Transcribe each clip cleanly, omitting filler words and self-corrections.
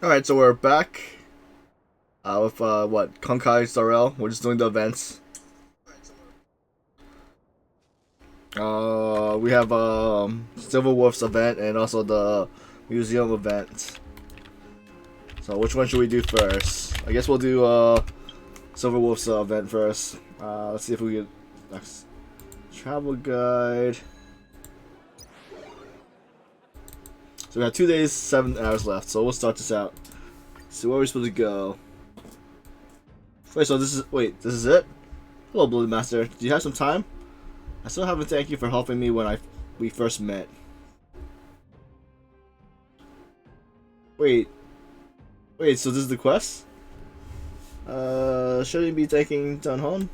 Alright, so we're back with what? Honkai SW. We're just doing the events. We have Silver Wolf's event and also the museum event. So which one should we do first? I guess we'll do Silver Wolf's event first. Let's see if we get next travel guide. So we have 2 days, 7 hours left. So we'll start this out. See where we're supposed to go. Wait, so this is it? Hello, Bloody Master. Do you have some time? I still haven't thanked you for helping me when we first met. Wait, so this is the quest? Should you be thanking Tan Hon?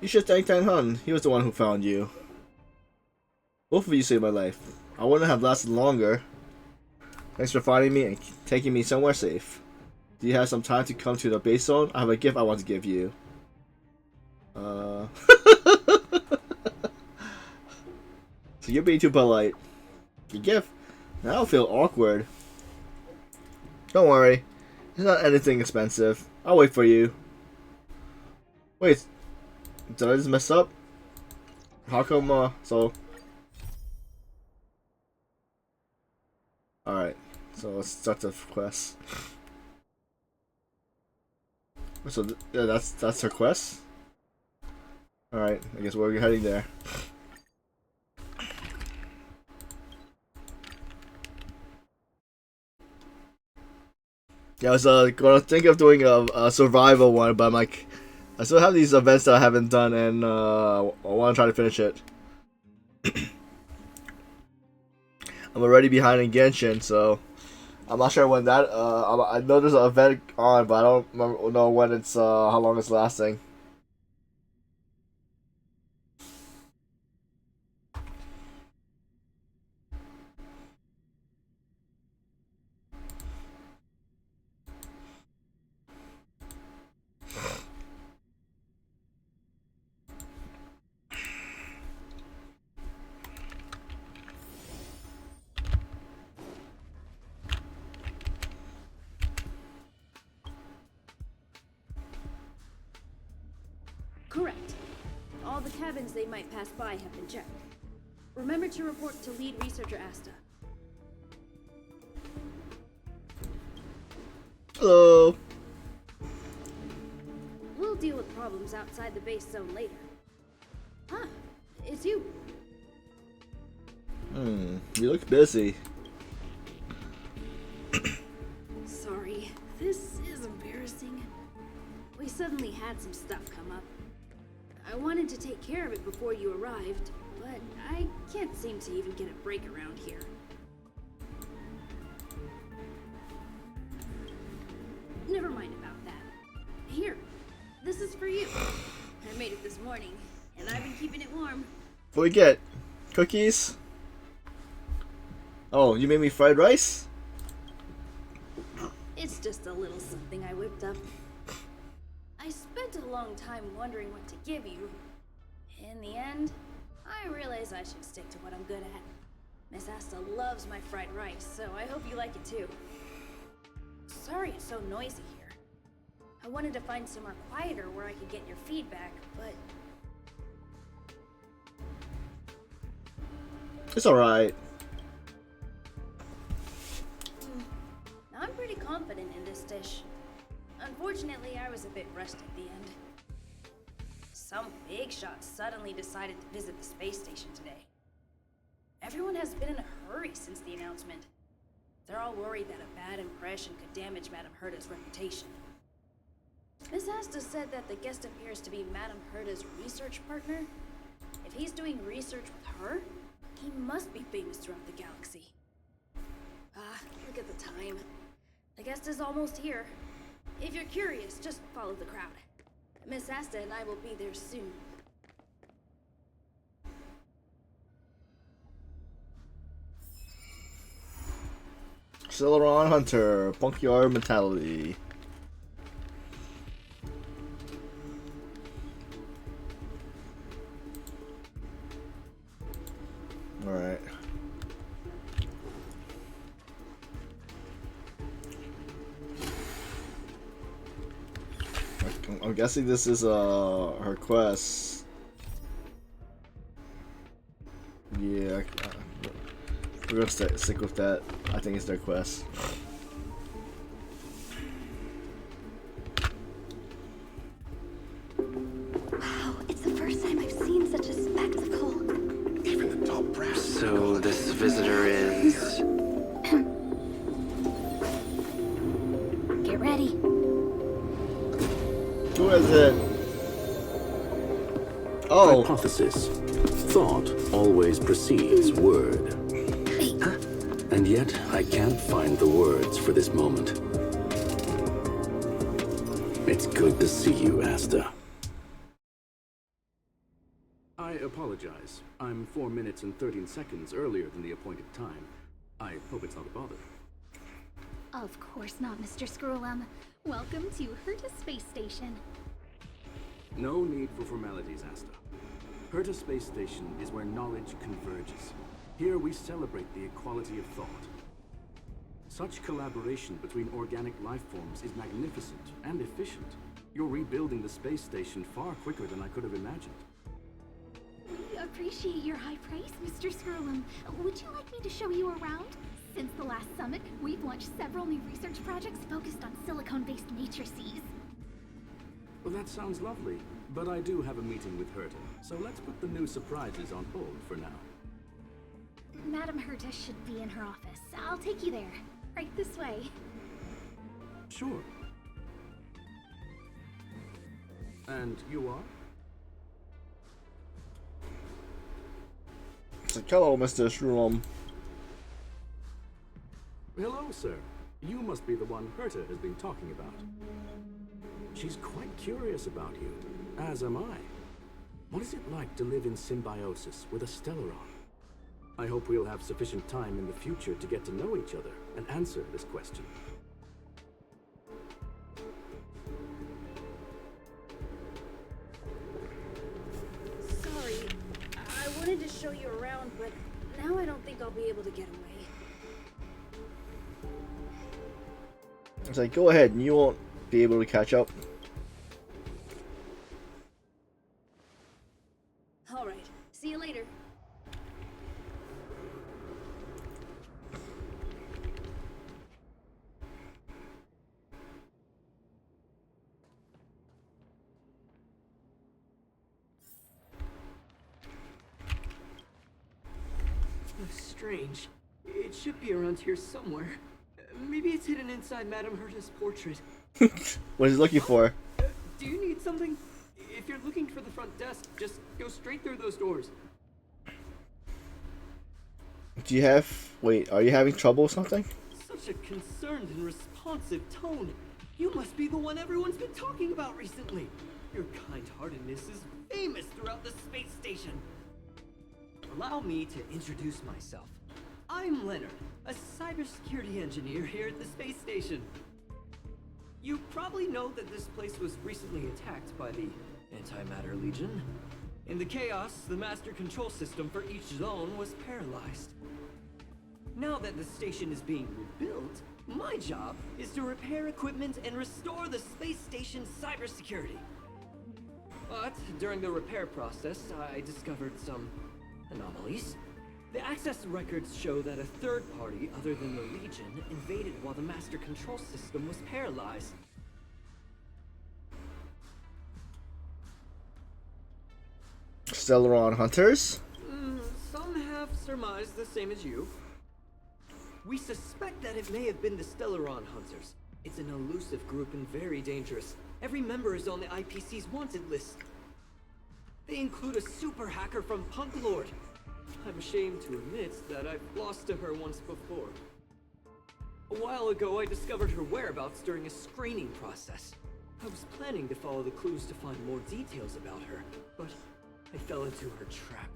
You should thank Tan Hon. He was the one who found you. Both of you saved my life. I wouldn't have lasted longer. Thanks for finding me and taking me somewhere safe. Do you have some time to come to the base zone? I have a gift I want to give you. So you're being too polite. Your gift? Now I feel awkward. Don't worry. It's not anything expensive. I'll wait for you. Wait. Did I just mess up? How come, so... Alright. So let's start the quest. So, yeah, that's her quest? Alright, I guess we're heading there. Yeah, I was gonna think of doing a survival one, but I'm like, I still have these events that I haven't done, and I want to try to finish it. I'm already behind in Genshin, so I'm not sure when that. I know there's an event on, but I don't know when it's how long it's lasting. Correct. All the cabins they might pass by have been checked. Remember to report to lead researcher Asta. Hello. We'll deal with problems outside the base zone later. Ah, it's you. You look busy. Sorry, this is embarrassing. We suddenly had some stuff come up. I wanted to take care of it before you arrived, but I can't seem to even get a break around here. Never mind about that. Here, this is for you. I made it this morning, and I've been keeping it warm. What do we get? Cookies? Oh, you made me fried rice? It's just a little something I whipped up. I spent a long time wondering what to give you. In the end, I realized I should stick to what I'm good at. Miss Asta loves my fried rice, so I hope you like it too. Sorry it's so noisy here. I wanted to find somewhere quieter where I could get your feedback, but... It's alright. I'm pretty confident in this dish. Unfortunately, I was a bit rushed at the end. Some big shot suddenly decided to visit the space station today. Everyone has been in a hurry since the announcement. They're all worried that a bad impression could damage Madame Herda's reputation. Miss Asta said that the guest appears to be Madame Herda's research partner. If he's doing research with her, he must be famous throughout the galaxy. Ah, look at the time. The guest is almost here. If you're curious, just follow the crowd. Miss Asta and I will be there soon. Celeron Hunter, Punkyard mentality. Alright. I'm guessing this is her quest. Yeah, we're gonna stick with that. I think it's their quest. Wow, it's the first time I've seen such a spectacle. Even the top brass. So this visitor is... Get ready. Who is it? Oh, Hypothesis. Thought always precedes word. And yet, I can't find the words for this moment. It's good to see you, Asta. I apologize. I'm 4 minutes and 13 seconds earlier than the appointed time. I hope it's not a bother. Of course not, Mr. Scrollum. Welcome to Herta Space Station. No need for formalities, Asta. Herta Space Station is where knowledge converges. Here we celebrate the equality of thought. Such collaboration between organic life forms is magnificent and efficient. You're rebuilding the space station far quicker than I could have imagined. We appreciate your high praise, Mr. Scrollum. Would you like me to show you around? Since the last summit, we've launched several new research projects focused on silicone-based matrices. Well, that sounds lovely, but I do have a meeting with Herta, so let's put the new surprises on hold for now. Madam Herta should be in her office. I'll take you there. Right this way. Sure. And you are? it's like, hello, Mr. Shroom. Hello, sir. You must be the one Herta has been talking about. She's quite curious about you, as am I. What is it like to live in symbiosis with a Stellaron? I hope we'll have sufficient time in the future to get to know each other and answer this question. Sorry, I wanted to show you around, but now I don't think I'll be able to get away. It's like, go ahead, and you won't be able to catch up. Alright, see you later. Strange. It should be around here somewhere. Maybe it's hidden inside Madame Herta's portrait. What is he looking for? Do you need something? If you're looking for the front desk, just go straight through those doors. Do you have... Wait, are you having trouble with something? Such a concerned and responsive tone. You must be the one everyone's been talking about recently. Your kind-heartedness is famous throughout the space station. Allow me to introduce myself. I'm Leonard, a cybersecurity engineer here at the space station. You probably know that this place was recently attacked by the Antimatter Legion. In the chaos, the master control system for each zone was paralyzed. Now that the station is being rebuilt, my job is to repair equipment and restore the space station's cybersecurity. But during the repair process, I discovered some anomalies. The access records show that a third party other than the Legion invaded while the master control system was paralyzed. Stellaron Hunters? Some have surmised the same as you. We suspect that it may have been the Stellaron Hunters. It's an elusive group and very dangerous. Every member is on the IPC's wanted list. They include a super hacker from Punk Lord. I'm ashamed to admit that I've lost to her once before. A while ago, I discovered her whereabouts during a screening process. I was planning to follow the clues to find more details about her, but I fell into her trap.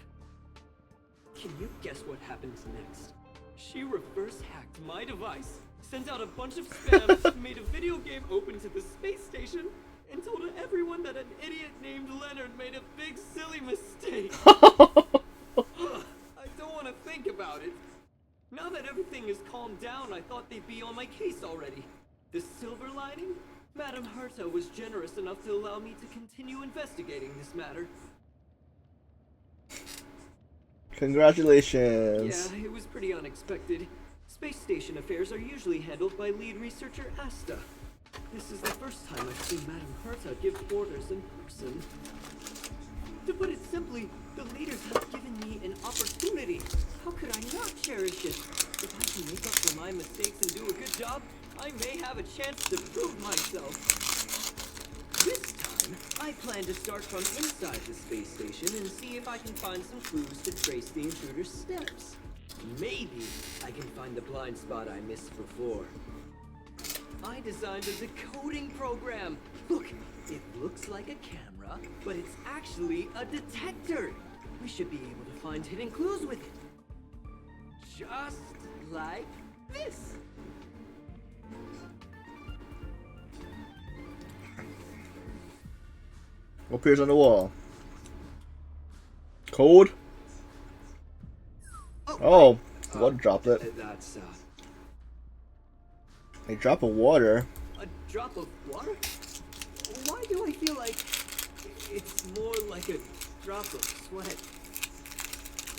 Can you guess what happens next? She reverse hacked my device, sent out a bunch of spam, made a video game open to the space station, and told everyone that an idiot named Leonard made a big silly mistake. I don't want to think about it. Now that everything is calmed down, I thought they'd be on my case already. The silver lining? Madame Madame Herta was generous enough to allow me to continue investigating this matter. Congratulations. Yeah, it was pretty unexpected. Space station affairs are usually handled by lead researcher Asta. This is the first time I've seen Madame Herta give orders in person. To put it simply, the leaders have given me an opportunity. How could I not cherish it? If I can make up for my mistakes and do a good job, I may have a chance to prove myself. This time, I plan to start from inside the space station and see if I can find some clues to trace the intruder's steps. Maybe I can find the blind spot I missed before. I designed a decoding program. Look, it looks like a camera, but it's actually a detector. We should be able to find hidden clues with it. Just like this. What appears on the wall? Code? Oh, what dropped it? That's, A drop of water. a drop of water? Why do I feel like it's more like a drop of sweat?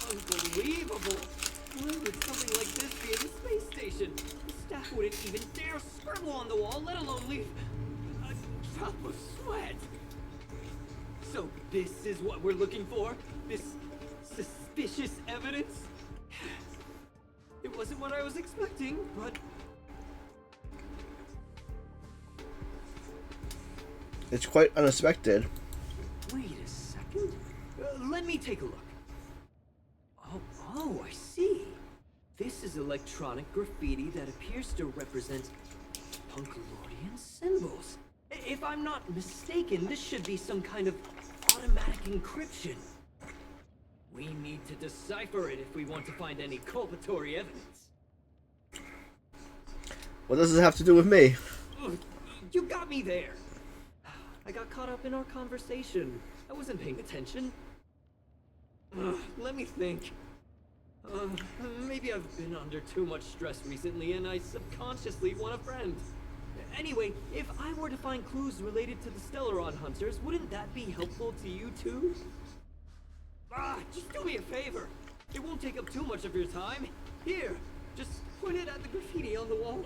Unbelievable! Why would something like this be at the space station? The staff wouldn't even dare scribble on the wall, let alone leave a drop of sweat. So this is what we're looking for? This suspicious evidence? It wasn't what I was expecting, but It's quite unexpected. wait a second. Let me take a look. Oh, I see. This is electronic graffiti that appears to represent Punkalordian symbols. If I'm not mistaken, this should be some kind of automatic encryption. We need to decipher it if we want to find any culpatory evidence. What does this have to do with me? Ugh, you got me there. I got caught up in our conversation. I wasn't paying attention. Let me think. Maybe I've been under too much stress recently and I subconsciously want a friend. Anyway, if I were to find clues related to the Stellaron Hunters, wouldn't that be helpful to you too? Just do me a favor. It won't take up too much of your time. Here, just point it at the graffiti on the wall.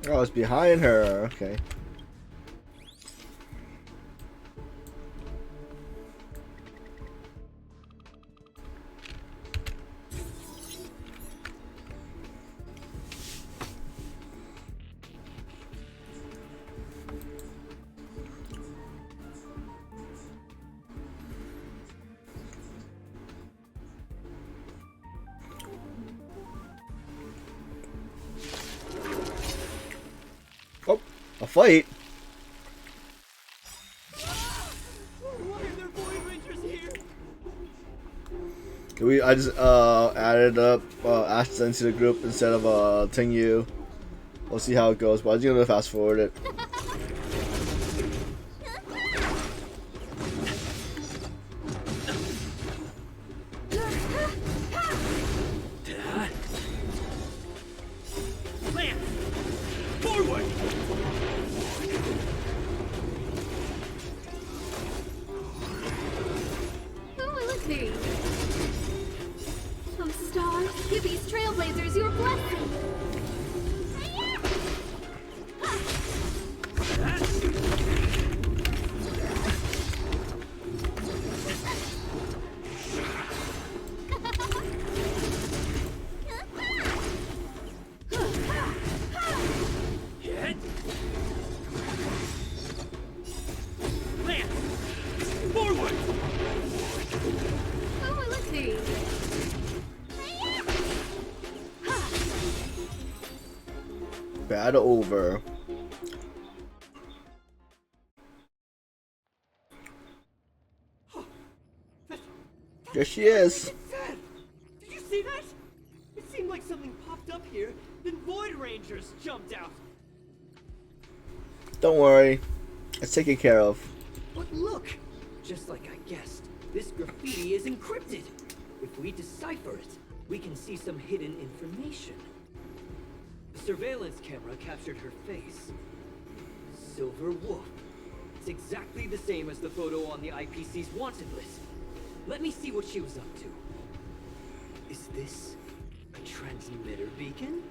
Oh, it's behind her. Okay. Oh, a fight. Why are there Void Rangers here? I just added up Ashton into the group instead of Tingyu. We'll see how it goes, but I'm just gonna fast forward it. Lance! Forward! Oh, let's see. Oh, stars, give these trailblazers your blessing. Hit! Lance! Forward! Oh, let's see. Battle over. There she is. It's dead! Did you see that? It seemed like something popped up here, then Void Rangers jumped out. Don't worry. It's taken care of. But look! Just like I guessed, this graffiti is encrypted. If we decipher it, we can see some hidden information. surveillance camera captured her face. Silver Wolf. It's exactly the same as the photo on the IPC's wanted list. Let me see what she was up to. Is this a transmitter beacon?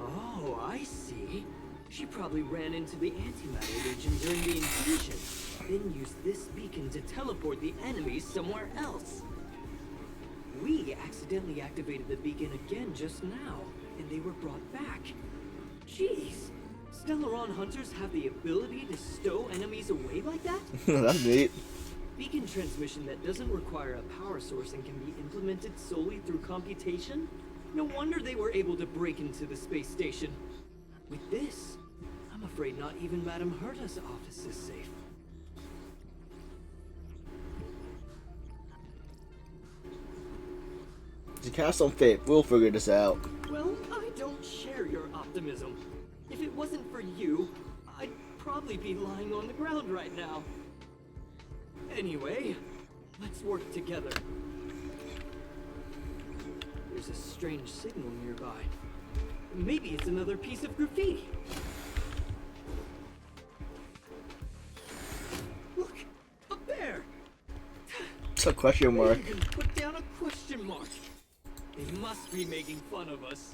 Oh, I see. She probably ran into the antimatter region during the invasion, then used this beacon to teleport the enemies somewhere else. We accidentally activated the beacon again just now, and they were brought back. Jeez, Stellaron hunters have the ability to stow enemies away like that? That's neat. Beacon transmission that doesn't require a power source and can be implemented solely through computation? No wonder they were able to break into the space station. With this, I'm afraid not even Madame Herta's office is safe. Just cast some faith. We'll figure this out. Well, I don't share your optimism. If it wasn't for you, I'd probably be lying on the ground right now. Anyway, let's work together. There's a strange signal nearby. Maybe it's another piece of graffiti. Look, up there. It's a question mark. They even put down a question mark. They must be making fun of us.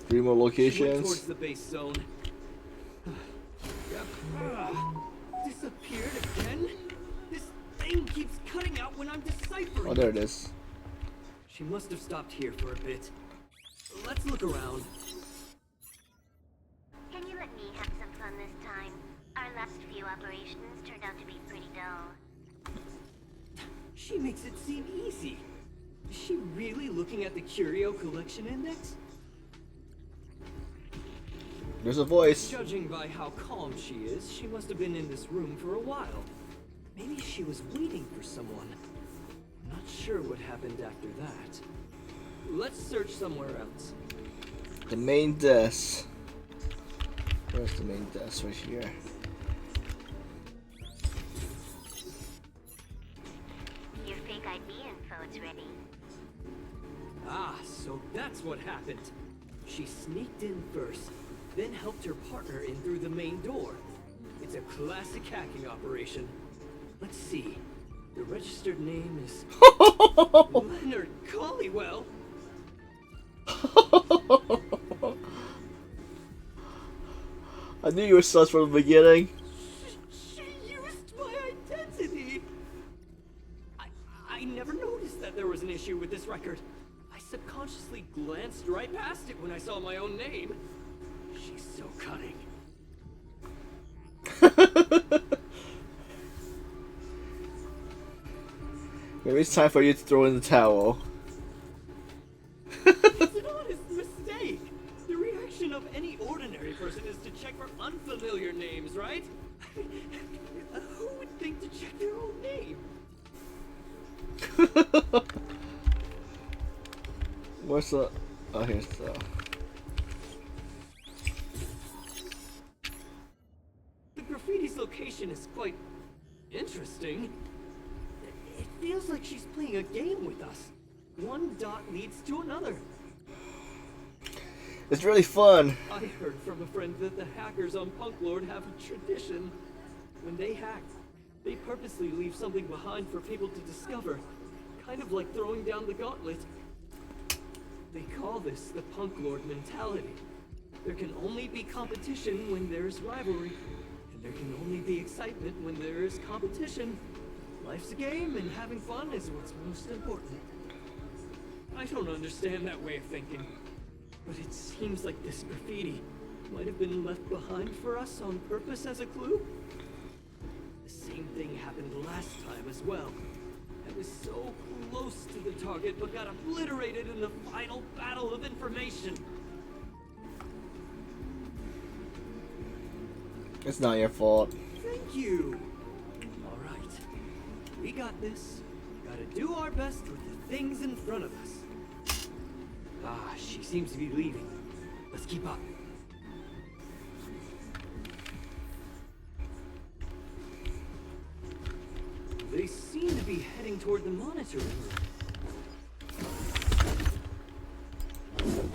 3 more She went locations. towards the base zone. Yep. Disappeared again? This thing keeps cutting out when I'm deciphering. Oh, there it is. She must have stopped here for a bit. Let's look around. Can you let me have some fun this time? Our last few operations turned out to be pretty dull. She makes it seem easy. Is she really looking at the Curio Collection Index? There's a voice. Judging by how calm she is, she must have been in this room for a while. Maybe she was waiting for someone. Not sure what happened after that. Let's search somewhere else. The main desk. Where's the main desk? Right here. Your fake ID info is ready. Ah, so that's what happened. She sneaked in first, then helped her partner in through the main door. It's a classic hacking operation. Let's see. The registered name is Leonard Collywell. I knew you were sus from the beginning. She used my identity. I never noticed that there was an issue with this record. I subconsciously glanced right past it when I saw my own name. She's so cunning. Maybe it's time for you to throw in the towel. It's an honest mistake. The reaction of any ordinary person is to check for unfamiliar names, right? Who would think to check their own name? What's the... Oh, here's the... The graffiti's location is quite interesting. It feels like she's playing a game with us. One dot leads to another. It's really fun. I heard from a friend that the hackers on Punk Lord have a tradition. When they hack, they purposely leave something behind for people to discover. Kind of like throwing down the gauntlet. They call this the Punk Lord mentality. There can only be competition when there's rivalry. And there can only be excitement when there is competition. Life's a game, and having fun is what's most important. I don't understand that way of thinking. But it seems like this graffiti might have been left behind for us on purpose as a clue. The same thing happened last time as well. I was so close to the target, but got obliterated in the final battle of information. It's not your fault. Thank you. All right. We got this. Gotta do our best with the things in front of us. Ah, she seems to be leaving. Let's keep up. They seem to be heading toward the monitoring room.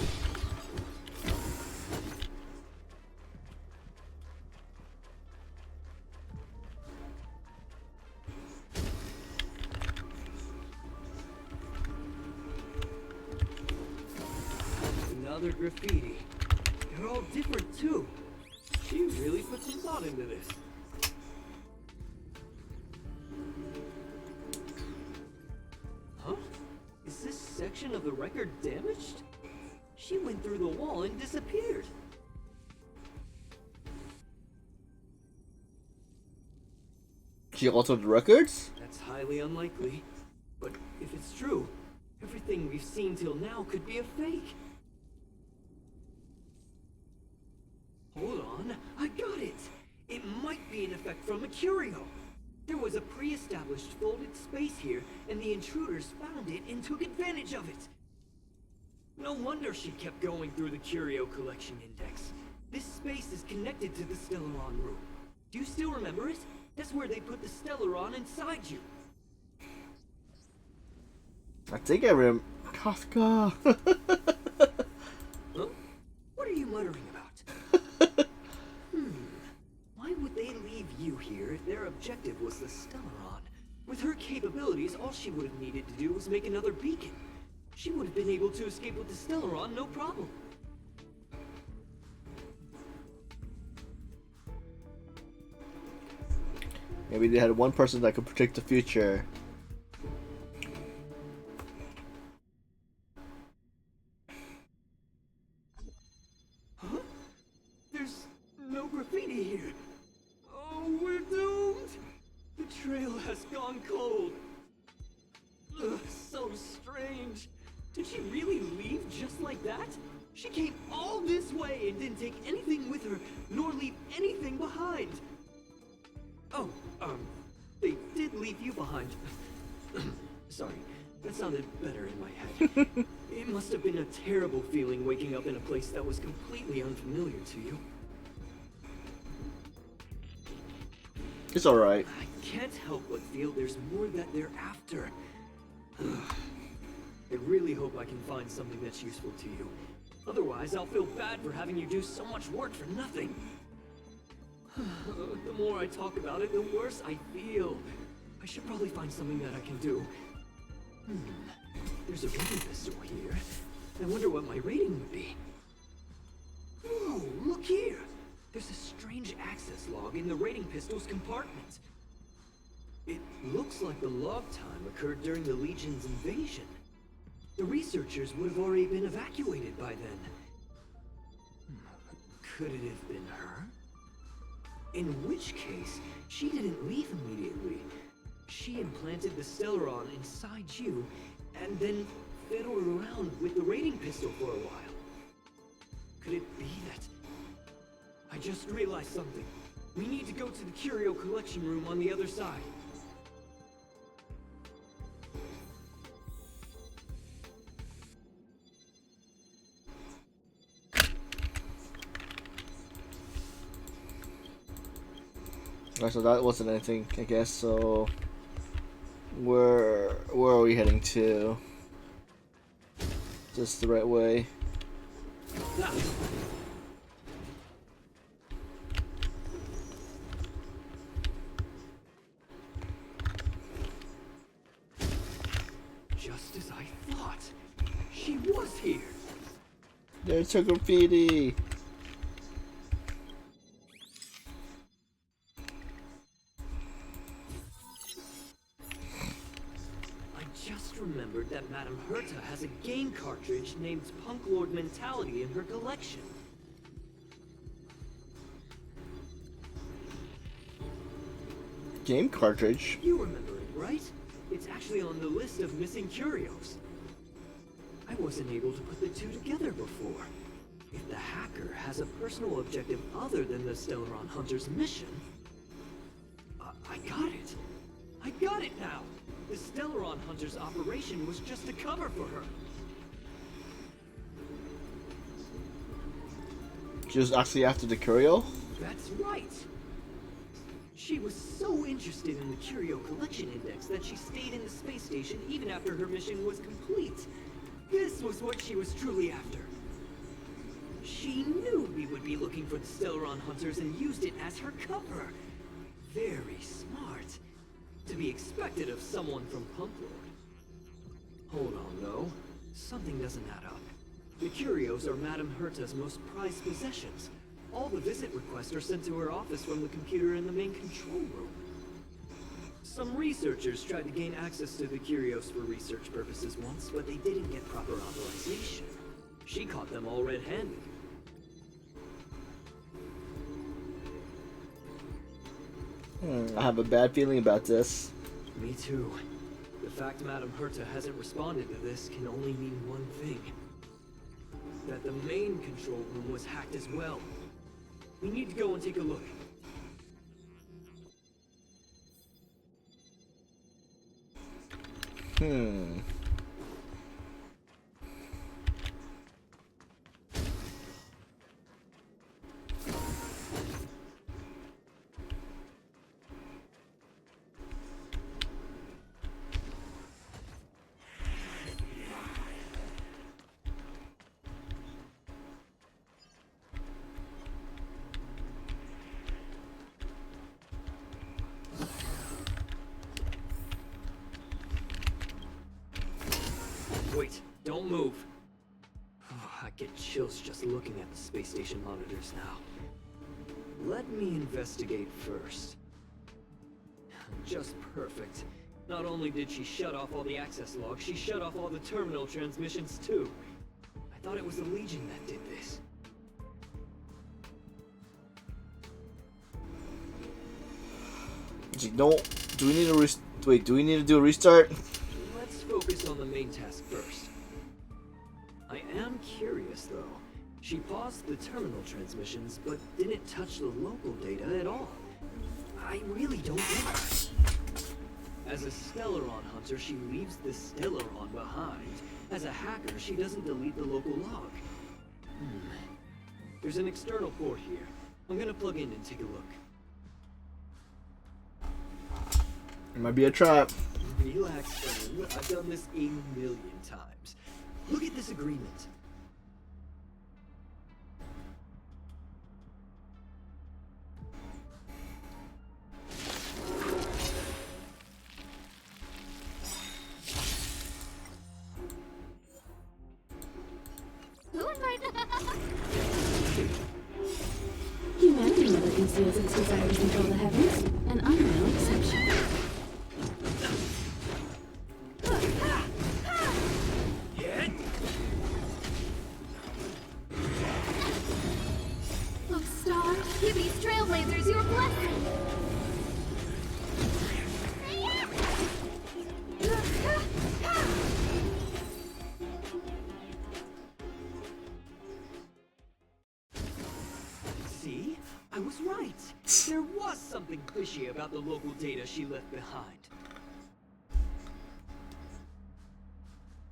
other graffiti. They're all different too. She really put some thought into this. Huh? Is this section of the record damaged? She went through the wall and disappeared. She altered the records? That's highly unlikely. But if it's true, everything we've seen till now could be a fake. Hold on, I got it! It might be an effect from a curio. There was a pre-established folded space here, and the intruders found it and took advantage of it. No wonder she kept going through the curio collection index. This space is connected to the Stellaron room. Do you still remember it? That's where they put the Stellaron inside you. I think I remember. Kafka! Huh? What are you muttering about? Why would they leave you here if their objective was the Stellaron? With her capabilities, all she would have needed to do was make another beacon. She would have been able to escape with the Stellaron, no problem. Maybe they had one person that could predict the future. Huh? There's no graffiti here. Oh, we're doomed! The trail has gone cold. Ugh, so strange. Did she really leave just like that? She came all this way and didn't take anything with her, nor leave anything behind. Oh, they did leave you behind. Sorry, that sounded better in my head. It must have been a terrible feeling waking up in a place that was completely unfamiliar to you. It's alright. I can't help but feel there's more that they're after. I really hope I can find something that's useful to you. Otherwise, I'll feel bad for having you do so much work for nothing. The more I talk about it, the worse I feel. I should probably find something that I can do. There's a rating pistol here. I wonder what my rating would be. Whoa, look here! There's a strange access log in the rating pistol's compartment. It looks like the log time occurred during the Legion's invasion. The researchers would have already been evacuated by then. Could it have been her? In which case, she didn't leave immediately. She implanted the Stellaron inside you, and then fiddled around with the rating pistol for a while. Could it be that... I just realized something. We need to go to the curio collection room on the other side. Alright, so that wasn't anything, I guess, so... Where are we heading to? Just the right way. Just as I thought. She was here. There's her graffiti! Remembered that Madame Herta has a game cartridge named Punk Lord Mentality in her collection. Game cartridge? You remember it, right? It's actually on the list of missing curios. I wasn't able to put the two together before. If the hacker has a personal objective other than the Stellaron Hunter's mission... I got it! I got it now! The Stellaron Hunter's operation was just a cover for her. She was actually after the curio? That's right. She was so interested in the curio collection index that she stayed in the space station even after her mission was complete. This was what she was truly after. She knew we would be looking for the Stellaron Hunters and used it as her cover. Very smart. To be expected of someone from Punk Lord. Hold on, though. Something doesn't add up. The curios are Madame Herta's most prized possessions. All the visit requests are sent to her office from the computer in the main control room. Some researchers tried to gain access to the curios for research purposes once, but they didn't get proper authorization. She caught them all red-handed. I have a bad feeling about this. Me too. The fact Madame Herta hasn't responded to this can only mean one thing. That the main control room was hacked as well. We need to go and take a look. Wait, don't move. I get chills just looking at the space station monitors now. Let me investigate first. Just perfect. Not only did she shut off all the access logs, she shut off all the terminal transmissions too. I thought it was the Legion that did this. Do we need to wait? Do we need to do a restart? Let's focus on the main task first. I am curious though. She paused the terminal transmissions, but didn't touch the local data at all. I really don't get it. As a Stellaron hunter, she leaves the Stellaron behind. As a hacker, she doesn't delete the local log. There's an external port here. I'm gonna plug in and take a look. It might be a trap. Relax, friend. I've done this 1,000,000 times. Look at this agreement. Humanity never conceals its desire to control the heavens, and I'm no exception. Look, Star, give these trailblazers your blessing. See? I was right. There was something fishy about the local data she left behind.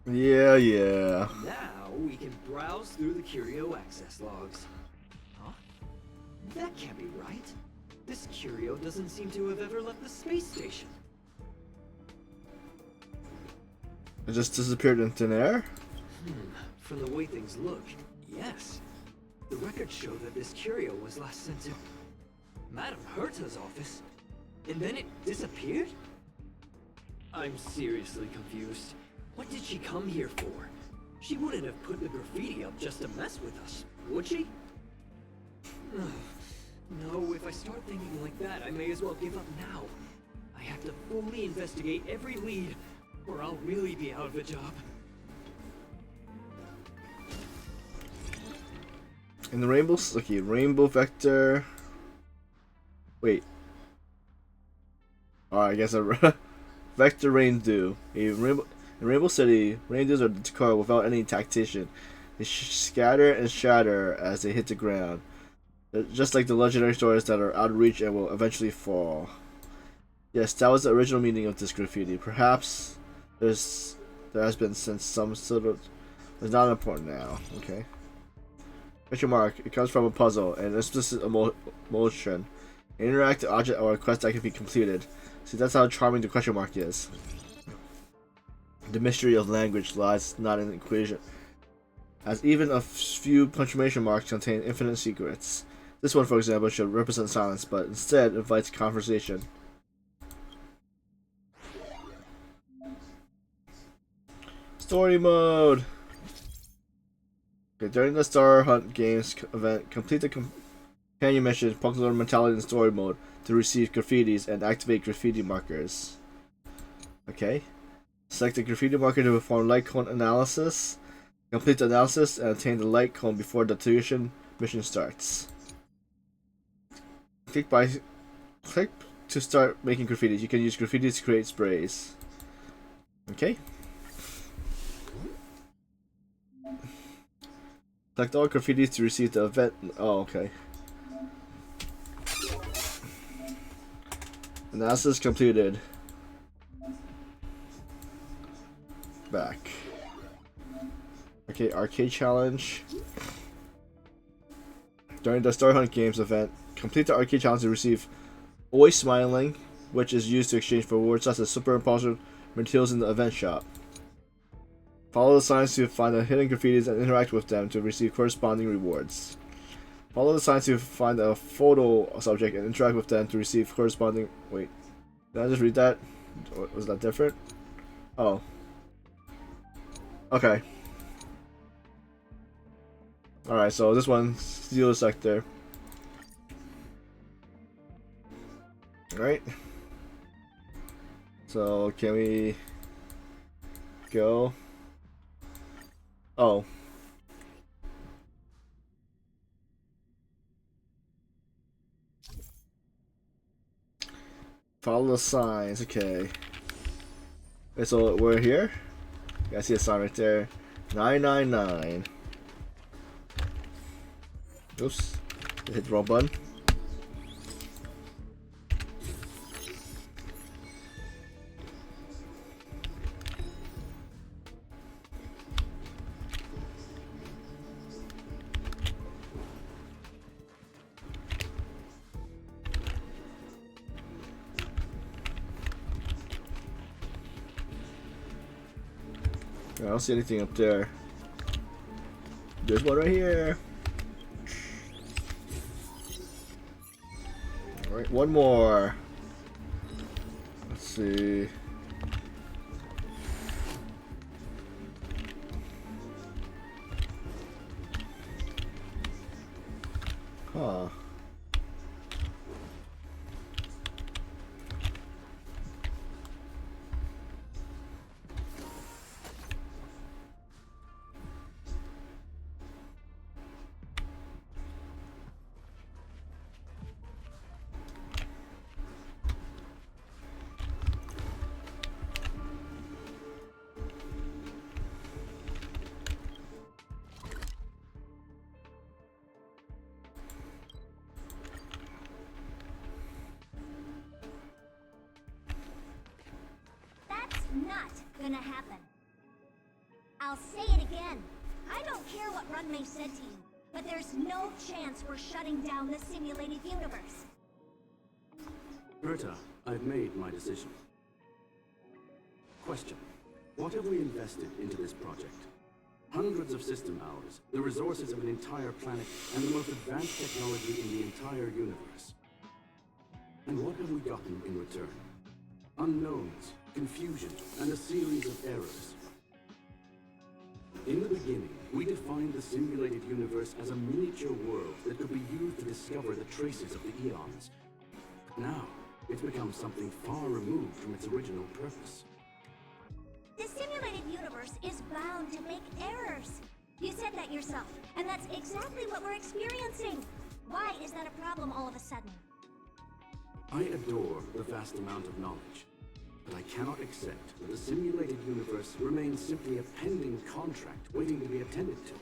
Yeah. Now we can browse through the curio access logs. Huh? That can't be right. This curio doesn't seem to have ever left the space station. It just disappeared in thin air? From the way things look, yes. The records show that this curio was last sent to Madame Herta's office, and then it disappeared? I'm seriously confused. What did she come here for? She wouldn't have put the graffiti up just to mess with us, would she? No, if I start thinking like that, I may as well give up now. I have to fully investigate every lead, or I'll really be out of a job. In the rainbow, okay, rainbow vector. Wait. Alright, I guess a vector rain dew. In Rainbow City, rain dews are decor without any tactician. They scatter and shatter as they hit the ground. They're just like the legendary stars that are out of reach and will eventually fall. Yes, that was the original meaning of this graffiti. Perhaps there has been since some sort of. It's not important now. Okay. Question mark. It comes from a puzzle and explicit emotion. An interactive object or a quest that can be completed. See, that's how charming the question mark is. The mystery of language lies not in the equation, as even a few punctuation marks contain infinite secrets. This one, for example, should represent silence, but instead invites conversation. Story mode! Okay, during the Star Hunt Games event, complete the companion mission, Pokemon Mentality in Story Mode to receive graffitis and activate graffiti markers. Okay. Select the graffiti marker to perform light cone analysis. Complete the analysis and obtain the light cone before the tuition mission starts. Click to start making graffitis. You can use graffitis to create sprays. Okay. Collect all graffitis to receive the event. Oh, okay. Analysis completed. Back. Okay, arcade challenge. During the Star Hunt Games event, complete the arcade challenge to receive Always Smiling, which is used to exchange for rewards such as superimposed materials in the event shop. Follow the signs to find the hidden graffitis and interact with them to receive corresponding rewards. Follow the signs to find a photo subject and interact with them to receive corresponding... Wait, did I just read that? Was that different? Oh. Okay. Alright, so this one, Zero Sector. Alright. So, can we go? Oh. Follow the signs, okay. Okay, so we're here. I see a sign right there. 999. Oops. I hit the wrong button. I don't see anything up there. There's one right here. Alright, one more. Let's see. Huh. Not gonna happen. I'll say it again. I don't care what Runmei said to you, but there's no chance we're shutting down the simulated universe. Berta, I've made my decision. Question. What have we invested into this project? Hundreds of system hours, the resources of an entire planet, and the most advanced technology in the entire universe. And what have we gotten in return? Unknowns, confusion, and a series of errors. In the beginning, we defined the simulated universe as a miniature world that could be used to discover the traces of the eons. But now, it's become something far removed from its original purpose. The simulated universe is bound to make errors. You said that yourself, and that's exactly what we're experiencing. Why is that a problem all of a sudden? I adore the vast amount of knowledge, but I cannot accept that the simulated universe remains simply a pending contract waiting to be attended to.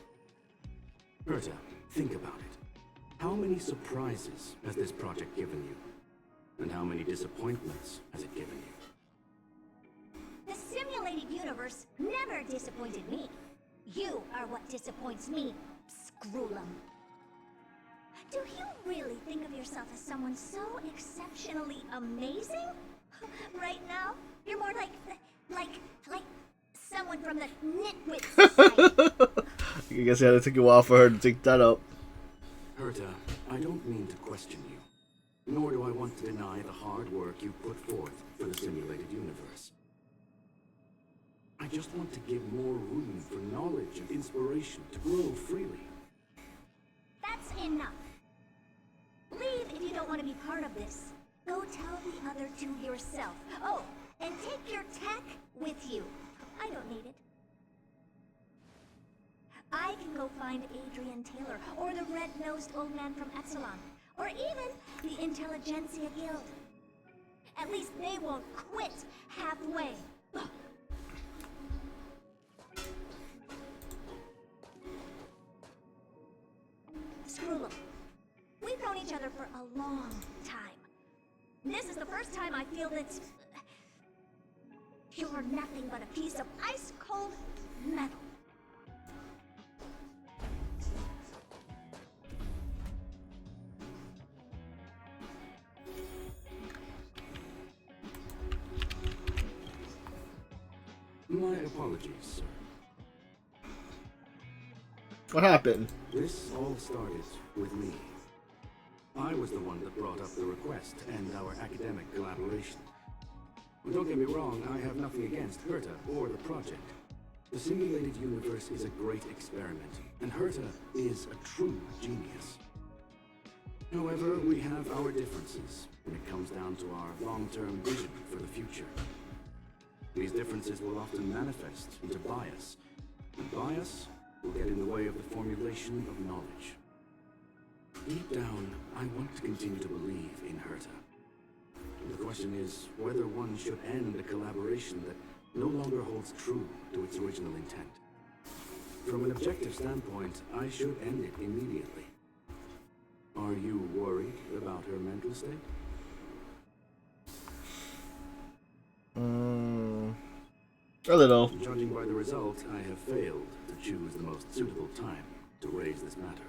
Berta, think about it. How many surprises has this project given you? And how many disappointments has it given you? The simulated universe never disappointed me. You are what disappoints me, Scroolum. Do you really think of yourself as someone so exceptionally amazing? Right now, you're more like someone from the Nitwit Society. I guess it had to take a while for her to take that up. Herta, I don't mean to question you, nor do I want to deny the hard work you put forth for the simulated universe. I just want to give more room for knowledge and inspiration to grow freely. That's enough. Leave if you don't want to be part of this. Go tell the other two yourself. Oh, and take your tech with you. I don't need it. I can go find Adrian Taylor, or the red-nosed old man from Epsilon, or even the Intelligentsia Guild. At least they won't quit halfway. Screw them. We've known each other for a long time. This is the first time I feel that you're nothing but a piece of ice-cold metal. My apologies, sir. What happened? This all started with me. I was the one that brought up the request and our academic collaboration. Don't get me wrong, I have nothing against Herta or the project. The simulated universe is a great experiment, and Herta is a true genius. However, we have our differences when it comes down to our long-term vision for the future. These differences will often manifest into bias, and bias will get in the way of the formulation of knowledge. Deep down, I want to continue to believe in Herta. The question is whether one should end a collaboration that no longer holds true to its original intent. From an objective standpoint, I should end it immediately. Are you worried about her mental state? A little. Judging by the result, I have failed to choose the most suitable time to raise this matter.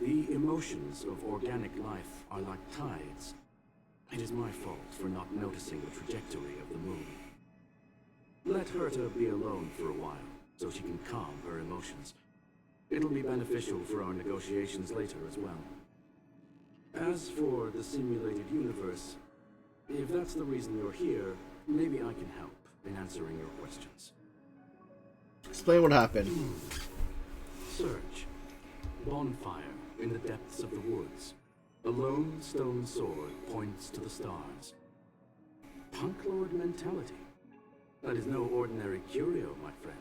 The emotions of organic life are like tides. It is my fault for not noticing the trajectory of the moon. Let Herta be alone for a while, so she can calm her emotions. It'll be beneficial for our negotiations later as well. As for the simulated universe, if that's the reason you're here, maybe I can help in answering your questions. Explain what happened. Search. Bonfire in the depths of the woods. A lone stone sword points to the stars. Punk Lord mentality. That is no ordinary curio, my friend.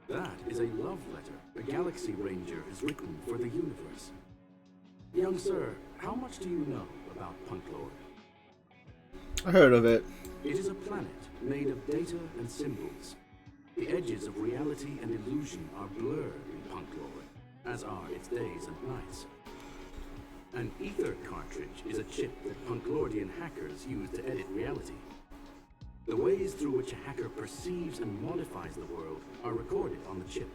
That is a love letter a Galaxy Ranger has written for the universe. Young sir, how much do you know about Punk Lord? I heard of it. It is a planet made of data and symbols. The edges of reality and illusion are blurred in Punk Lord, as are its days and nights. An ether cartridge is a chip that Punklordian hackers use to edit reality. The ways through which a hacker perceives and modifies the world are recorded on the chip.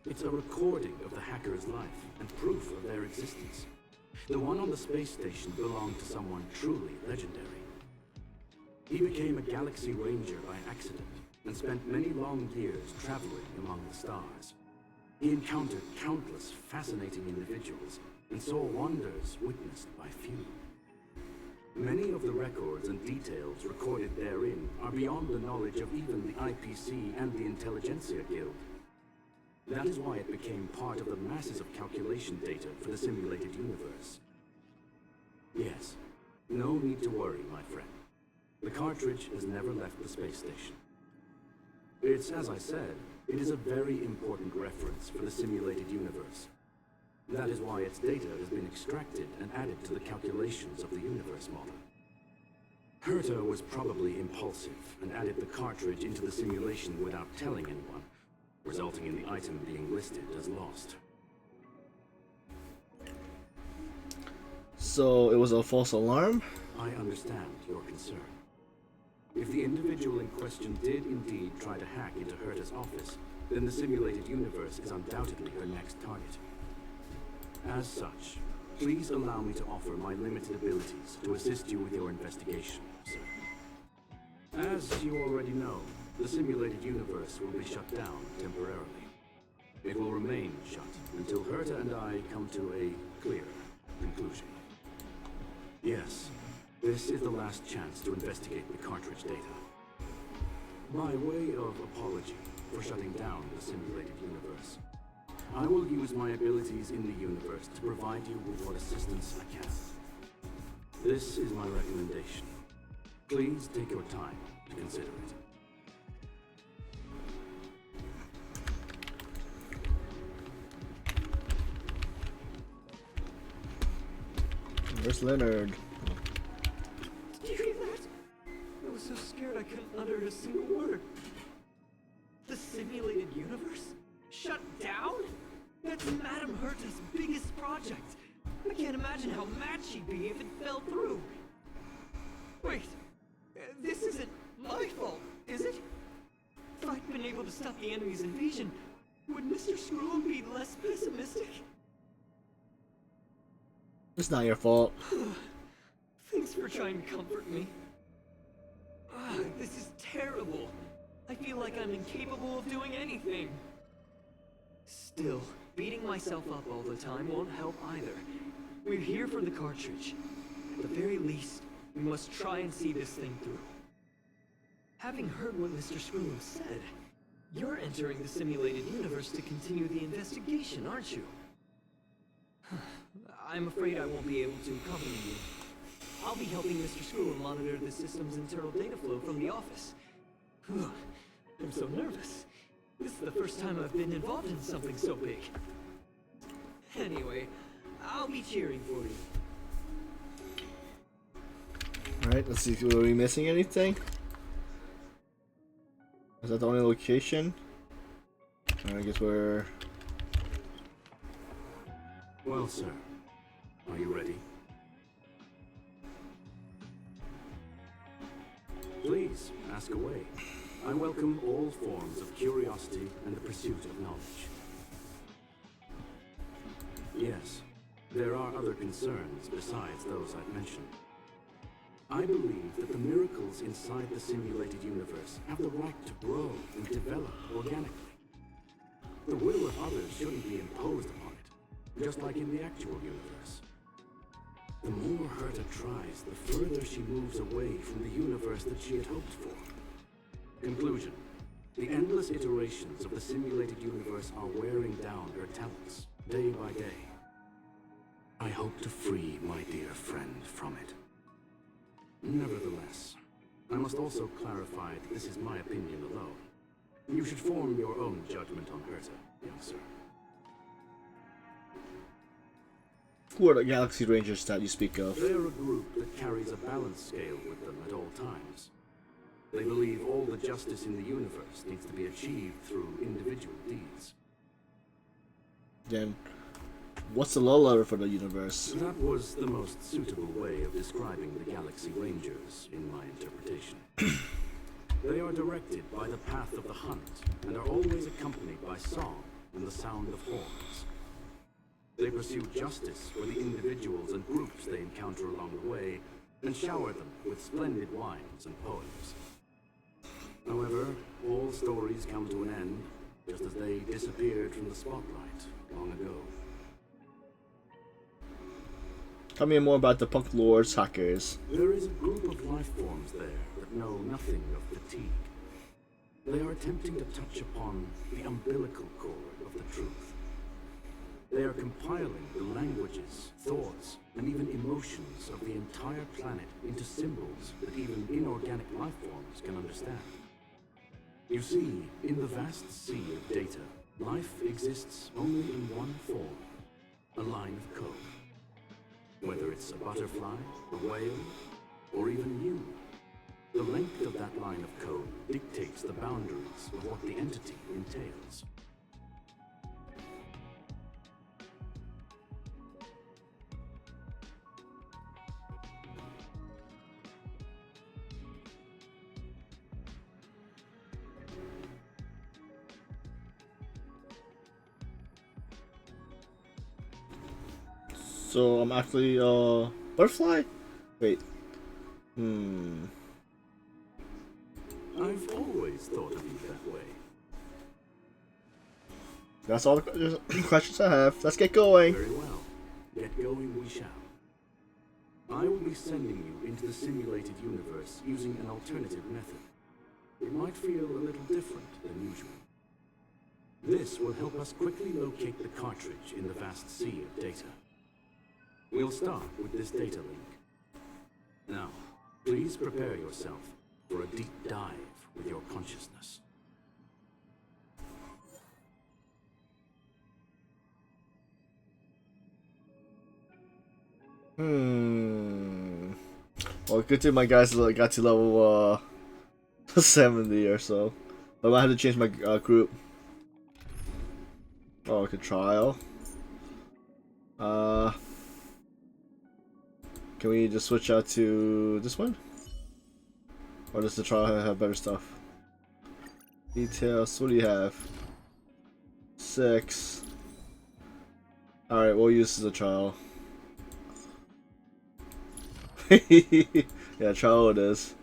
It's a recording of the hacker's life and proof of their existence. The one on the space station belonged to someone truly legendary. He became a Galaxy Ranger by accident and spent many long years traveling among the stars. He encountered countless fascinating individuals and saw wonders witnessed by few. Many of the records and details recorded therein are beyond the knowledge of even the IPC and the Intelligentsia Guild. That is why it became part of the masses of calculation data for the simulated universe. Yes, no need to worry, my friend. The cartridge has never left the space station. It's, as I said, it is a very important reference for the simulated universe. That is why its data has been extracted and added to the calculations of the universe model. Herta was probably impulsive and added the cartridge into the simulation without telling anyone, resulting in the item being listed as lost. So it was a false alarm? I understand your concern. If the individual in question did indeed try to hack into Herta's office, then the simulated universe is undoubtedly her next target. As such, please allow me to offer my limited abilities to assist you with your investigation, sir. As you already know, the simulated universe will be shut down temporarily. It will remain shut until Herta and I come to a clear conclusion. Yes, this is the last chance to investigate the cartridge data. By way of apology for shutting down the simulated universe, I will use my abilities in the universe to provide you with what assistance I can. This is my recommendation. Please take your time to consider it. Where's Leonard? Did you hear that? I was so scared I couldn't utter a single word. The simulated universe? Shut down? That's Madame Herta's biggest project. I can't imagine how mad she'd be if it fell through. Wait, this isn't my fault, is it? If I'd been able to stop the enemy's invasion, would Mr. Screw'em be less pessimistic? It's not your fault. Thanks for trying to comfort me. This is terrible. I feel like I'm incapable of doing anything. Still, beating myself up all the time won't help either. We're here for the cartridge. At the very least, we must try and see this thing through. Having heard what Mr. Screw'em said, you're entering the simulated universe to continue the investigation, aren't you? I'm afraid I won't be able to accompany you. I'll be helping Mr. Screw'em monitor the system's internal data flow from the office. I'm so nervous. This is the first time I've been involved in something so big. Anyway, I'll be cheering for you. Alright, let's see. Are we missing anything? Is that the only location? I guess we're... Well, sir, are you ready? Please, ask away. I welcome all forms of curiosity and the pursuit of knowledge. Yes, there are other concerns besides those I've mentioned. I believe that the miracles inside the simulated universe have the right to grow and develop organically. The will of others shouldn't be imposed upon it, just like in the actual universe. The more Herta tries, the further she moves away from the universe that she had hoped for. Conclusion. The endless iterations of the simulated universe are wearing down her talents, day by day. I hope to free my dear friend from it. Nevertheless, I must also clarify that this is my opinion alone. You should form your own judgment on Herta, young sir. Who are the Galaxy Rangers that you speak of? They're a group that carries a balance scale with them at all times. They believe all the justice in the universe needs to be achieved through individual deeds. Then, what's the low level for the universe? That was the most suitable way of describing the Galaxy Rangers, in my interpretation. They are directed by the path of the hunt, and are always accompanied by song and the sound of horns. They pursue justice for the individuals and groups they encounter along the way, and shower them with splendid wines and poems. However, all stories come to an end, just as they disappeared from the spotlight long ago. Tell me more about the Punk Lords hackers. There is a group of life forms there that know nothing of fatigue. They are attempting to touch upon the umbilical cord of the truth. They are compiling the languages, thoughts, and even emotions of the entire planet into symbols that even inorganic life forms can understand. You see, in the vast sea of data, life exists only in one form, a line of code. Whether it's a butterfly, a whale, or even you, the length of that line of code dictates the boundaries of what the entity entails. So I'm actually butterfly? Wait. I've always thought of you that way. That's all the questions I have. Let's get going. Very well. Get going we shall. I will be sending you into the simulated universe using an alternative method. it might feel a little different than usual. This will help us quickly locate the cartridge in the vast sea of data. We'll start with this data link. Now, please prepare yourself for a deep dive with your consciousness. Well, good thing my guys got to level 70 or so. I might have to change my group. Oh, like a trial. Can we just switch out to this one? Or does the trial have better stuff? Details, what do you have? 6. Alright, we'll use the trial. Yeah, trial it is.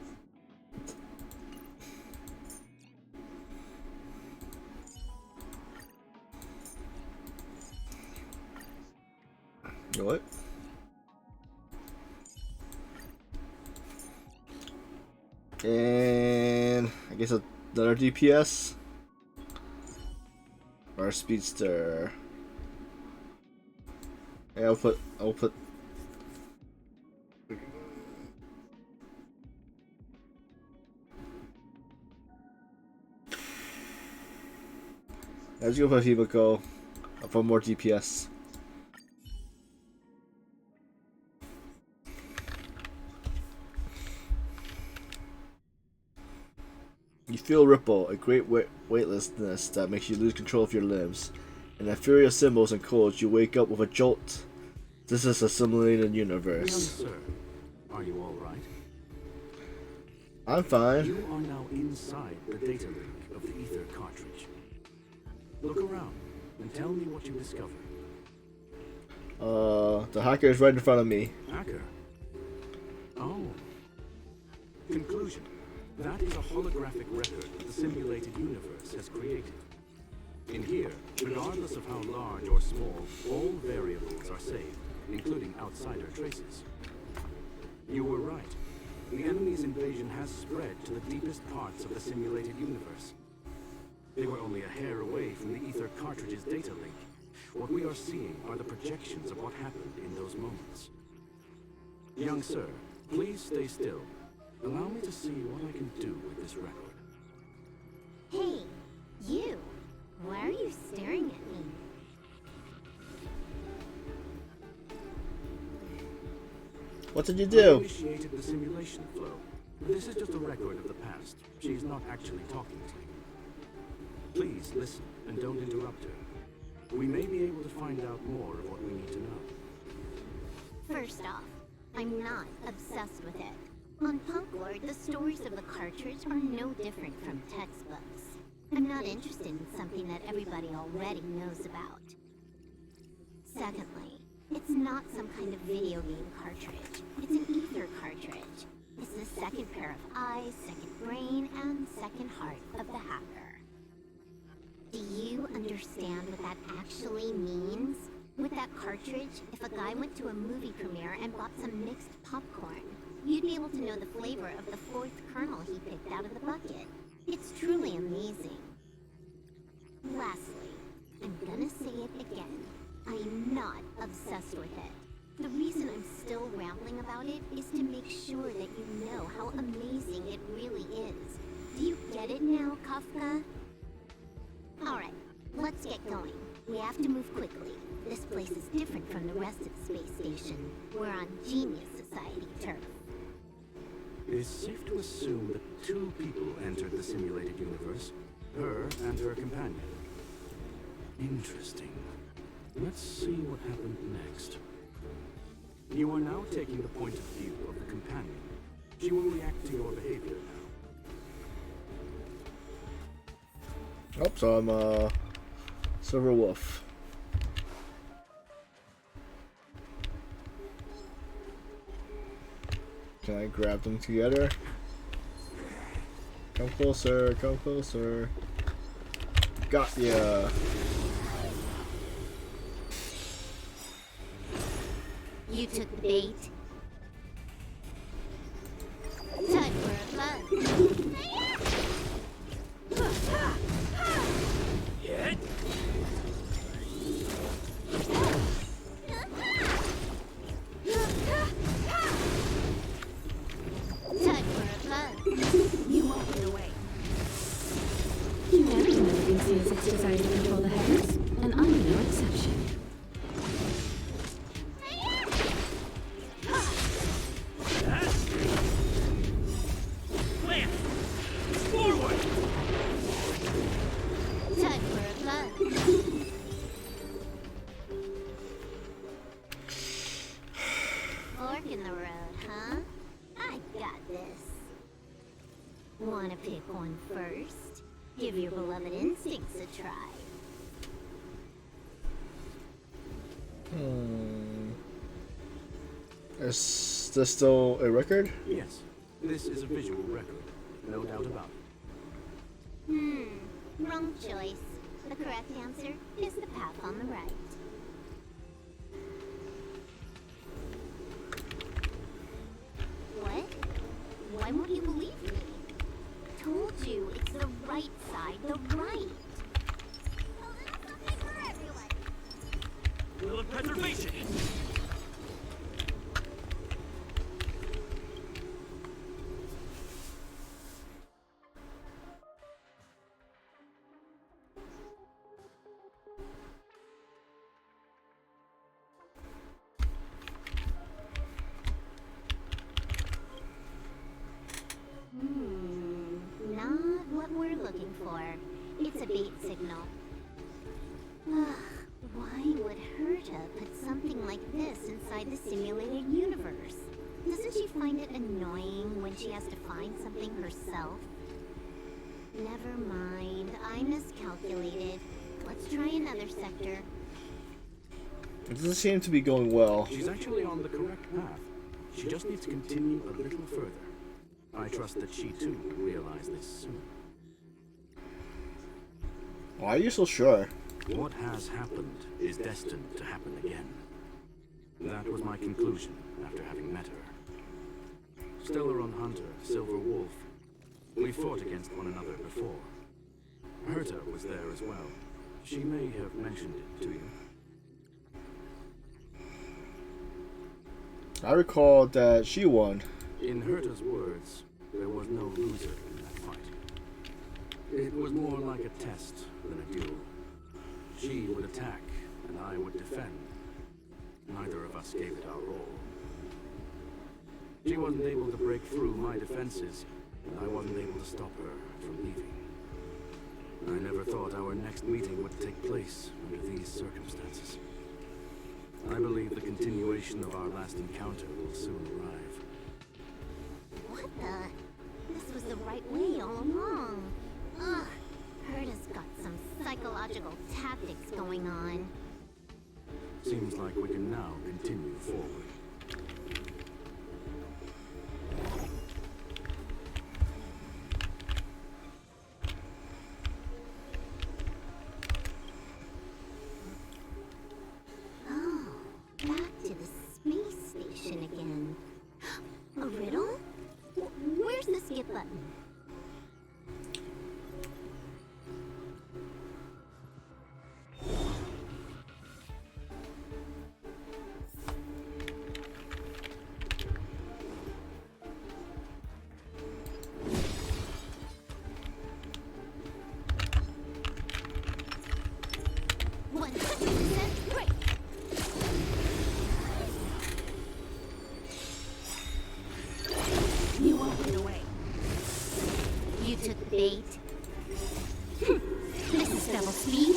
You know what? And I guess another DPS or a speedster. Yeah, I'll put let's go for Himiko for more DPS. You feel ripple, a great weightlessness that makes you lose control of your limbs. In a fury of symbols and codes, you wake up with a jolt. This is a simulated universe. Young sir, are you all right? I'm fine. You are now inside the data link of the ether cartridge. Look around and tell me what you discover. The hacker is right in front of me. Hacker? Oh. Conclusion. That is a holographic record that the simulated universe has created. In here, regardless of how large or small, all variables are saved, including outsider traces. You were right. The enemy's invasion has spread to the deepest parts of the simulated universe. They were only a hair away from the ether cartridge's data link. What we are seeing are the projections of what happened in those moments. Young sir, please stay still. Allow me to see what I can do with this record. Hey, you! Why are you staring at me? What did you I do? initiated the simulation flow. This is just a record of the past. She is not actually talking to you. Please listen and don't interrupt her. We may be able to find out more of what we need to know. First off, I'm not obsessed with it. On Punk Lord, the stories of the cartridge are no different from textbooks. I'm not interested in something that everybody already knows about. Secondly, it's not some kind of video game cartridge. It's an ether cartridge. It's the second pair of eyes, second brain, and second heart of the hacker. Do you understand what that actually means? With that cartridge, if a guy went to a movie premiere and bought some mixed popcorn, you'd be able to know the flavor of the 4th kernel he picked out of the bucket. It's truly amazing. Lastly, I'm gonna say it again. I'm not obsessed with it. The reason I'm still rambling about it is to make sure that you know how amazing it really is. Do you get it now, Kafka? Alright, let's get going. We have to move quickly. This place is different from the rest of the space station. We're on Genius Society turf. It is safe to assume that 2 people entered the simulated universe, her and her companion. Interesting. Let's see what happened next. You are now taking the point of view of the companion. She will react to your behavior now. Oh, so I'm Silver Wolf. Can I grab them together? Come closer, come closer. Got ya. You took the bait. Time for a fun. pick one first? Give your beloved instincts a try. Is this still a record? Yes, this is a visual record, no doubt about it. Wrong choice. The correct answer is the path on the right. What? Why won't you believe me? Told you, it's the right side, the right. A little something for everyone. Will of preservation! Not what we're looking for. It's a bait signal. Why would Herta put something like this inside the simulated universe? Doesn't she find it annoying when she has to find something herself? Never mind, I miscalculated. Let's try another sector. It doesn't seem to be going well. She's actually on the correct path. She just needs to continue a little further. I trust that she too will realize this soon. Why are you so sure? What has happened is destined to happen again. That was my conclusion after having met her. Stellaron Hunter, Silver Wolf. We fought against one another before. Herta was there as well. She may have mentioned it to you. I recall that she won. In Herta's words, there was no loser in that fight. It was more like a test than a duel. She would attack, and I would defend. Neither of us gave it our all. She wasn't able to break through my defenses, and I wasn't able to stop her from leaving. I never thought our next meeting would take place under these circumstances. I believe the continuation of our last encounter will soon arrive. What the? This was the right way all along. Ugh, Herta's got some psychological tactics going on. Seems like we can now continue forward. Oh, back to the space station again. A riddle? Where's the skip button? You won't get away. You took the bait. This is double speed.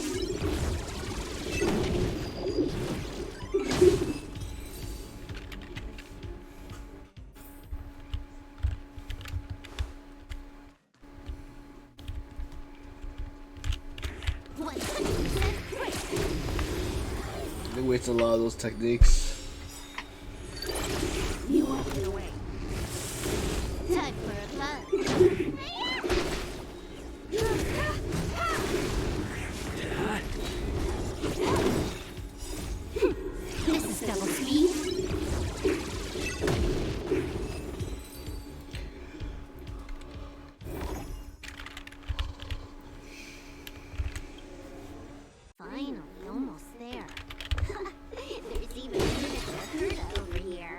It wastes a lot of those techniques. You won't get away. Time for a bug. This is double speed. Finally, almost there. There's even a miniature Herta over here.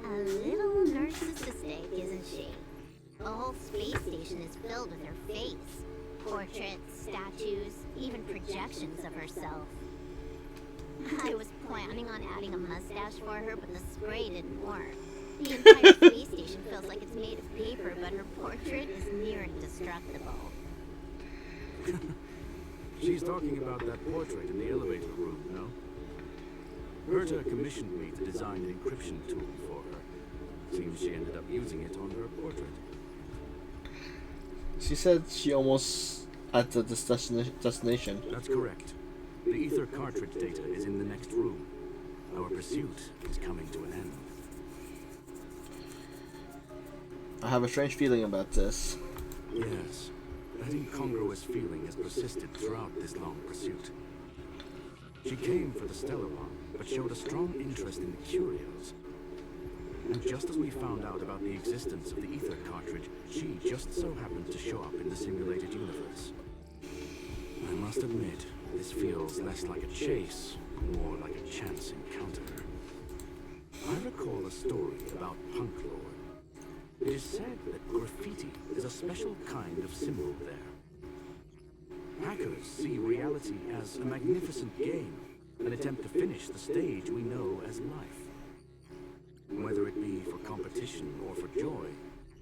A little narcissistic, isn't she? The whole space station is filled with her face. Portraits, statues, even projections of herself. I was planning on adding a mustache for her, but the spray didn't work. The entire space station feels like it's made of paper, but her portrait is near indestructible. She's talking about that portrait in the elevator room, no? Herta commissioned me to design an encryption tool for her. Seems she ended up using it on her portrait. She said she almost at the destination. That's correct. The ether cartridge data is in the next room. Our pursuit is coming to an end. I have a strange feeling about this. Yes, that incongruous feeling has persisted throughout this long pursuit. She came for the stellar one, but showed a strong interest in the curios. And just as we found out about the existence of the ether cartridge, she just so happened to show up in the simulated universe. I must admit, this feels less like a chase, more like a chance encounter. I recall a story about punk lore. It is said that graffiti is a special kind of symbol there. Hackers see reality as a magnificent game, an attempt to finish the stage we know as life. Whether it be for competition or for joy,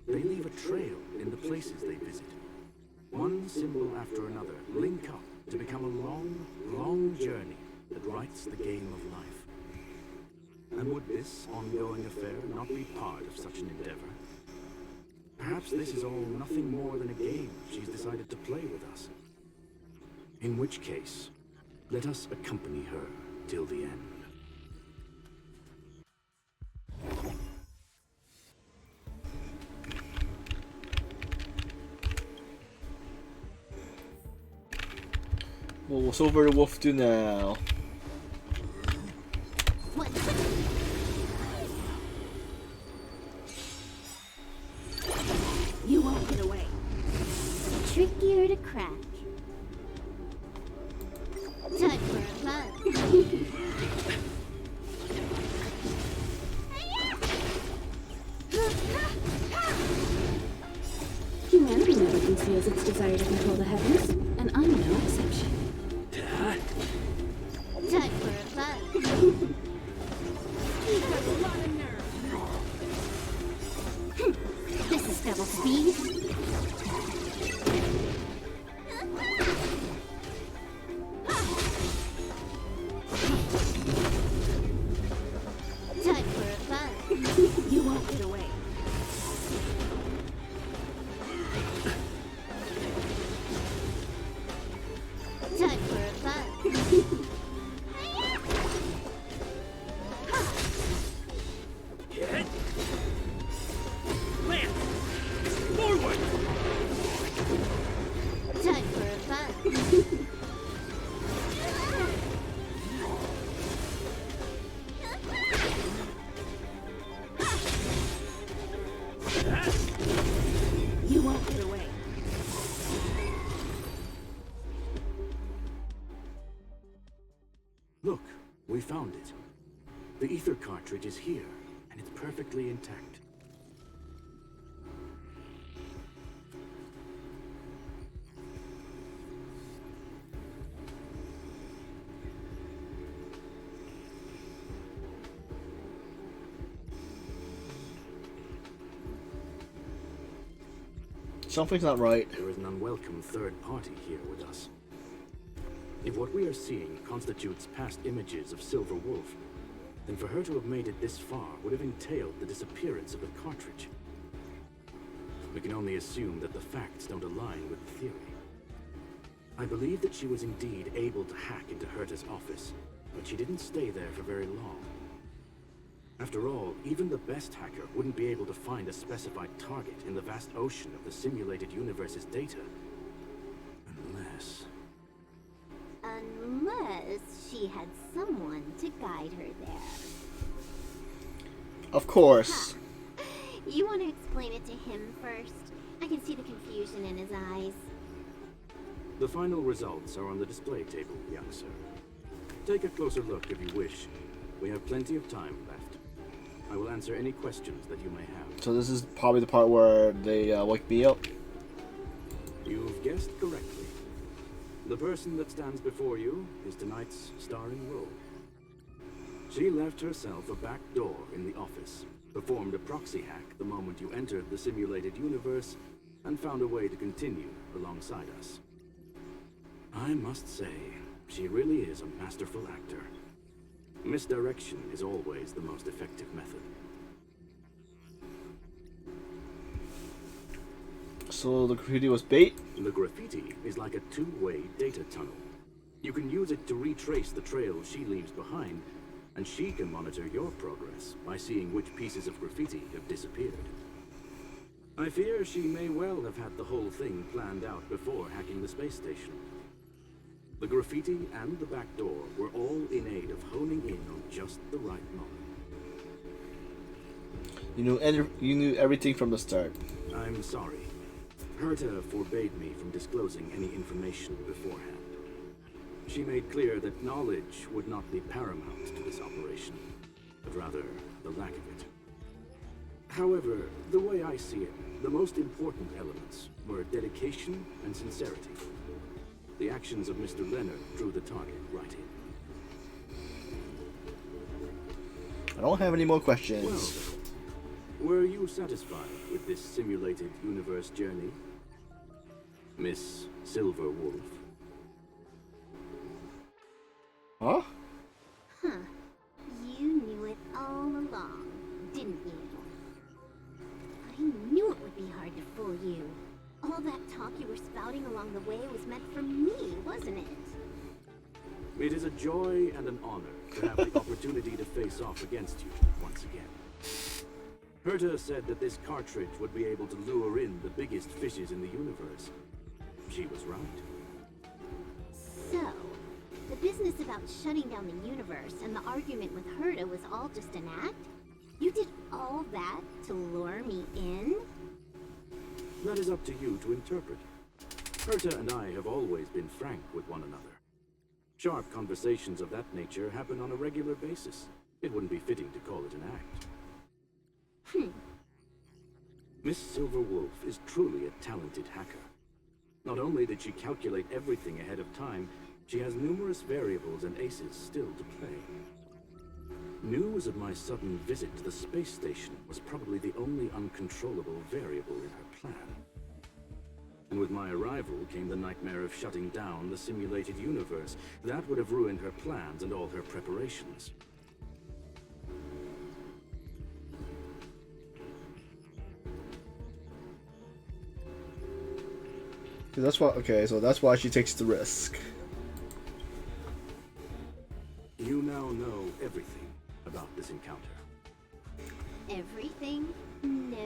they leave a trail in the places they visit. One symbol after another link up to become a long, long journey that writes the game of life. And would this ongoing affair not be part of such an endeavor? Perhaps this is all nothing more than a game she's decided to play with us. In which case, let us accompany her till the end. Well, what's over the wolf do now? You won't get away. Trickier to crack. Time for a fun. Humanity never conceals its desire to control the heavens, and I'm no exception. Time for a fun. This is double speed. Time for a fun. You won't get away. Time for a fun. Time for a fun. You won't get away. Look, we found it. The ether cartridge is here, and it's perfectly intact. Something's not right. There is an unwelcome third party here with us. If what we are seeing constitutes past images of Silver Wolf, then for her to have made it this far would have entailed the disappearance of the cartridge. We can only assume that the facts don't align with the theory. I believe that she was indeed able to hack into Herta's office, but she didn't stay there for very long. After all, even the best hacker wouldn't be able to find a specified target in the vast ocean of the simulated universe's data. Unless she had someone to guide her there. Of course. Huh. You want to explain it to him first? I can see the confusion in his eyes. The final results are on the display table, young sir. Take a closer look if you wish. We have plenty of time left. I will answer any questions that you may have. So this is probably the part where they wake me up. You've guessed correctly. The person that stands before you is tonight's starring role. She left herself a back door in the office, performed a proxy hack the moment you entered the simulated universe, and found a way to continue alongside us. I must say, she really is a masterful actor. Misdirection is always the most effective method. So the graffiti was bait? The graffiti is like a two-way data tunnel. You can use it to retrace the trail she leaves behind, and she can monitor your progress by seeing which pieces of graffiti have disappeared. I fear she may well have had the whole thing planned out before hacking the space station. The graffiti and the back door were all in aid of honing in on just the right moment. You knew everything from the start. I'm sorry. Herta forbade me from disclosing any information beforehand. She made clear that knowledge would not be paramount to this operation, but rather the lack of it. However, the way I see it, the most important elements were dedication and sincerity. The actions of Mr. Leonard drew the target right in. I don't have any more questions. Well, were you satisfied with this simulated universe journey, Miss Silver Wolf? Huh? Huh. You knew it all along, didn't you? I knew it would be hard to fool you. All that talk you were spouting along the way was meant for me, wasn't it? It is a joy and an honor to have the opportunity to face off against you once again. Herta said that this cartridge would be able to lure in the biggest fishes in the universe. She was right. So, the business about shutting down the universe and the argument with Herta was all just an act? You did all that to lure me in? That is up to you to interpret. Herta and I have always been frank with one another. Sharp conversations of that nature happen on a regular basis. It wouldn't be fitting to call it an act. Miss Silver Wolf is truly a talented hacker. Not only did she calculate everything ahead of time, she has numerous variables and aces still to play. News of my sudden visit to the space station was probably the only uncontrollable variable in her plan. And with my arrival came the nightmare of shutting down the simulated universe. That would have ruined her plans and all her preparations. So that's why she takes the risk. You now know everything about this encounter. Everything? No.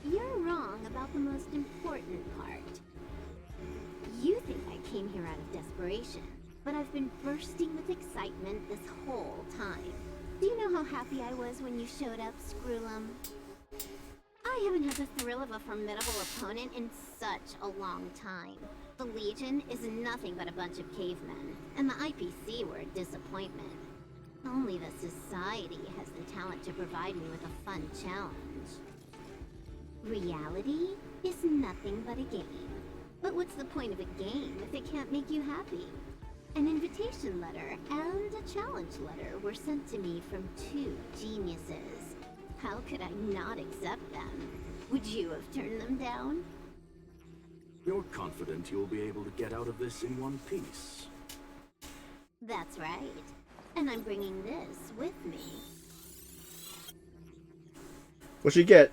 You're wrong about the most important part. You think I came here out of desperation, but I've been bursting with excitement this whole time. Do you know how happy I was when you showed up, Screwlum? I haven't had the thrill of a formidable opponent in such a long time. The Legion is nothing but a bunch of cavemen, and the IPC were a disappointment. Only the Society has the talent to provide me with a fun challenge. Reality is nothing but a game. But what's the point of a game if it can't make you happy? An invitation letter and a challenge letter were sent to me from two geniuses. How could I not accept them? Would you have turned them down? You're confident you'll be able to get out of this in one piece. That's right. And I'm bringing this with me. What'd you get?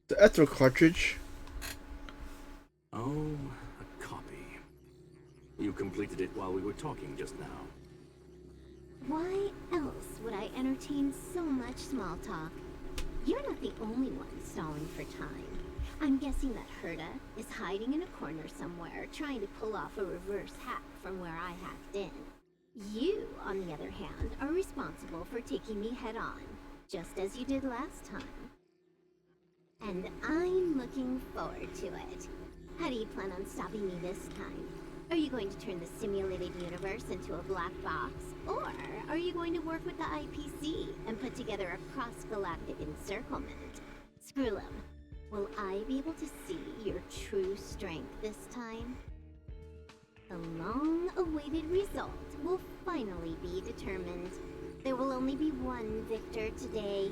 The Ether cartridge. Oh, a copy. You completed it while we were talking just now. Why else would I entertain so much small talk? You're not the only one stalling for time. I'm guessing that Herta is hiding in a corner somewhere, trying to pull off a reverse hack from where I hacked in. You, on the other hand, are responsible for taking me head on, just as you did last time. And I'm looking forward to it. How do you plan on stopping me this time? Are you going to turn the simulated universe into a black box? Or are you going to work with the IPC and put together a cross-galactic encirclement? Screwlum, will I be able to see your true strength this time? The long-awaited result will finally be determined. There will only be one victor today.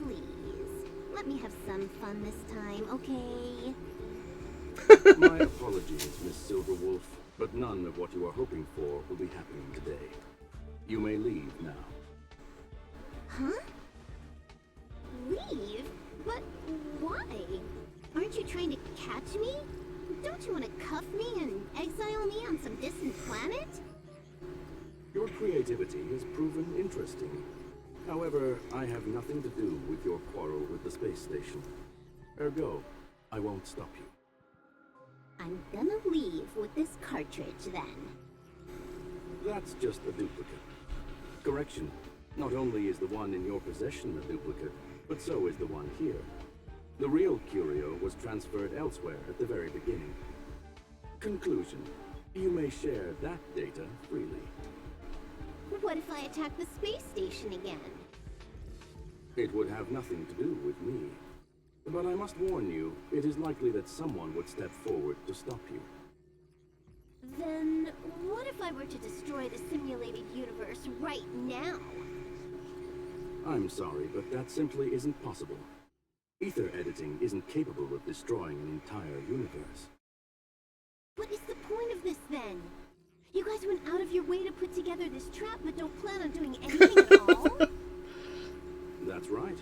Please, let me have some fun this time, okay? My apologies, Miss Silverwolf, but none of what you are hoping for will be happening today. You may leave now. Huh? Leave? leave? But why? Aren't you trying to catch me? Don't you want to cuff me and exile me on some distant planet? Your creativity has proven interesting. However, I have nothing to do with your quarrel with the space station. Ergo, I won't stop you. I'm gonna leave with this cartridge then. That's just a duplicate. Correction, not only is the one in your possession a duplicate, but so is the one here. The real curio was transferred elsewhere at the very beginning. Conclusion, you may share that data freely. What if I attack the space station again? It would have nothing to do with me. But I must warn you, it is likely that someone would step forward to stop you. Then, what if I were to destroy the simulated universe right now? I'm sorry, but that simply isn't possible. Ether editing isn't capable of destroying an entire universe. What is the point of this then? You guys went out of your way to put together this trap, but don't plan on doing anything at all? That's right.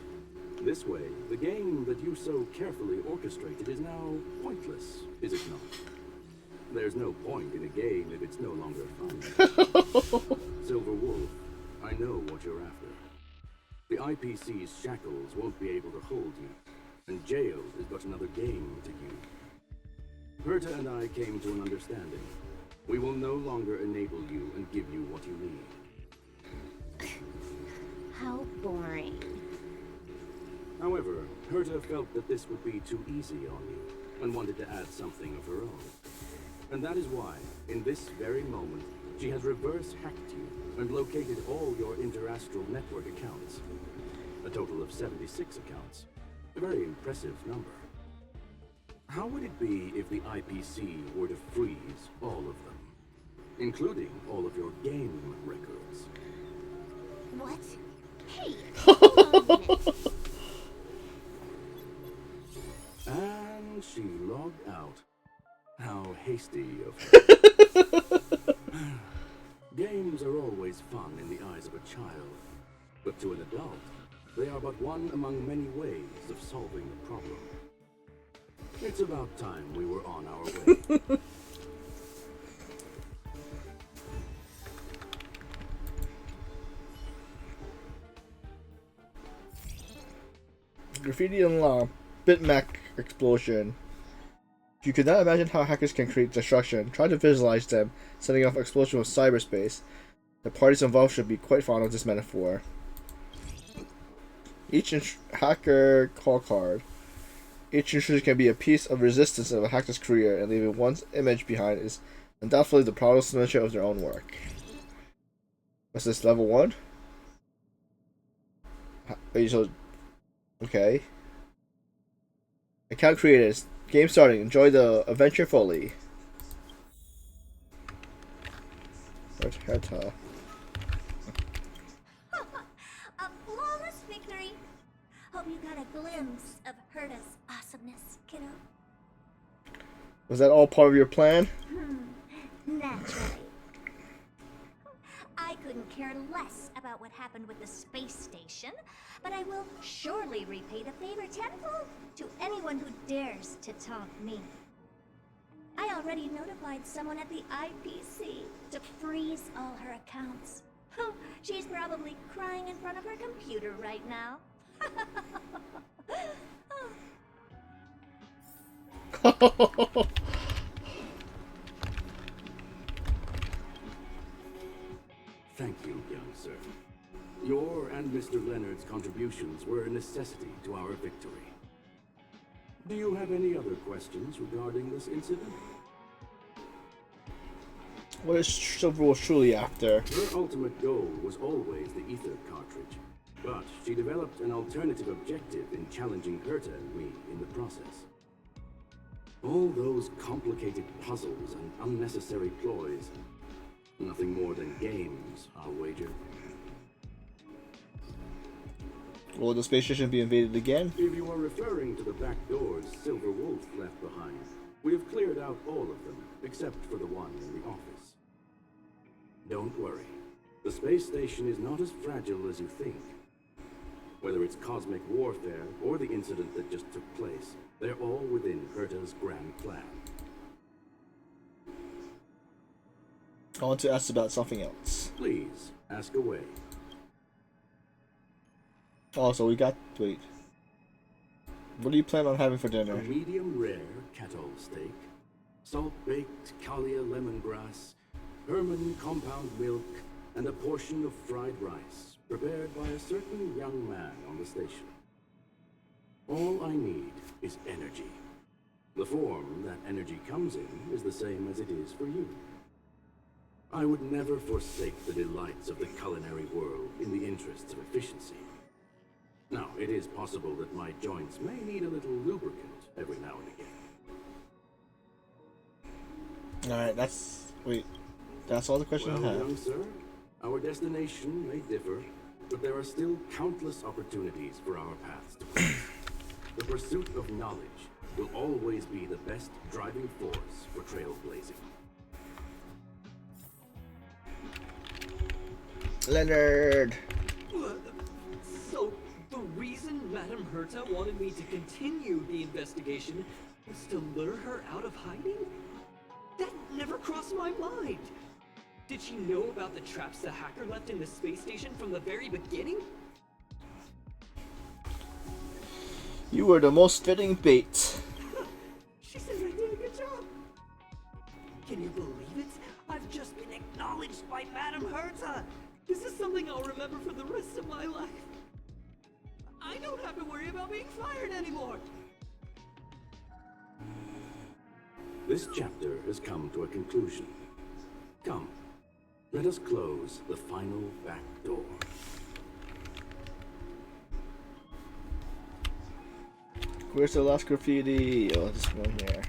This way, the game that you so carefully orchestrated is now pointless, is it not? There's no point in a game if it's no longer fun. Silver Wolf, I know what you're after. The IPC's shackles won't be able to hold you, and jail is but another game to you. Herta and I came to an understanding. We will no longer enable you and give you what you need. How boring. However, Herta felt that this would be too easy on you, and wanted to add something of her own. And that is why, in this very moment, she has reverse-hacked you and located all your interastral network accounts. A total of 76 accounts. A very impressive number. How would it be if the IPC were to freeze all of them? Including all of your game records. What? Hey, hold on a minute. And she logged out. How hasty of her. Games are always fun in the eyes of a child. But to an adult, they are but one among many ways of solving the problem. It's about time we were on our way. Graffiti and law. Bitmap explosion. If you could not imagine how hackers can create destruction, try to visualize them setting off an explosion with cyberspace. The parties involved should be quite fond of this metaphor. Each hacker call card. Each intrusion can be a piece of resistance of a hacker's career, and leaving one's image behind is undoubtedly the proudest measure of their own work. What's this, level 1? Okay. Account created. Game starting. Enjoy the adventure fully. Where's Herta? A flawless victory. Hope you got a glimpse of Herta's awesomeness, kiddo. Was that all part of your plan? Naturally. I couldn't care less about what happened with the space station, but I will surely repay the favor tenfold to anyone who dares to taunt me. I already notified someone at the IPC to freeze all her accounts. She's probably crying in front of her computer right now. Thank you, young sir. Your and Mr. Leonard's contributions were a necessity to our victory. Do you have any other questions regarding this incident? What is Silver was truly after? Her ultimate goal was always the ether cartridge, but she developed an alternative objective in challenging Herta and me in the process. All those complicated puzzles and unnecessary ploys, nothing more than games, I'll wager. Will the space station be invaded again? If you are referring to the back doors Silver Wolf left behind, we have cleared out all of them, except for the one in the office. Don't worry. The space station is not as fragile as you think. Whether it's cosmic warfare or the incident that just took place, they're all within Herta's grand plan. I want to ask about something else. Please, ask away. Also, we got... Wait. What do you plan on having for A dinner? medium rare kettle steak, salt-baked Kalia lemongrass, Herman compound milk, and a portion of fried rice, prepared by a certain young man on the station. All I need is energy. The form that energy comes in is the same as it is for you. I would never forsake the delights of the culinary world in the interests of efficiency. Now, it is possible that my joints may need a little lubricant every now and again. Alright, that's... Wait. That's all the questions Well, I have. young sir, our destination may differ, but there are still countless opportunities for our paths to cross. The pursuit of knowledge will always be the best driving force for trailblazing. Leonard! So, the reason Madame Herta wanted me to continue the investigation was to lure her out of hiding? That never crossed my mind! Did she know about the traps the hacker left in the space station from the very beginning? You were the most fitting bait. She says I did a good job! Can you believe it? I've just been acknowledged by Madame Herta! This is something I'll remember for the rest of my life. I don't have to worry about being fired anymore! This chapter has come to a conclusion. Come, let us close the final back door. Where's the last graffiti? Oh, this one here.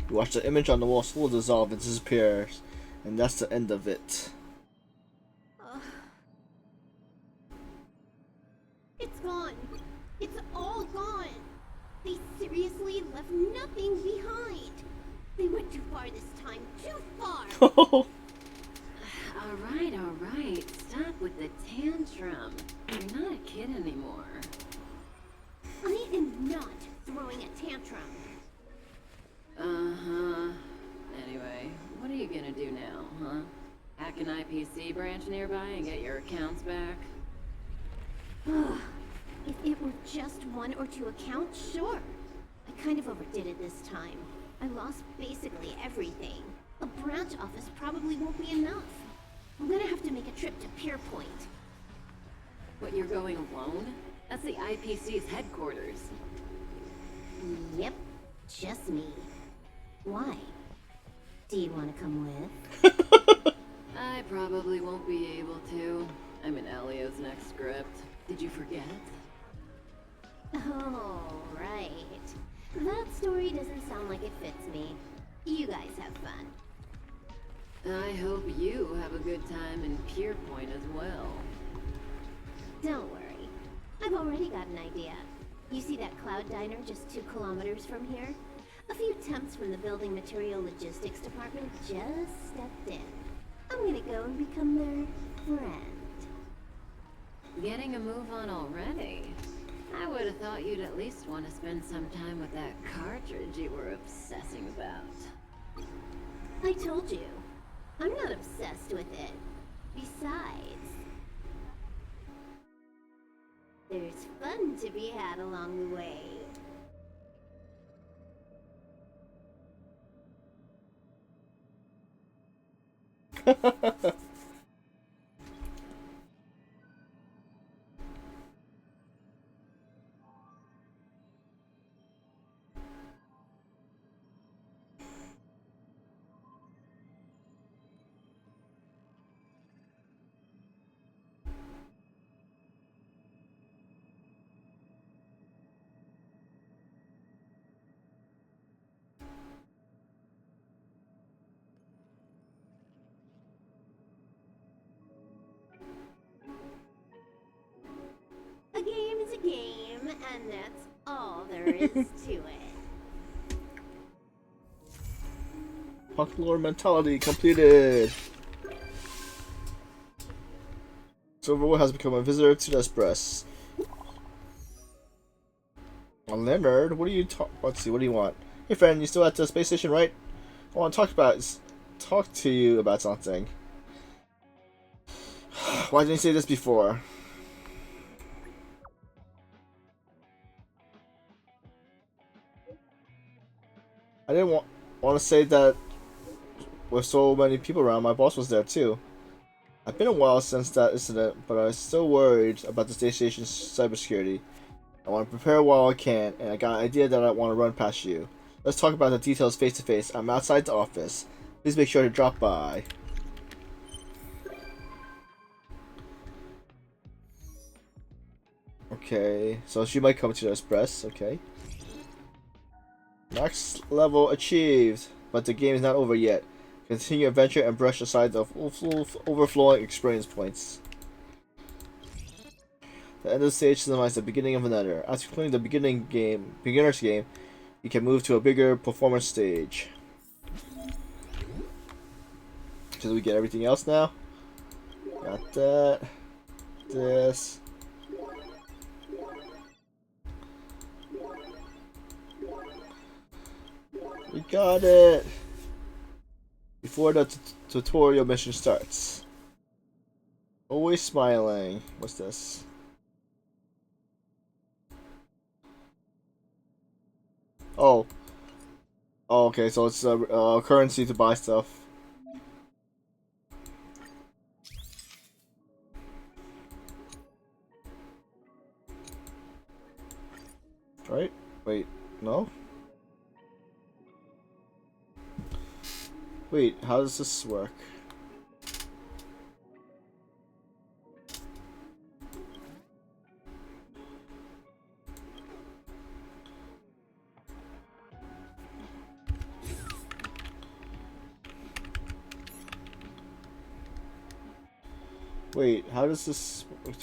You watch the image on the wall slowly dissolve and disappears, and that's the end of it. It's gone. It's all gone. They seriously left nothing behind. They went too far this time. Too far. Alright. Stop with the tantrum. You're not a kid anymore. I am not throwing a tantrum. Uh-huh. Anyway, what are you gonna do now, huh? Hack an IPC branch nearby and get your accounts back? If it were just 1 or 2 accounts, sure. I kind of overdid it this time. I lost basically everything. A branch office probably won't be enough. I'm gonna have to make a trip to Pierpoint. What, you're going alone? That's the IPC's headquarters. Yep, just me. Why? Do you want to come with? I probably won't be able to. I'm in Elio's next script. Did you forget? Oh, right. That story doesn't sound like it fits me. You guys have fun. I hope you have a good time in Pierpoint as well. Don't worry. I've already got an idea. You see that cloud diner just 2 kilometers from here? A few temps from the building material logistics department just stepped in. I'm gonna go and become their friend. Getting a move on already? I would have thought you'd at least want to spend some time with that cartridge you were obsessing about. I told you. I'm not obsessed with it. Besides, there's fun to be had along the way. A game is a game, and that's all there is to it. Punk lore mentality completed. Silverwood has become a visitor to the Express. Leonard, what do you talk? Let's see, what do you want? Hey friend, you still at the space station, right? I want to talk to you about something. Why didn't you say this before? I didn't want to say that with so many people around. My boss was there too. It's been a while since that incident, but I'm still worried about the space station's cybersecurity. I want to prepare while I can, and I got an idea that I want to run past you. Let's talk about the details face to face. I'm outside the office. Please make sure to drop by. Okay, so she might come to the Express, okay. Max level achieved, but the game is not over yet. Continue adventure and brush aside the overflowing experience points. The end of the stage signifies the beginning of another. After completing the beginner's game, you can move to a bigger performance stage. Should we get everything else now? Got that. This. We got it! Before the tutorial mission starts. Always smiling. What's this? Oh. Oh, okay, so it's a currency to buy stuff. Right? Wait, no? Wait, how does this work? Wait, how does this work?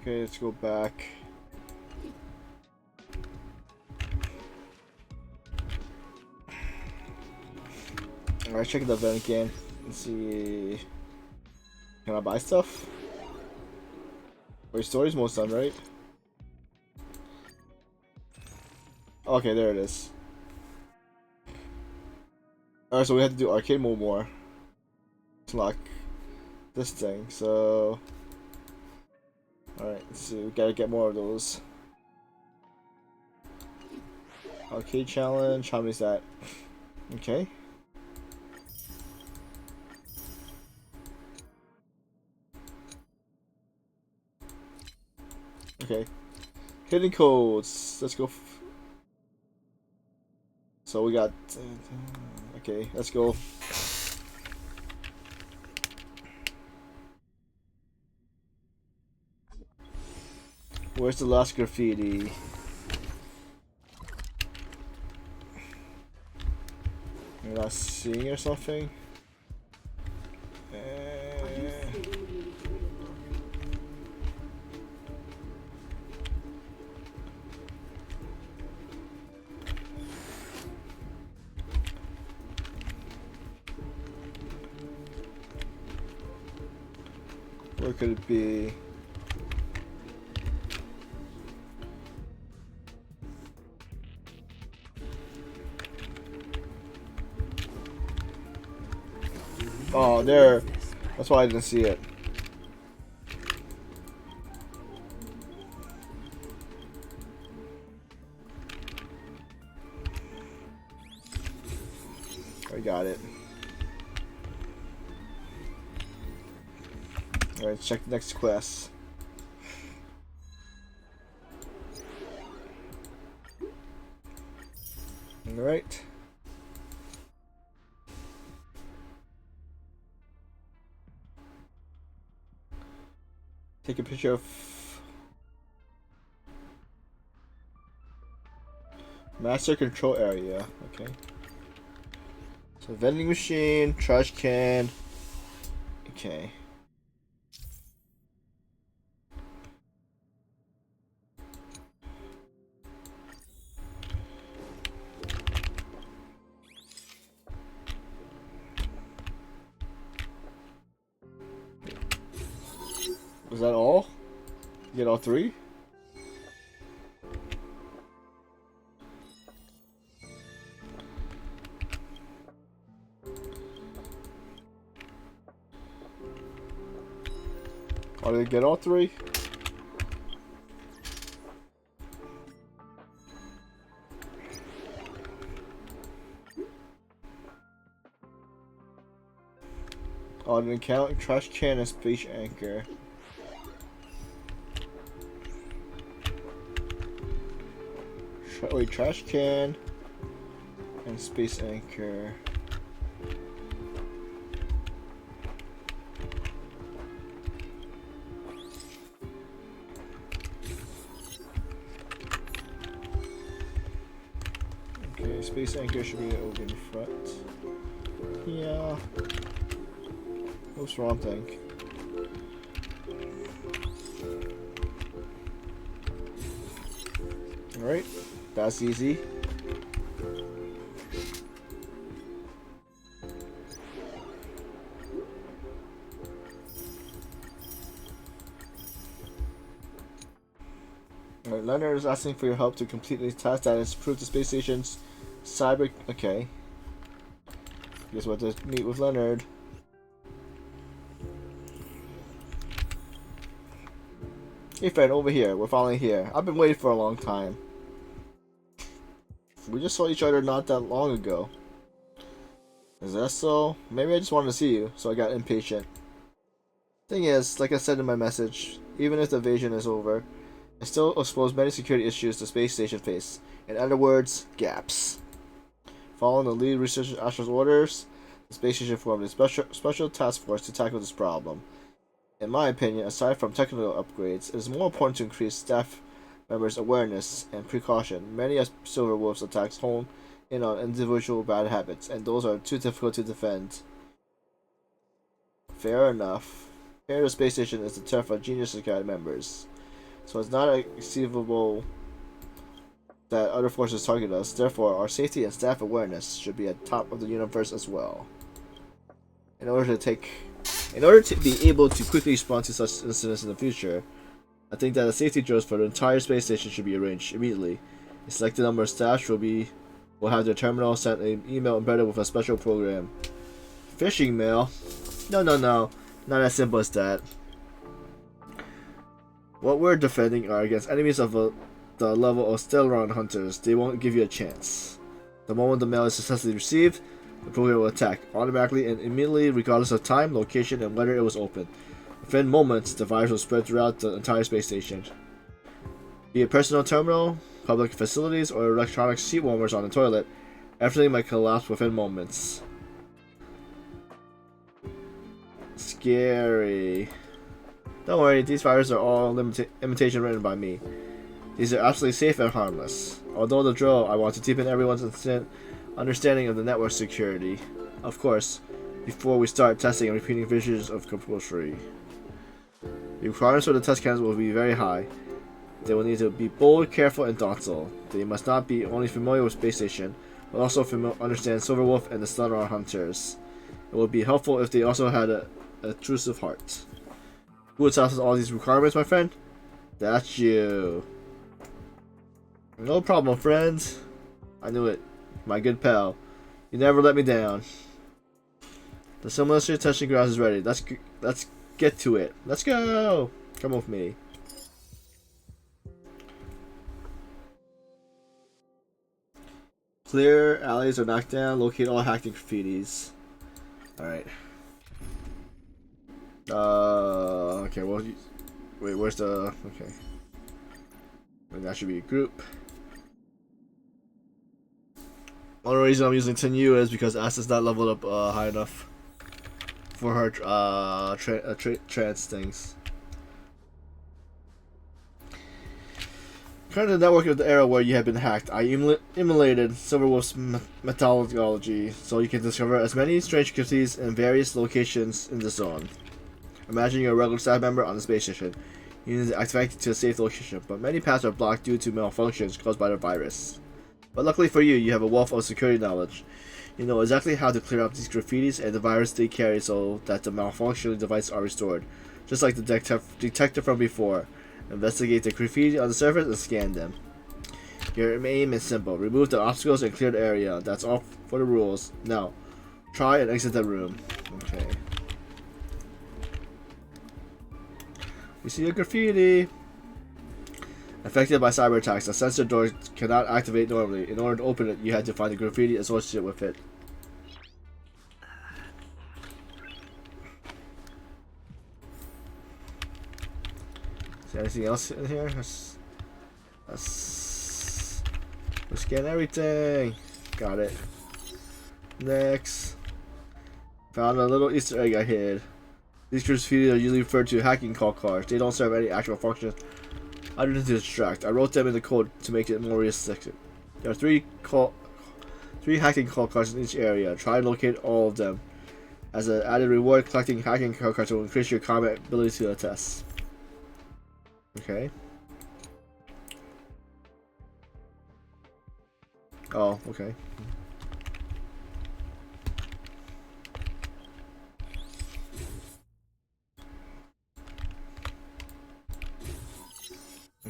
Okay, let's go back. Alright, check the event again. Let's see. Can I buy stuff? Wait, story's most done, right? Okay, there it is. Alright, so we have to do arcade mode more to lock this thing, so... Alright, let's see, we gotta get more of those. Arcade challenge, how many is that? Okay. Okay. Hidden codes, let's go. So we got... okay, let's go. Where's the last graffiti? You're not seeing or something? Where could it be? Oh, there. That's why I didn't see it. I got it. Alright, check the next quest. Alright. Take a picture of master control area. Okay. So vending machine, trash can. Okay. that all? Get all 3? Oh, did I get all 3? Oh, I didn't count trash can and space anchor. Wait, trash can and space anchor. Okay, space anchor should be over in front. Yeah. What's wrong thing? Alright, that's easy. Alright, Leonard is asking for your help to complete this task that is prove the space station's cyber. Okay. Guess what to meet with Leonard. Hey friend, over here. We're finally here. I've been waiting for a long time. We just saw each other not that long ago. Is that so? Maybe I just wanted to see you, so I got impatient. Thing is, like I said in my message, even if the invasion is over, it still exposes many security issues the space station face. In other words, gaps. Following the lead researcher Astro's orders, the space station formed a special task force to tackle this problem. In my opinion, aside from technical upgrades, it is more important to increase staff members' awareness and precaution. Many of Silver Wolf's attacks hone in on individual bad habits, and those are too difficult to defend. Fair enough. Here, the space station is the turf of Genius Academy members, so it's not conceivable that other forces target us. Therefore, our safety and staff awareness should be at top of the universe as well. In order to be able to quickly respond to such incidents in the future, I think that a safety drills for the entire space station should be arranged immediately. A selected number of staff will have their terminal sent an email embedded with a special program. Phishing mail? No, not as simple as that. What we're defending are against enemies of the level of Stellaron hunters. They won't give you a chance. The moment the mail is successfully received, the program will attack automatically and immediately, regardless of time, location, and whether it was open. Within moments, the virus will spread throughout the entire space station. Be it personal terminal, public facilities, or electronic seat warmers on the toilet, everything might collapse within moments. Scary. Don't worry, these viruses are all imitation written by me. These are absolutely safe and harmless. Although the drill, I want to deepen everyone's understanding of the network security. Of course, before we start testing and repeating visions of compulsory. The requirements for the test cans will be very high. They will need to be bold, careful, and docile. They must not be only familiar with Space Station, but also understand Silverwolf and the Stellaron Hunters. It would be helpful if they also had a intrusive heart. Who would satisfy all these requirements, my friend? That's you. No problem, friends. I knew it. My good pal. You never let me down. The simulation testing grounds is ready. Let's get to it. Let's go! Come with me. Clear alleys are knocked down. Locate all hacked graffitis. Alright. Okay, well, wait, where's the... Okay. And that should be a group. Only reason I'm using Tenyu is because Asta's not leveled up high enough for her trance things. Current to the network of the era where you have been hacked, I emulated Silverwolf's methodology so you can discover as many strange activities in various locations in the zone. Imagine you're a regular staff member on the space station. You need to activate to a safe location, but many paths are blocked due to malfunctions caused by the virus. But luckily for you, you have a wealth of security knowledge. You know exactly how to clear up these graffitis and the virus they carry so that the malfunctioning devices are restored. just like the detective from before. Investigate the graffiti on the surface and scan them. Your aim is simple. Remove the obstacles and clear the area. That's all for the rules. Now, try and exit the room. Okay. We see a graffiti. Affected by cyber attacks, the sensor door cannot activate normally. In order to open it, you had to find the graffiti associated with it. Is there anything else in here? We'll scan everything. Got it. Next. Found a little Easter egg I hid. These graffiti are usually referred to as hacking call cards. They don't serve any actual function other than to distract. I wrote them in the code to make it more realistic. There are three hacking call cards in each area. Try and locate all of them. As an added reward, collecting hacking call cards will increase your combat ability to the test. Okay. Oh, okay.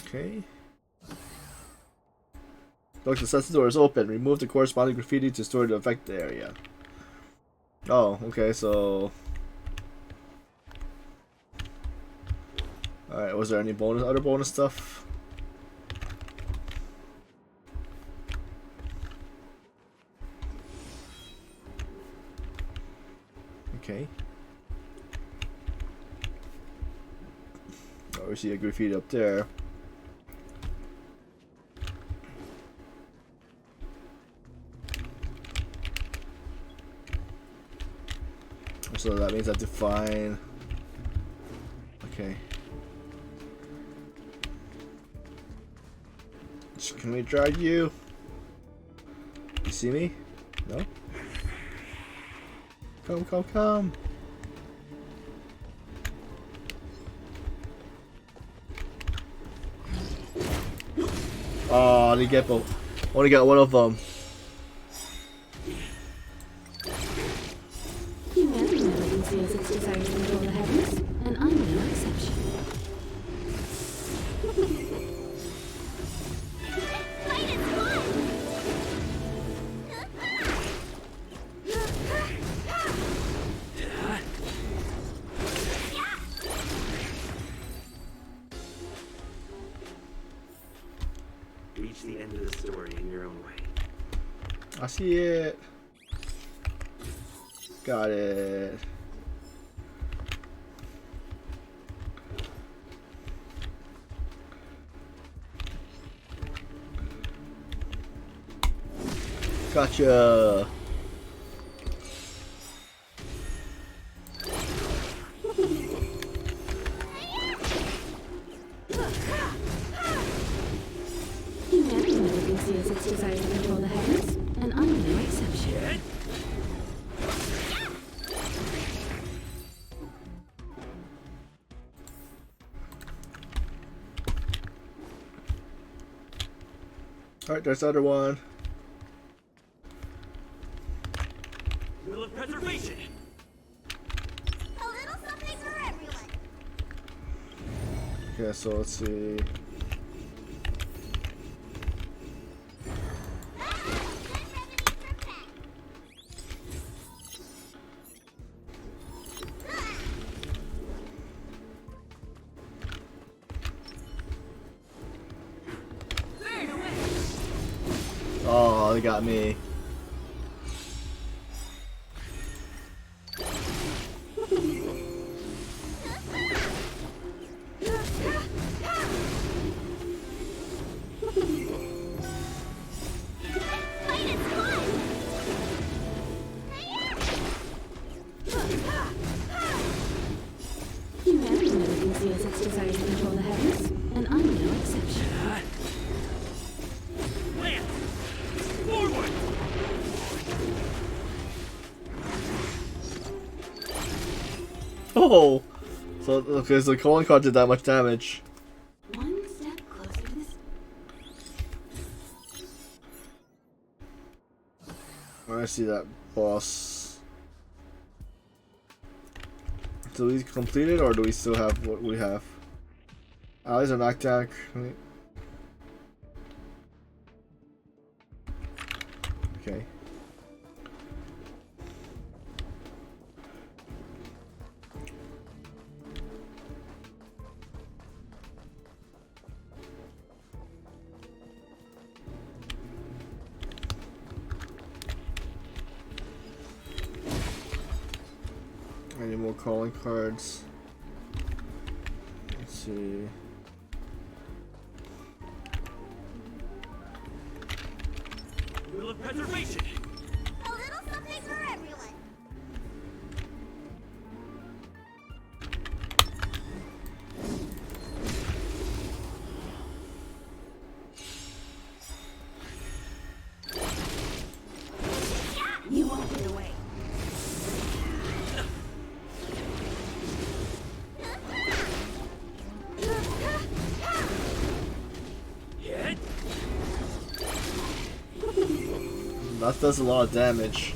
Okay. Look, the sensor door is open. Remove the corresponding graffiti to store the affected area. Oh, okay, so... Alright, was there any other bonus stuff? Okay. Oh, we see a graffiti up there. So that means I have to find... Okay. Can we drag you? You see me? No? Come, come, come! Oh, I didn't get both. Only got one of them. Feels its desire to control the heavens, and I'm no exception. Reach the end of the story in your own way. I see it. Got it. Gotcha. Humanity never conceals its desire to control the heavens, and I'm no exception. Alright, there's the other one. Will of preservation. A little something for everyone. Okay, so let's see. Oh, they got me. Humanity never conceals its desire to control the heavens, and I'm no exception. Lance! Forward! Oh! So, okay, so the calling card did that much damage. One step closer to this. I see that boss. Do we complete it, or do we still have what we have? Allies are knocked down. Okay. Any more calling cards? Let's see. Rule of preservation. A little something for everyone. You won't get away. That does a lot of damage.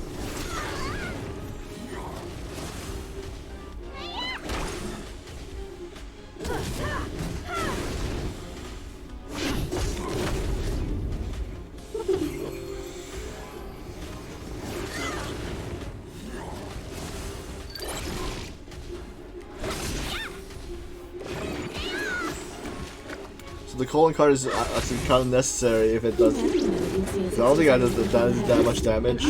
So the calling card is actually kind of necessary if it does. I don't think I did that much damage.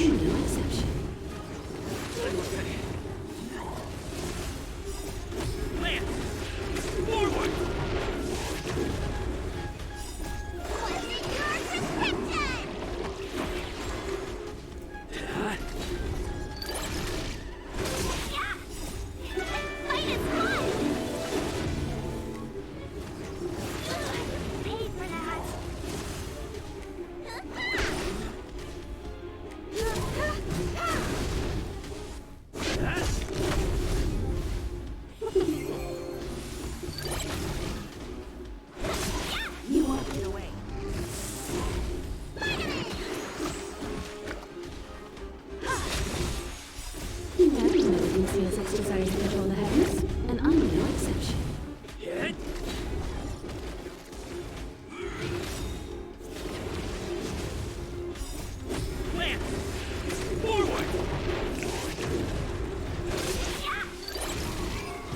Desires to control the heavens, and I'm no exception.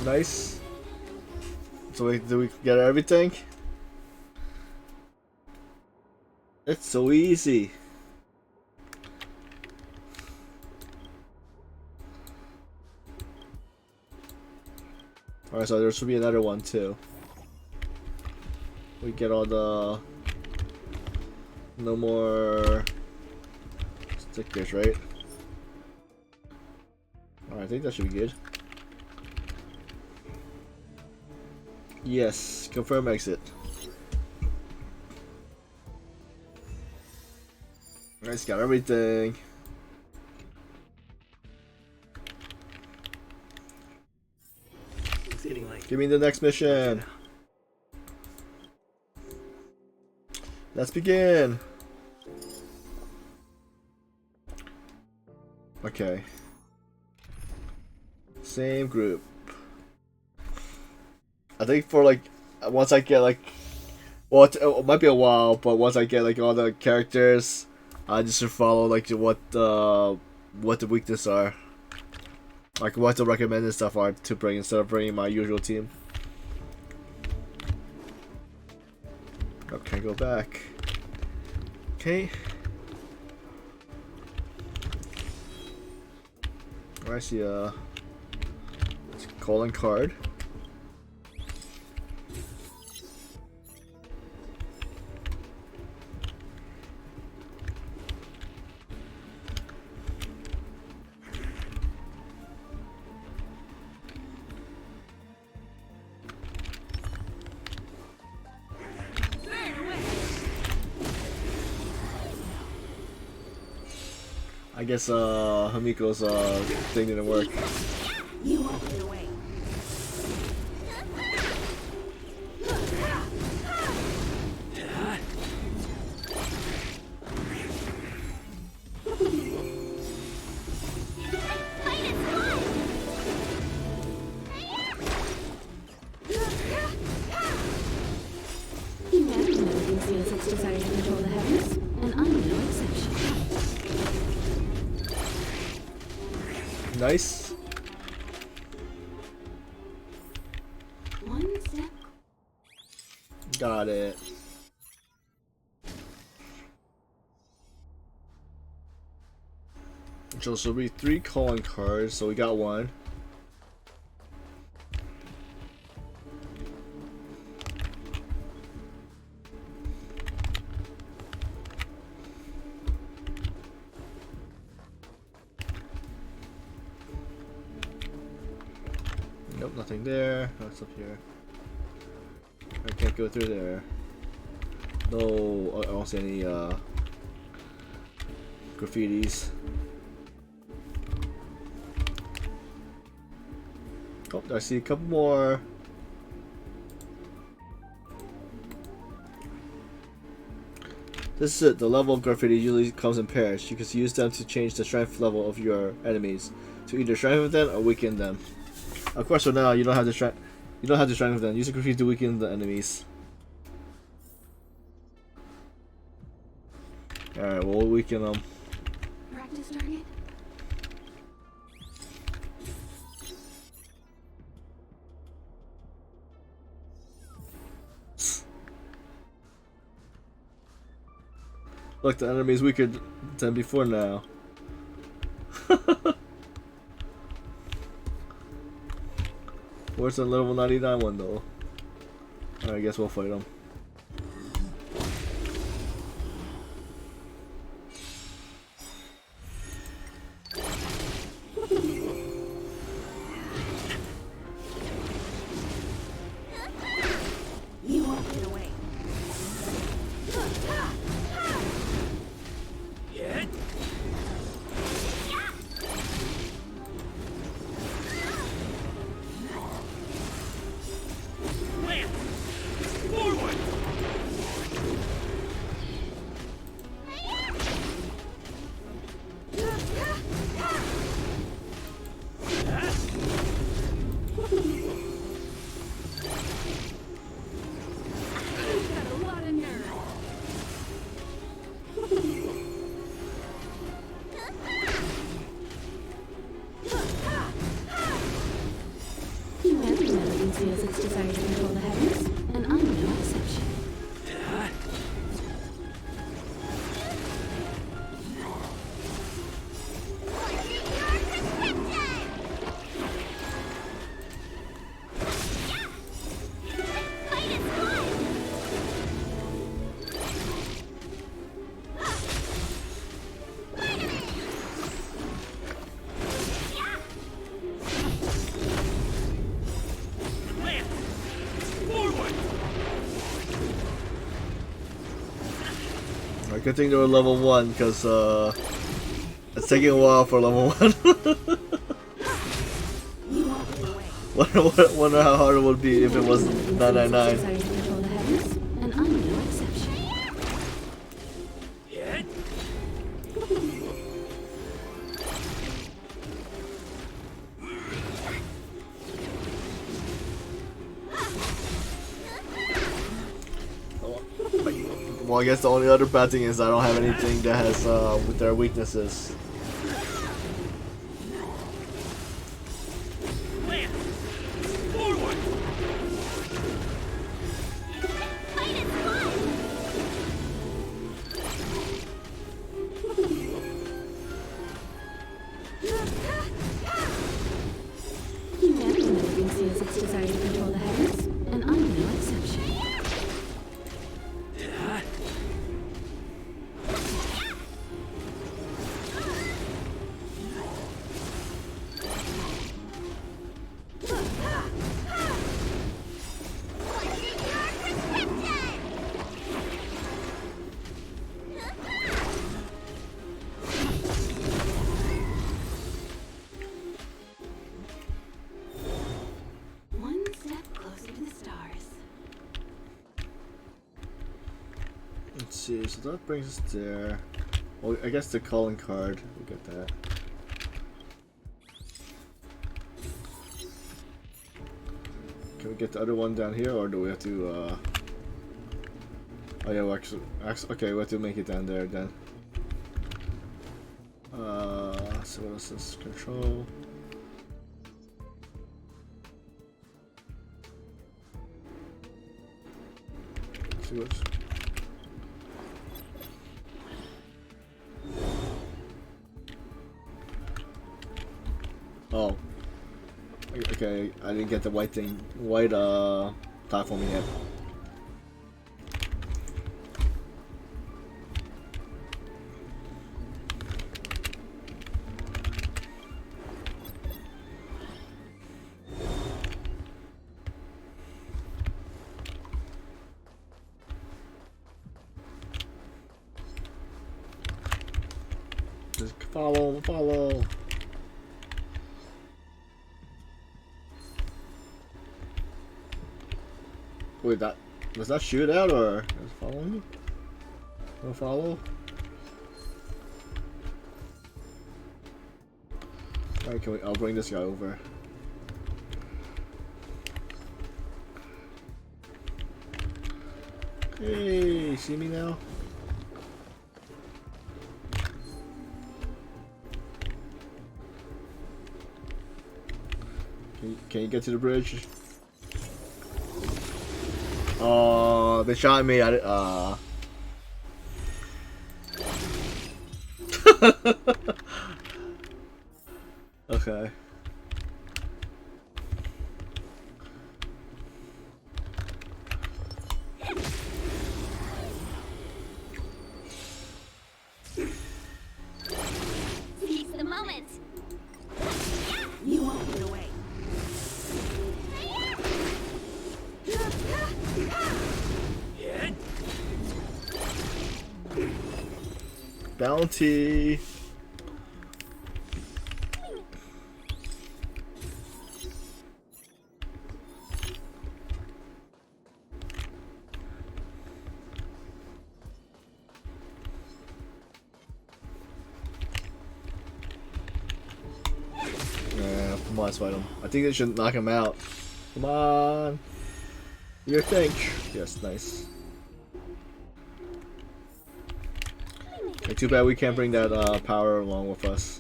Nice. So do we get everything? It's so easy. Alright, so there should be another one too. We get all the... No more... stickers, right? Alright, I think that should be good. Yes, confirm exit. Nice, got everything. It's getting late. Give me the next mission. Let's begin. Okay. Same group. I think for like, once I get like, well, it might be a while, but once I get like all the characters, I just should follow like what the weaknesses are. Like what the recommended stuff are to bring instead of bringing my usual team. Okay, go back. Okay. I see a calling card. I guess Hamiko's thing didn't work. You won't get away. control the heavens, and I'm no exception. Nice. One step. Got it. So there'll be 3 calling cards, so we got 1. Nope, nothing there. What's up here? I can't go through there. No, I don't see any graffitis. Oh, I see a couple more. This is it. The level of graffiti usually comes in pairs. You can use them to change the strength level of your enemies, to either strengthen them or weaken them. Of course, for now you don't have to strength. You don't have to strengthen them. Use the graffiti to weaken the enemies. All right, we'll weaken them. Practice target. Look, the enemy's weaker than before now. Where's the level 99 one though? Alright, I guess we'll fight him. You won't get away. Feels its desire to control the heavens, and I'm no exception. Good thing they were level 1, because it's taking a while for level 1. Wonder how hard it would be if it was 999. Well, I guess the only other bad thing is I don't have anything that has with their weaknesses. Humanity conceals its desire to control the heavens, and I'm no exception. Let's see, so that brings us there. Well, I guess the calling card, we'll get that. Can we get the other one down here, or do we have to, Oh yeah, well, actually, okay, we have to make it down there then. So what is this? Control. Let's see what's. Oh. Okay, I didn't get the white platform yet. Just follow. Wait, was that shootout or is it following me? No follow? Alright, I'll bring this guy over. Hey, see me now? Can you get to the bridge? Oh, they shot me. Okay. Seize the moment. You won't get away. Bounty. Yeah, come on, fight him. I think they should knock him out. Come on. You think? Yes, nice. Okay, too bad we can't bring that power along with us.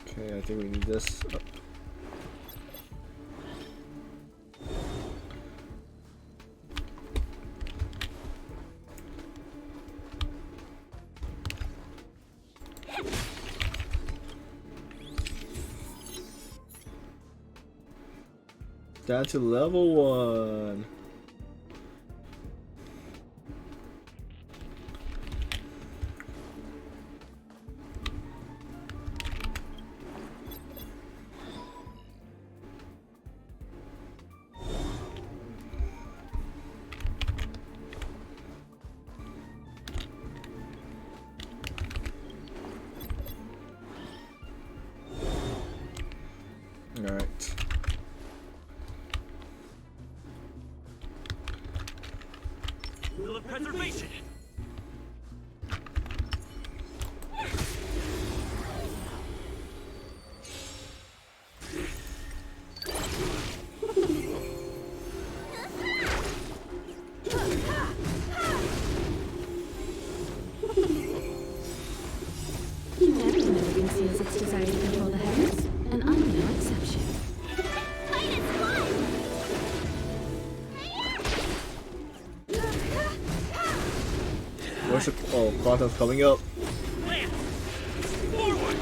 Okay, I think we need this. Oh. Down to level 1. All right. Wheel of preservation. Humanity never conceals its desire to control the heavens, and I'm no exception. Where's the Quantum's coming up? Lance! Forward!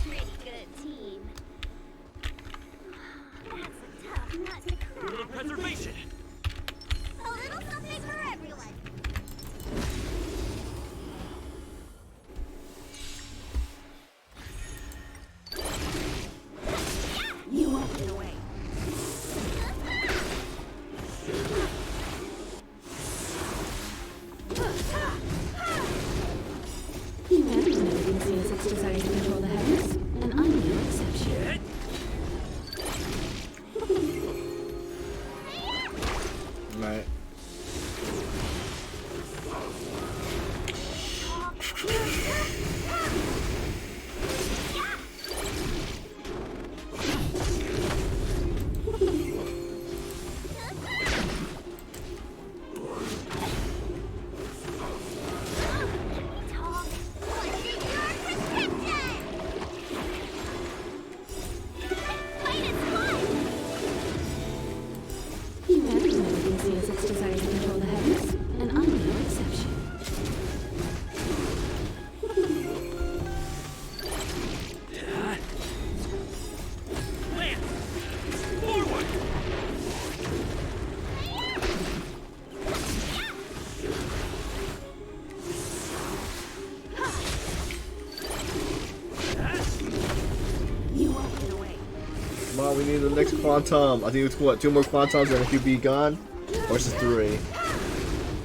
Pretty good team. That's a tough nut to Wheel crack. of preservation. A little something for everyone. You won't get away. Humanity never conceals its desire to control the heavens, and I'm no exception. We need the next quantum. I think it's what, 2 more quantums and if you be gone? Or is it 3?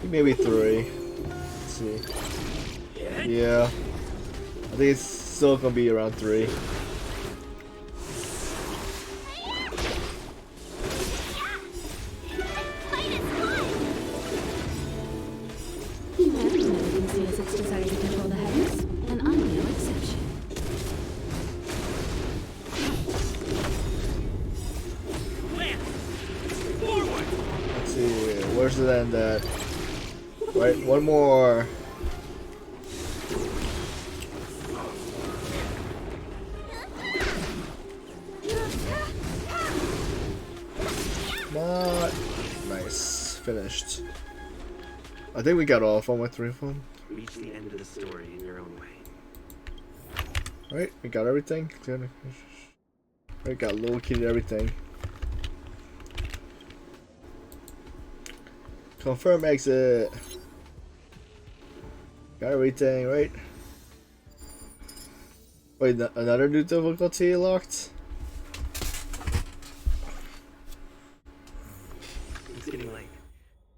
Maybe 3. Let's see. Yeah. I think it's still gonna be around 3. Humanity conceals its desire to control the heavens, and I'm no exception. Let's see, where's it end at? Right, one more. Not nice. Finished. I think we got all of them with 3 of them. Reach the end of the story in your own way. Right, we got everything. We got located everything. Confirm exit. Got everything, right? Wait, another new difficulty locked? It's getting late.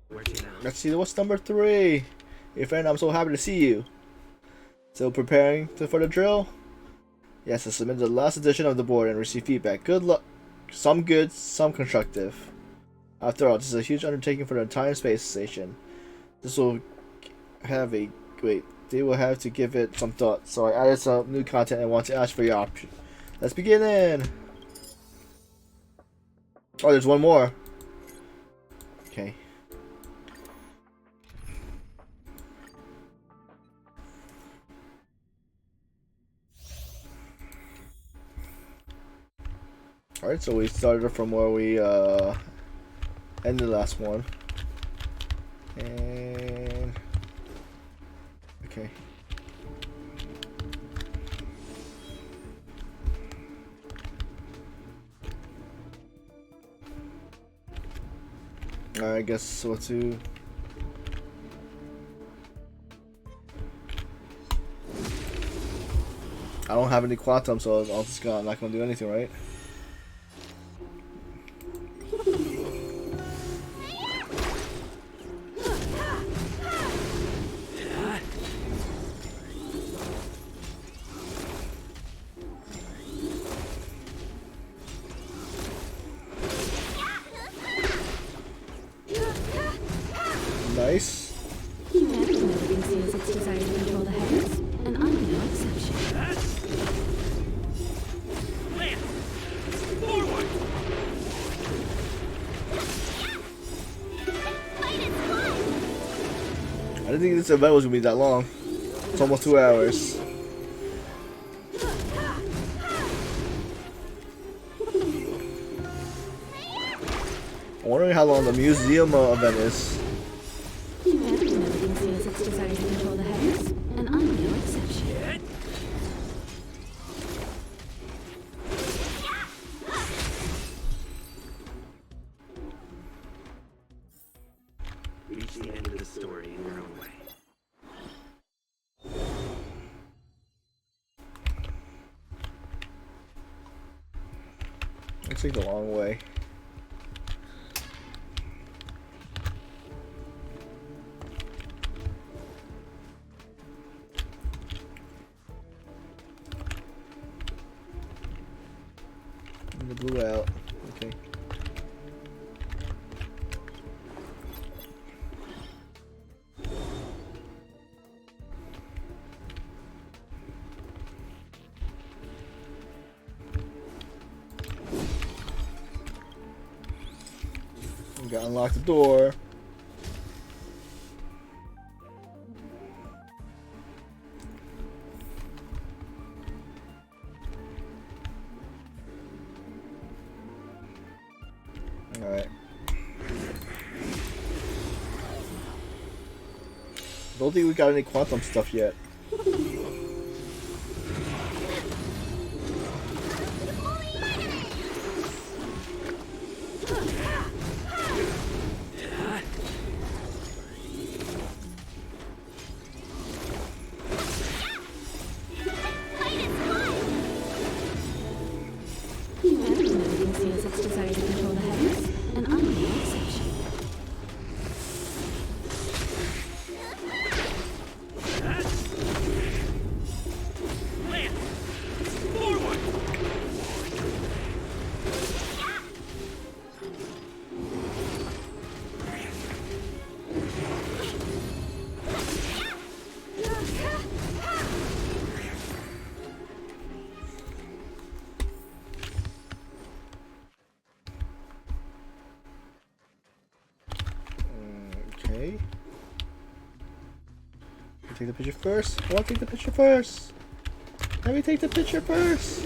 Where to now? Let's see, what's number 3? Hey friend, I'm so happy to see you. Still preparing for the drill? Yes, I submitted the last edition of the board and received feedback. Good luck. Some good, some constructive. After all, this is a huge undertaking for the entire space station. This will have a... Wait, they will have to give it some thought. So I added some new content and want to ask for your option. Let's begin in! Oh, there's one more. Okay. Alright, so we started from where we ended the last one. And okay. I guess what to I don't have any quantum, so I'm just not gonna do anything, right? Nice. Humanity conceals its desire to control the heavens, and I'm no exception. I didn't think this event was gonna be that long. It's almost 2 hours. I'm wondering how long the museum event is. Humanity conceals its desire to control the heavens, and I'm no exception. Reach the end of the story in your own way. It takes a long way. And the blue out. Okay. We gotta unlock the door. Alright. Don't think we got any quantum stuff yet. Humanity conceals Okay. Take the picture first. I want to take the picture first. Let me take the picture first.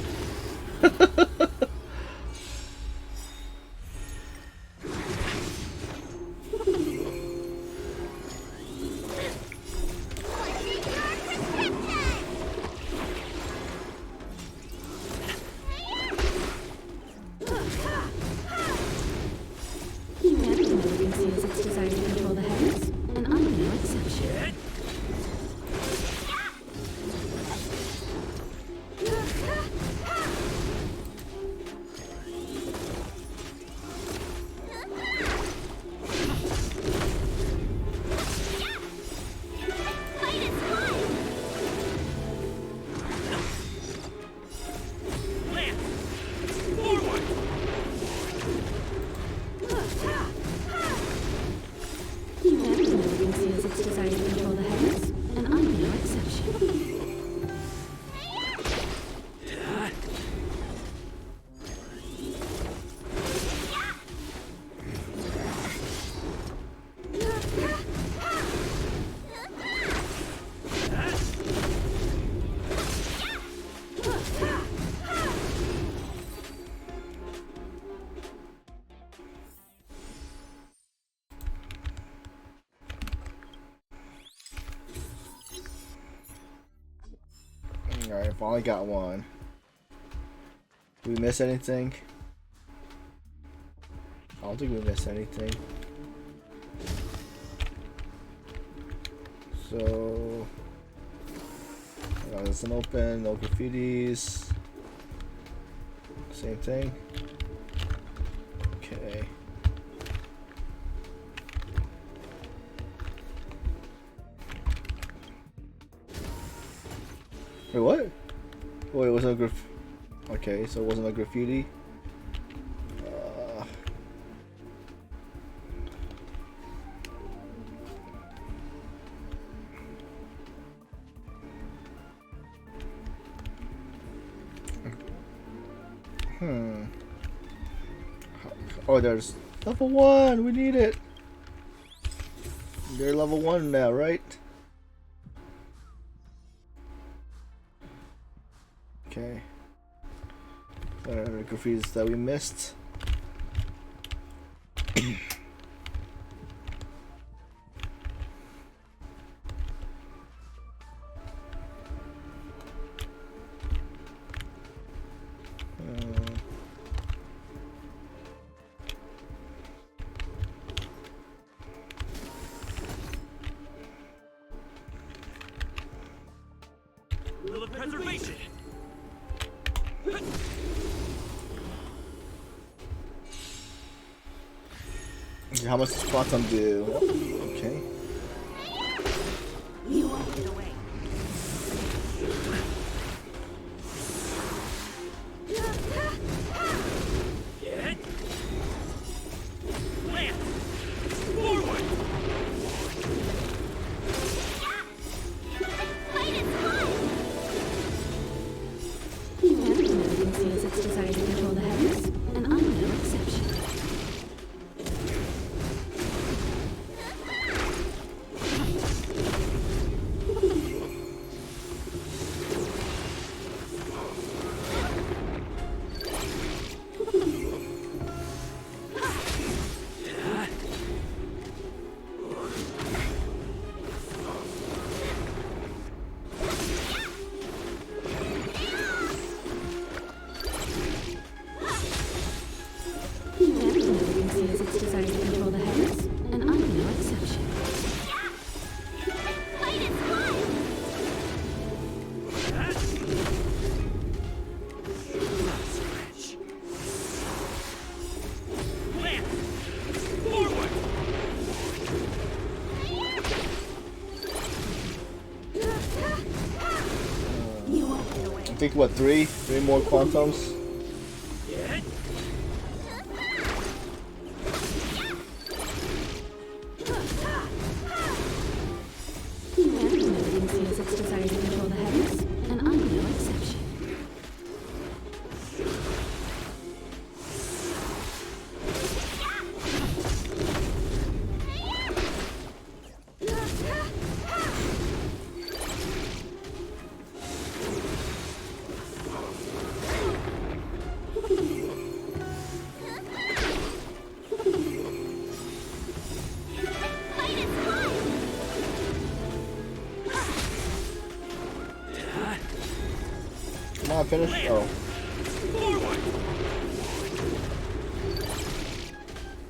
Humanity never conceals its desire to control the heavens, and I'm no exception. Humanity never conceals its desire to control the heavens, and I'm no exception. Alright, finally got one. Did we miss anything? I don't think we missed anything. So, there's an open, no graffitis. Same thing. Okay. Wait, what? Wait, it wasn't a okay, so it wasn't a graffiti? Oh, there's level 1! We need it! They're level 1 now, right? Okay. Graffitis that we missed. Preservation. How much does Quantum do? Okay. You won't get away. Get. Land. Forward. Humanity never conceals its desire to control the heavens, and I'm no exception. Humanity never conceals its desire to control the heavens, and I'm no exception. Land. Forward. You won't get away. I think what, three more Quantums? Get. Humanity never conceals its desire to control the heavens, and I'm no exception. not finished? Oh.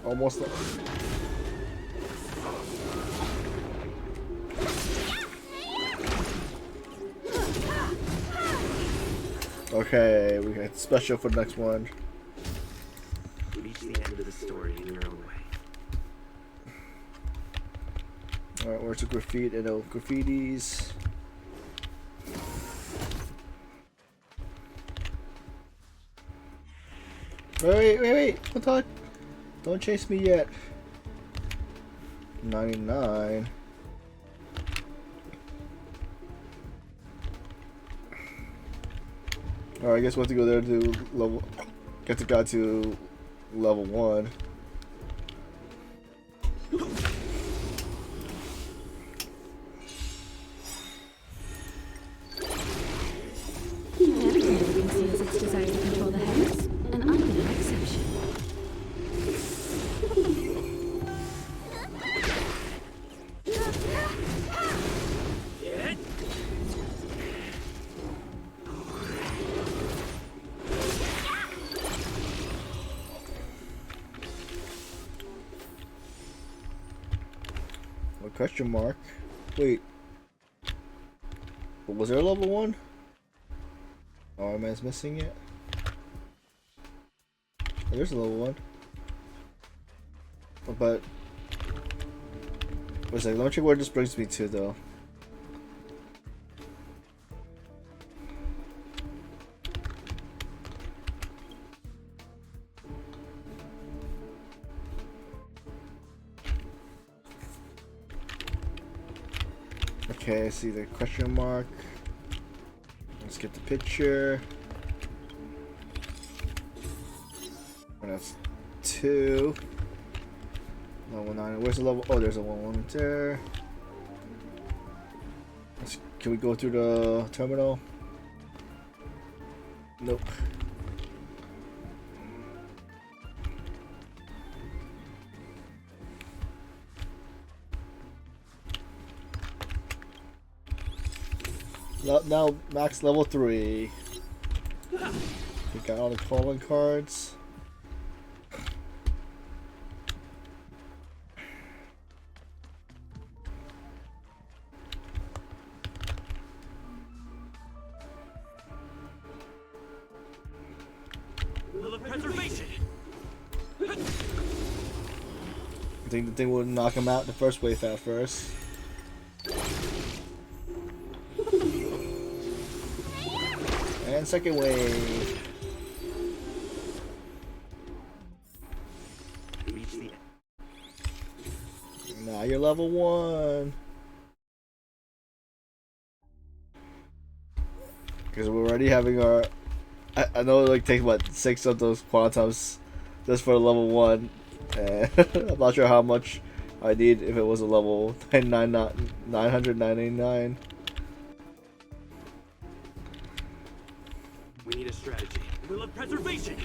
Almost there. Okay, we got special for the next one. Reach the end of the story in your own way. Alright, where's the graffiti? No graffitis. Wait. Hold on. Don't chase me yet. 99. Alright, I guess we'll have to go there to level. Get the guy to level 1. Humanity conceals its desire to control the heavens, and I'm no exception. A question mark. Wait. Was there a level 1? Oh, am I missing it? Oh, there's a level 1. Oh, but wait a second, let me check where this brings me to though. Okay, I see the question mark. Let's get the picture. And that's 2. Level 9. Where's the level? Oh, there's a 1 there. Can we go through the terminal? Nope. Now max level 3. We got all the calling cards. Will of preservation. I think the thing will knock him out the first wave at first. And second wave. Reach the Now you're level 1. Because we're already having our. I know it like takes what 6 of those quantums just for level 1. And I'm not sure how much I need if it was a level 999. We need a strategy. Will of preservation.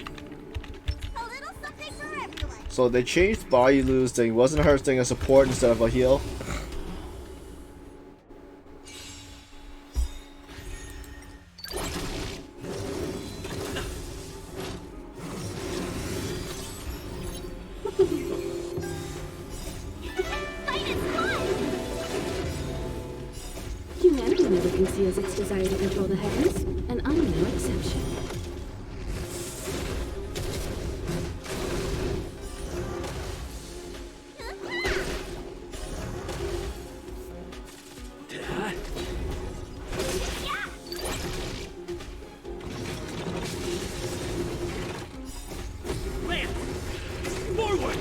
A little something for everyone. So they changed body lose thing. Wasn't her thing a support instead of a heal? Humanity never conceals its desire to control the heavens, and I'm no exception. Lance! Forward!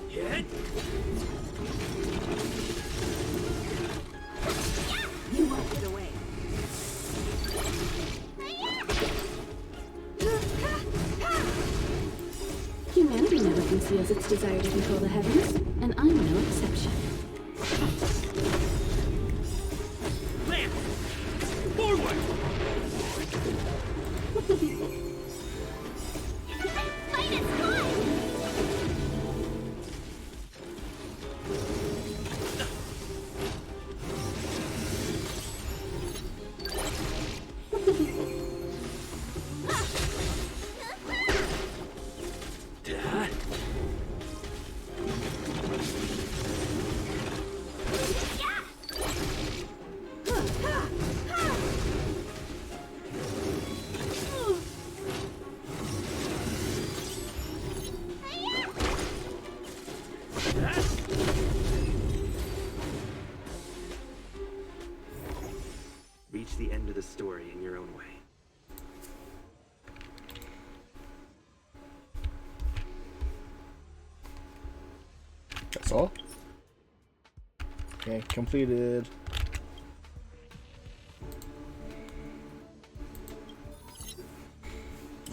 Hit! You won't get away. Humanity never conceals its desire to control the heavens, and I'm no exception. Land! Forward! Fight is good! Reach the end of the story in your own way. That's all? Okay, completed.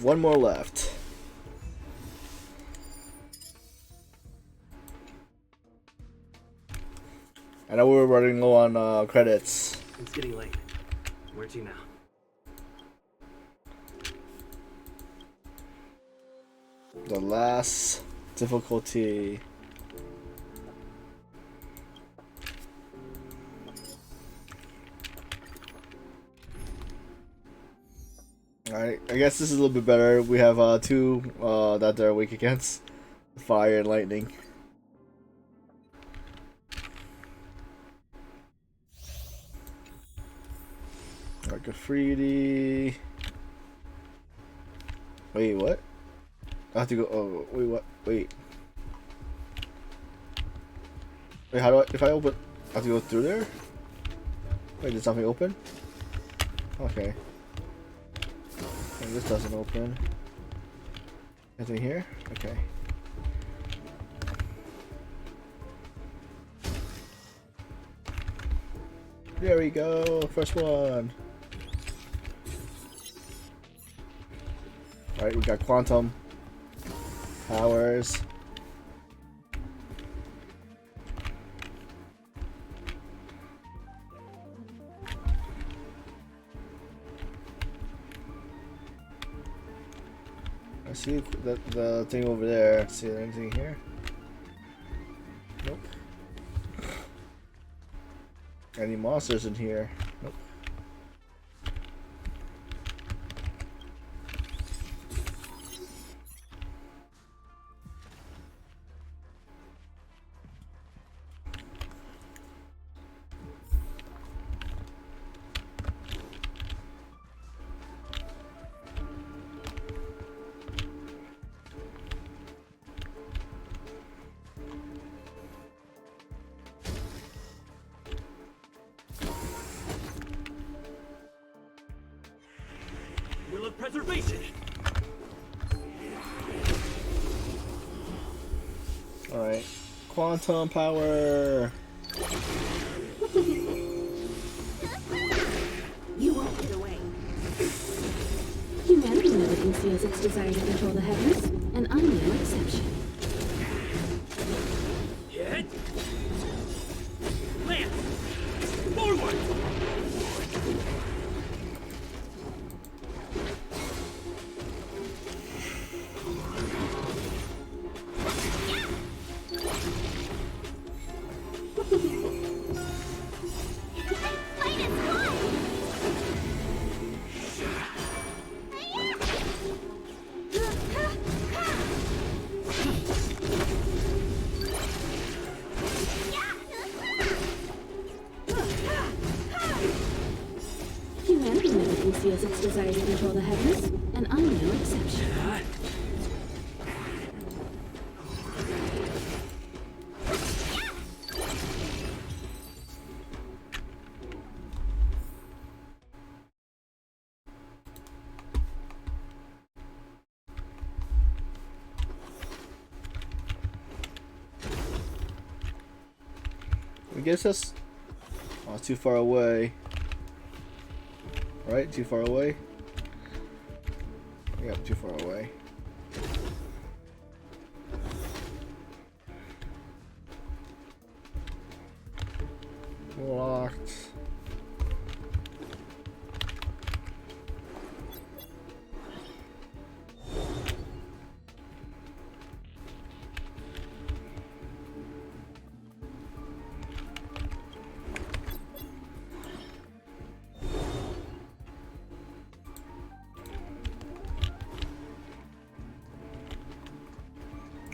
One more left. I know we're running low on credits. It's getting late. Where to now? The last difficulty. Alright, I guess this is a little bit better. We have two that they're weak against. Fire and lightning. Like a Freedy. Wait, what? I have to go. Oh, wait, what? Wait. Wait, how do I? If I open, I have to go through there? Wait, did something open? Okay. And this doesn't open. Anything here? Okay. There we go. First one. Alright, we got quantum powers. I see the thing over there. See anything here? Nope. Any monsters in here? Nope. Will of preservation! Alright. Quantum power! You won't get away. Humanity never conceals its desire to control the heavens, and I'm no exception. Hit! Land! Forward! Fight is good! Humanity never conceals its desire to control the heavens, and I'm no exception. I guess that's too far away. Right? Too far away? Yep, too far away.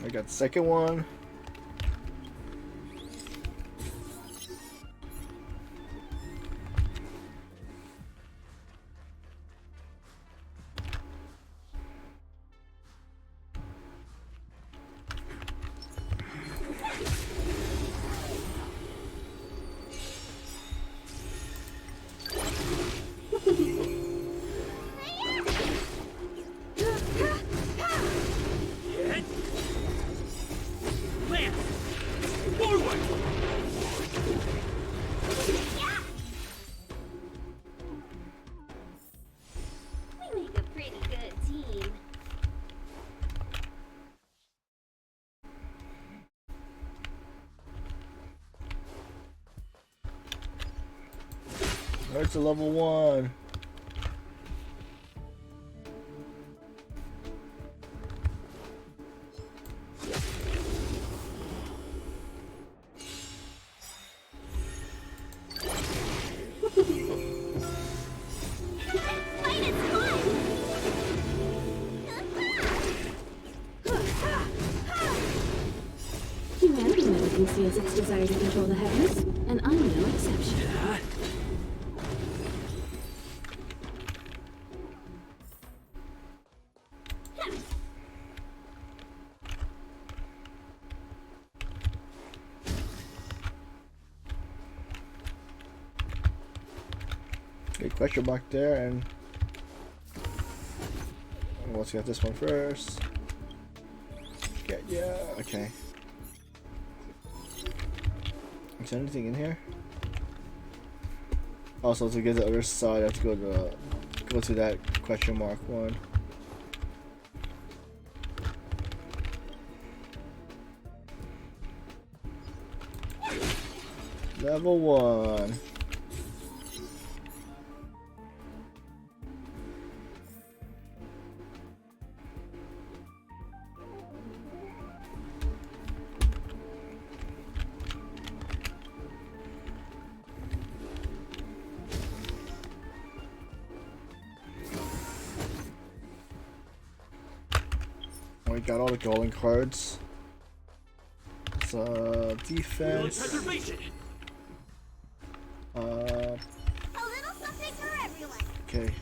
I got the second one. We make a pretty good team. There's the level 1. Humanity never conceals its desire to control the heavens, and I'm no exception. Okay, question mark there, and let's get this one first. Yeah, okay. Is there anything in here? Also, to get the other side, I have to go to that question mark one. Level 1. We got all the golden cards. So defense. A little something for everyone. Okay.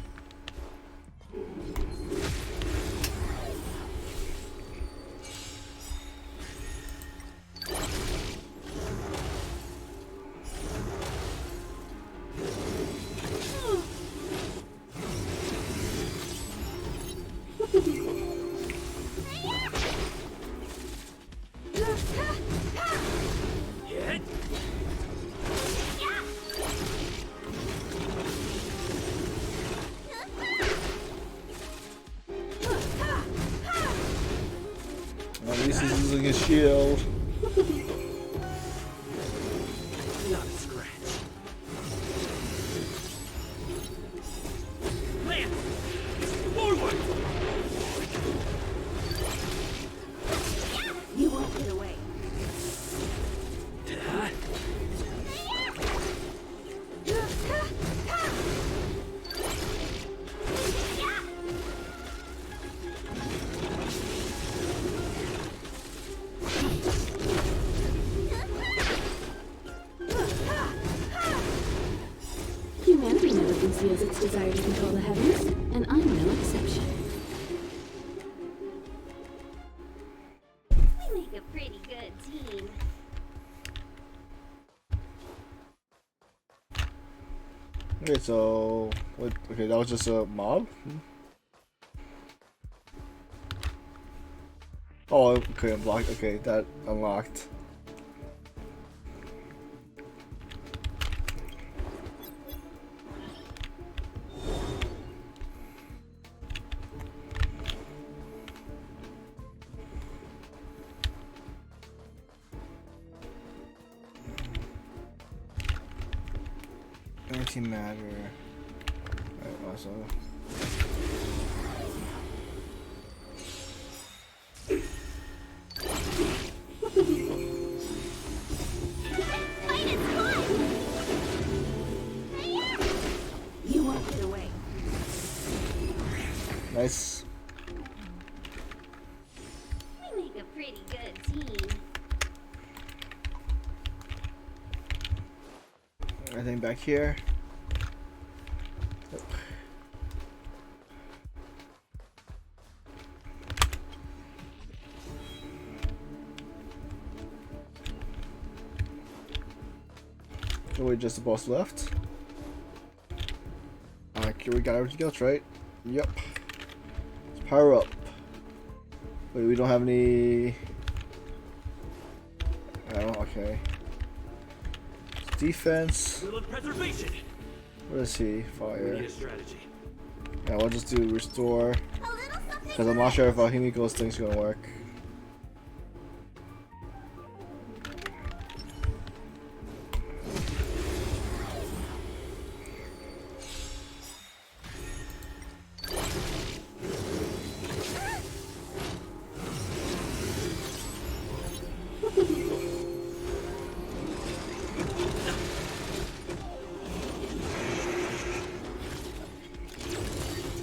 At least he's using his shield. Not a scratch. Lance! Forward! You won't get away. Humanity never conceals its desire to control the heavens, and I'm no exception. We make a pretty good team. Okay, so what? Okay, that was just a mob. Oh, okay, unlocked. Okay, that unlocked. Antimatter. Alright, also. You won't get away. Nice. We make a pretty good team. Anything back here? Nope. Oh, wait, just the boss left. Alright, we got everything else, right? Yep. Let's power up. Wait, we don't have any. Oh, okay. Defense. Preservation. What is he? We Fire. need a strategy. Yeah, we'll just do restore. Because I'm not sure if Himiko's thing's gonna work.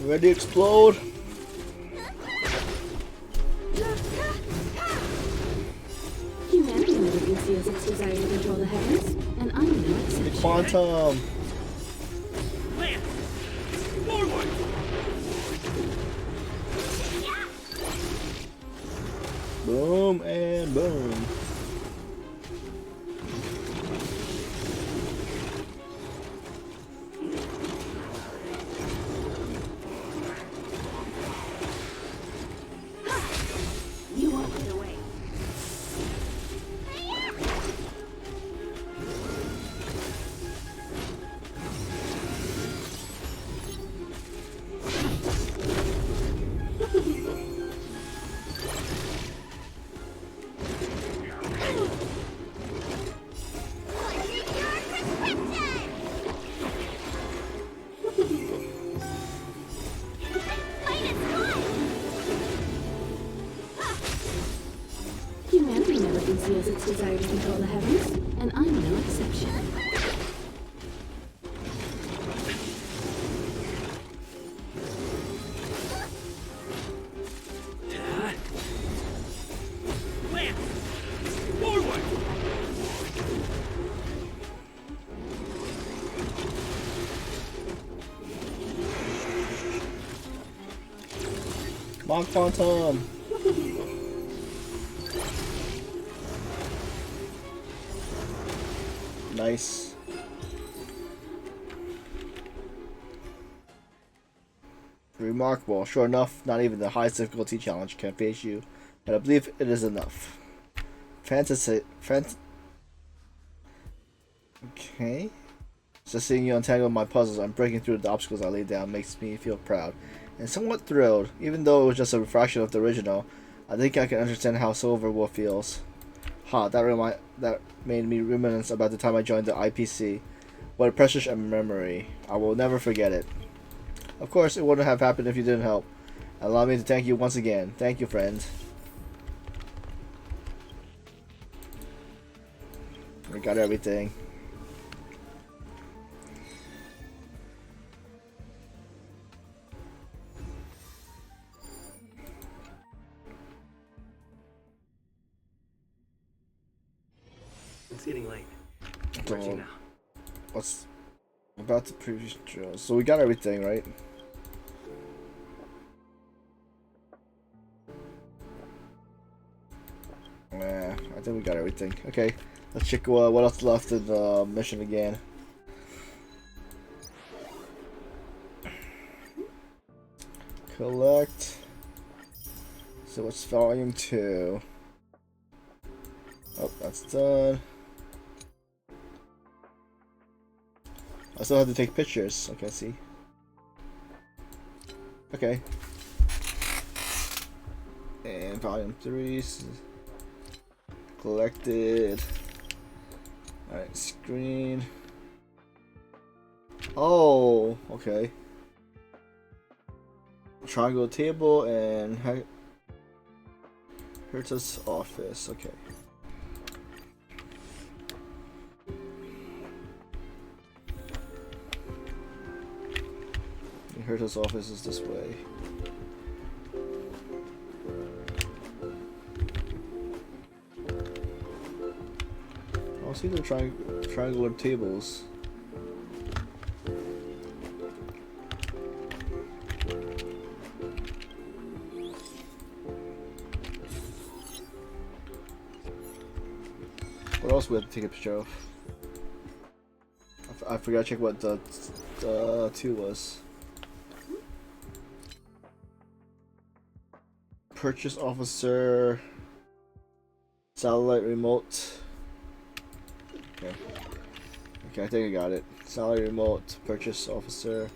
Ready to explode? Humanity never conceals its desire to control the heavens, and I'm no exception. Quantum! Lance! Forward! Boom and boom. You won't get away. Humanity never conceals its desire to control the heavens, and I'm no exception. Lance! Forward! Come on, Quantum! Nice. Remarkable. Sure enough, not even the highest difficulty challenge can face you, but I believe it is enough. Fantasy. Okay. Just seeing you untangle my puzzles and breaking through the obstacles I laid down makes me feel proud and somewhat thrilled. Even though it was just a refraction of the original, I think I can understand how Silver Wolf feels. Ha, that made me reminisce about the time I joined the IPC. What a precious memory. I will never forget it. Of course, it wouldn't have happened if you didn't help. Allow me to thank you once again. Thank you, friend. We got everything. It's getting late. Where's you now? What's about the previous drill? So we got everything, right? Yeah, I think we got everything. Okay, let's check what else left in the mission again. Collect. So what's volume 2? Oh, that's done. I still have to take pictures. Okay, see. Okay. And volume 3 collected. Alright, screen. Oh, okay. Triangle table and Herta's office. Okay. Herta's office is this way. don't see the triangular tables. What else we have to take a picture of? I forgot to check what the 2 was. Purchase officer, satellite remote. Okay. Okay, I think I got it. Satellite remote, purchase officer.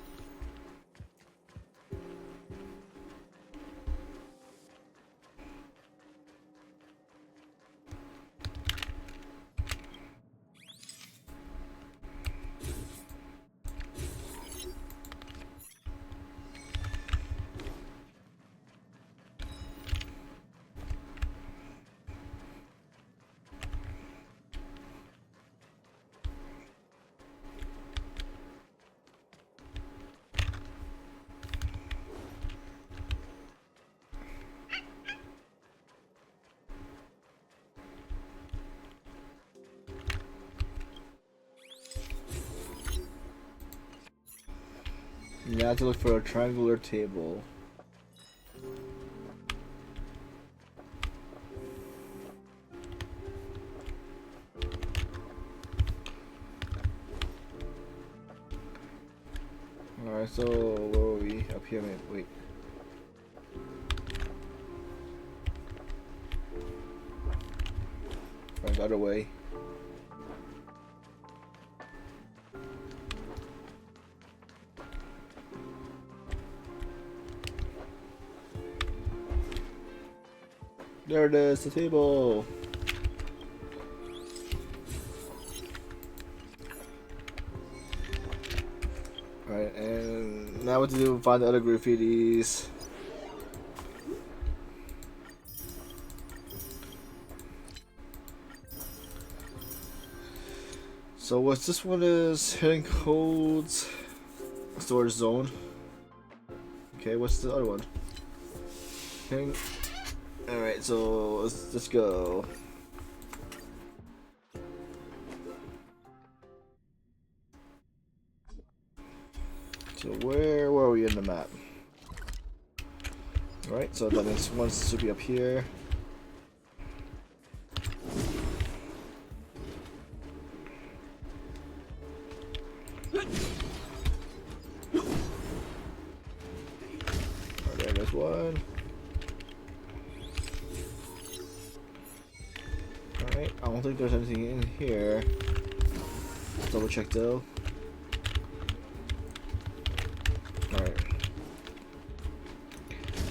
Now I have to look for a triangular table. Alright, so where are we? Up here, wait. Right, the other way. There it is, the table. Alright, and now what to do? Find the other graffitis. So what's this one is hidden codes, storage zone. Okay, what's the other one? Hidden. Alright, so let's go. So where were we in the map? Alright, so that means one should be up here. Alright, there's one. Alright, I don't think there's anything in here. Let's double check though. Alright.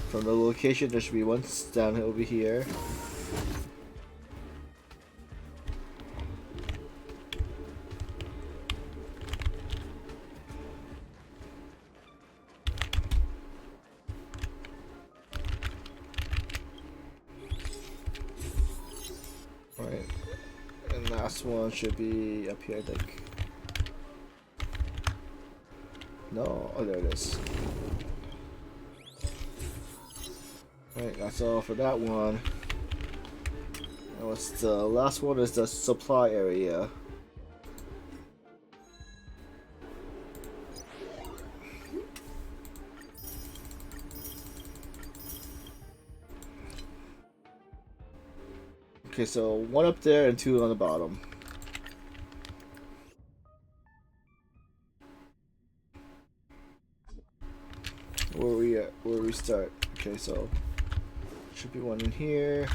From the location, there should be one down over here. Right, and last one should be up here, I think. No, oh there it is. Right, that's all for that one. And what's the last one is the supply area. Okay, so one up there and two on the bottom. Where are we at? Where we start? Okay, so should be one in here.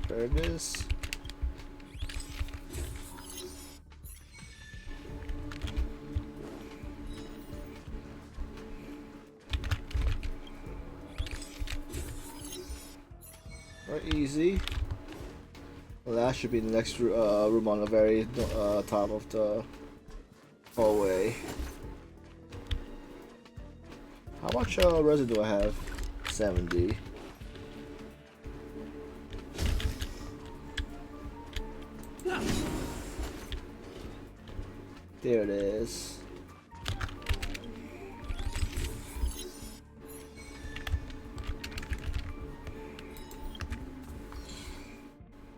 There it is. Right, easy. Well, that should be the next room on the very top of the hallway. How much resin do I have? 70. There it is.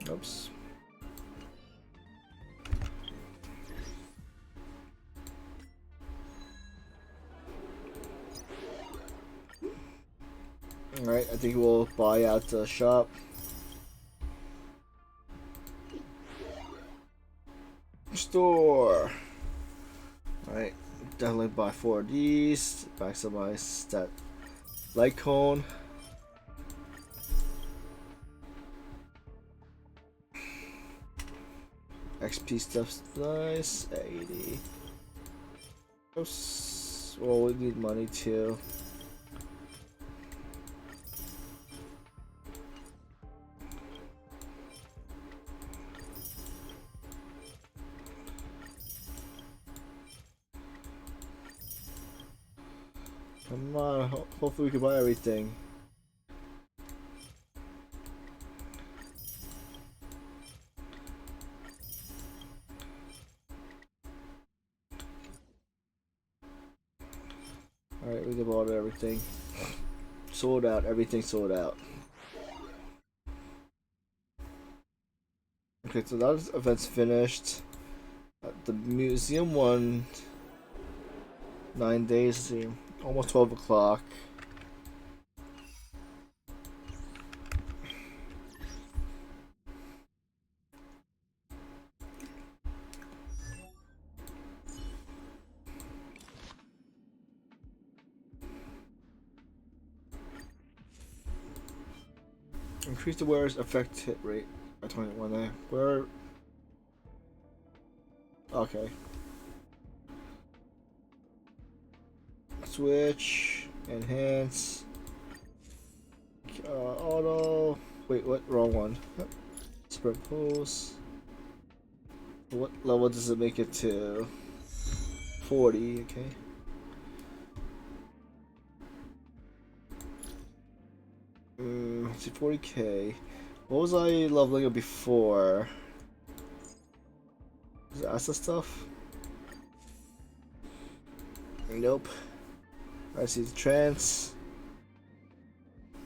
Oops. Alright, I think we'll buy out the shop. Store! Alright, definitely buy 4 of these. Maximize that light cone. XP stuff's nice. 80. Oops. Well, we need money too. Come on, hopefully we can buy everything. Alright, we can buy everything. Sold out, everything sold out. Okay, so that event's finished. The museum one, 9 days, see, almost 12 o'clock. Increase the wearer's effect hit rate by 21 there. Where? Okay. Switch, enhance, auto. Wait, what? Wrong one. Spread pulse. What level does it make it to? 40. Okay. Let's see, 40k. What was I leveling up before? Is that the stuff? Nope. I see the trance.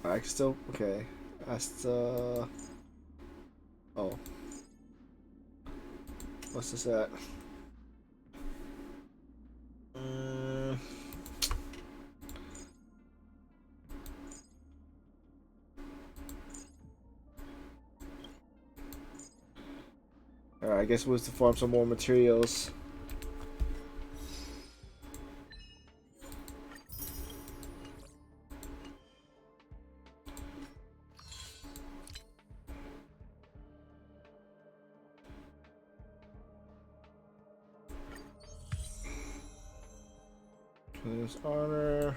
I can still okay. That's the oh. What's this at? Alright, I guess we'll have to farm some more materials. There's honor.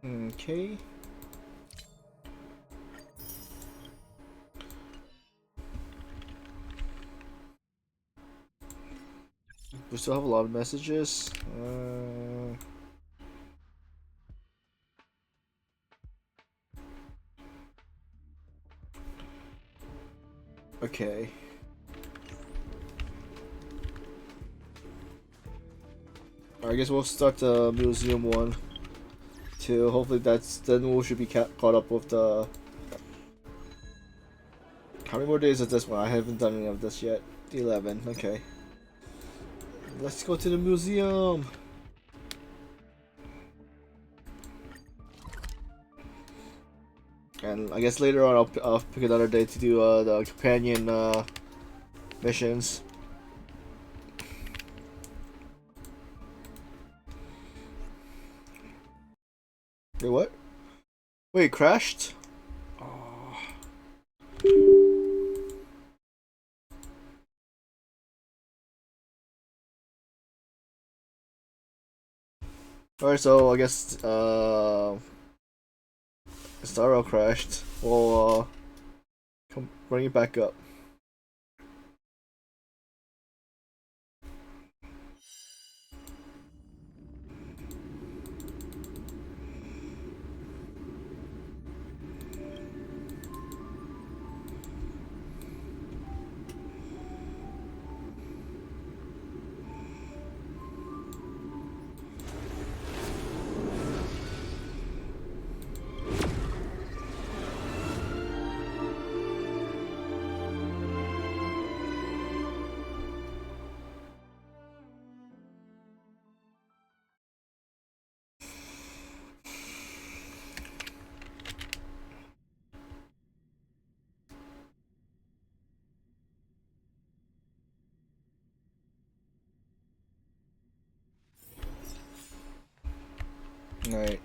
Okay. We still have a lot of messages. Okay. I guess we'll start the museum one too. Hopefully then we should be caught up with the. How many more days is this one? I haven't done any of this yet. 11. Okay. Let's go to the museum. And I guess later on I'll pick another day to do the companion missions. Wait, what? Wait, it crashed? Oh. Alright, so I guess Starro crashed. We'll come bring it back up. Alright.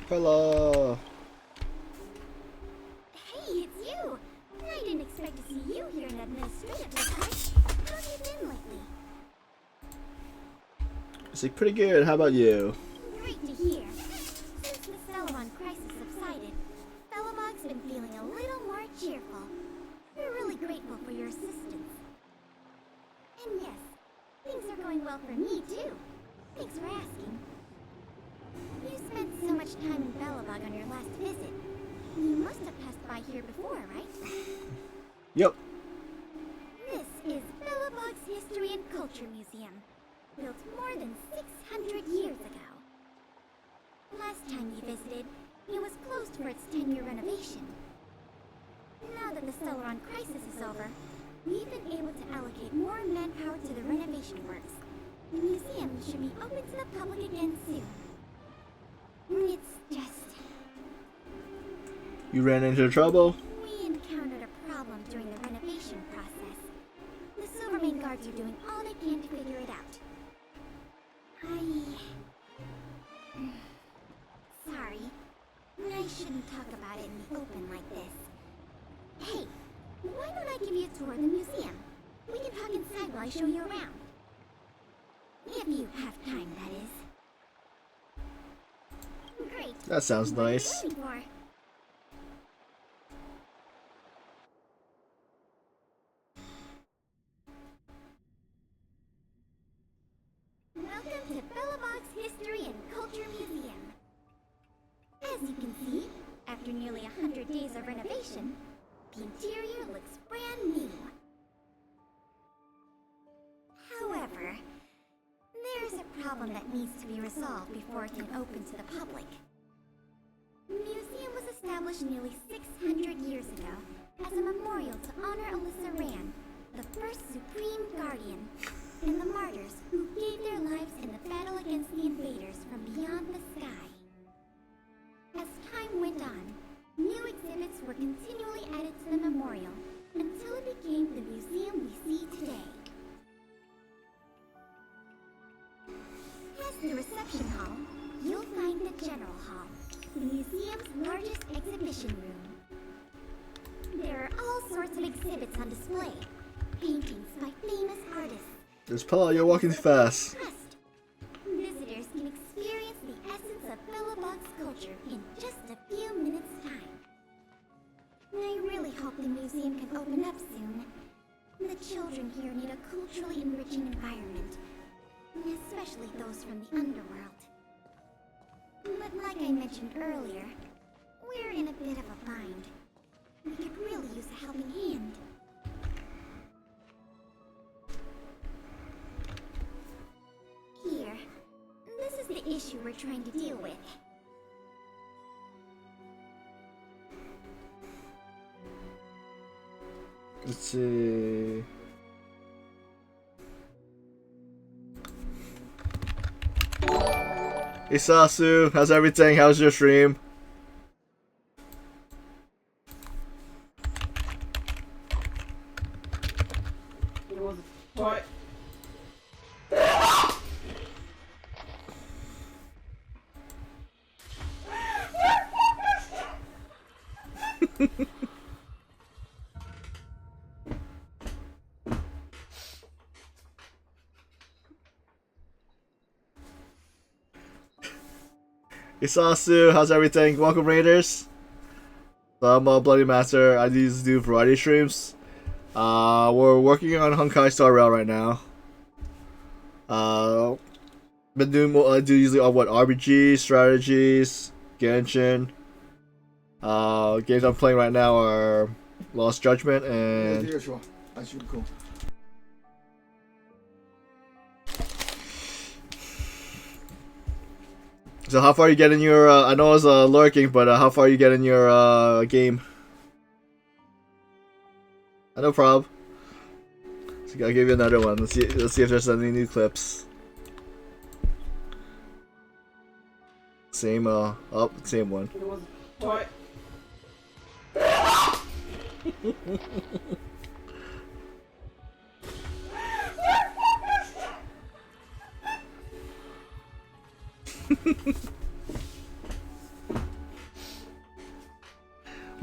Hello. Hey, it's you! I didn't expect to see you here in administrative department. How have you been lately? It's like pretty good. How about you? Great to hear. Since the Celadon crisis subsided, Bellabog's been feeling a little more cheerful. We're really grateful for your assistance. And yes, things are going well for me too. Thanks for asking. You spent so much time in Bellabog on your last visit. You must have passed by here before, right? Yep. This is Bellabog's History and Culture Museum, built more than 600 years ago. Last time you visited, it was closed for its 10-year renovation. Now that the Celeron crisis is over, we've been able to allocate more manpower to the renovation works. The museum should be open to the public again soon. It's just... You ran into trouble? we encountered a problem during the renovation process. The Silvermane guards are doing all they can to figure it out. Sorry. I shouldn't talk about it in the open like this. Hey, why don't I give you a tour of the museum? We can talk inside while I show you around. If you have time, that is. Great. That sounds What are you nice. waiting for? Welcome to Bellabog's History and Culture Museum. As you can see, after nearly 100 days of renovation, the interior looks brand new. However, there's a problem that needs to be resolved before it can open to the public. The museum was established nearly 600 years ago as a memorial to honor Alyssa Rand, the first Supreme Guardian, and the martyrs who gave their lives in the battle against the invaders from beyond the sky. As time went on, new exhibits were continually added to the memorial until it became the museum we see today. Past the reception hall, you'll find the General Hall, the museum's largest exhibition room. There are all sorts of exhibits on display, paintings by famous artists. There's Paul, you're walking too fast. Visitors can experience the essence of Bellabog's culture in just a few minutes' time. I really hope the museum can open up soon. The children here need a culturally enriching environment, especially those from the underworld. But like I mentioned earlier, we're in a bit of a bind. We could really use a helping hand. Here, this is the issue we're trying to deal with. Let's see. Hey Sasu, how's everything? How's your stream? It was a toy. Isasu, how's everything? Welcome Raiders. So I'm Bloody Master. I used to do variety streams. We're working on Honkai SW right now. Been doing I do usually on what RPG, strategies, Genshin. Games I'm playing right now are Lost Judgment and So how far you get in your, I know I was lurking, but how far you get in your game? No problem. So I'll give you another one. Let's see if there's any new clips. Same, same one. It was a toy.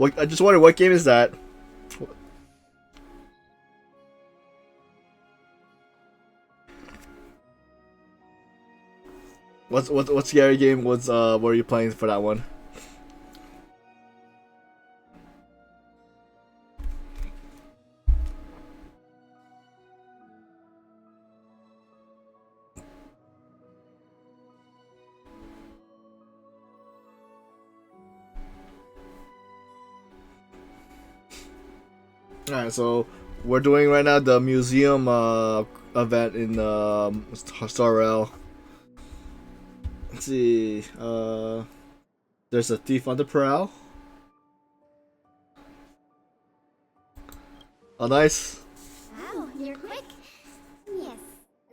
What? I just wonder what game is that? What scary game was were you playing for that one? Alright, so we're doing right now the museum event in Sorrel. Let's see. There's a thief on the prowl. Oh, nice. Wow, you're quick. Yes,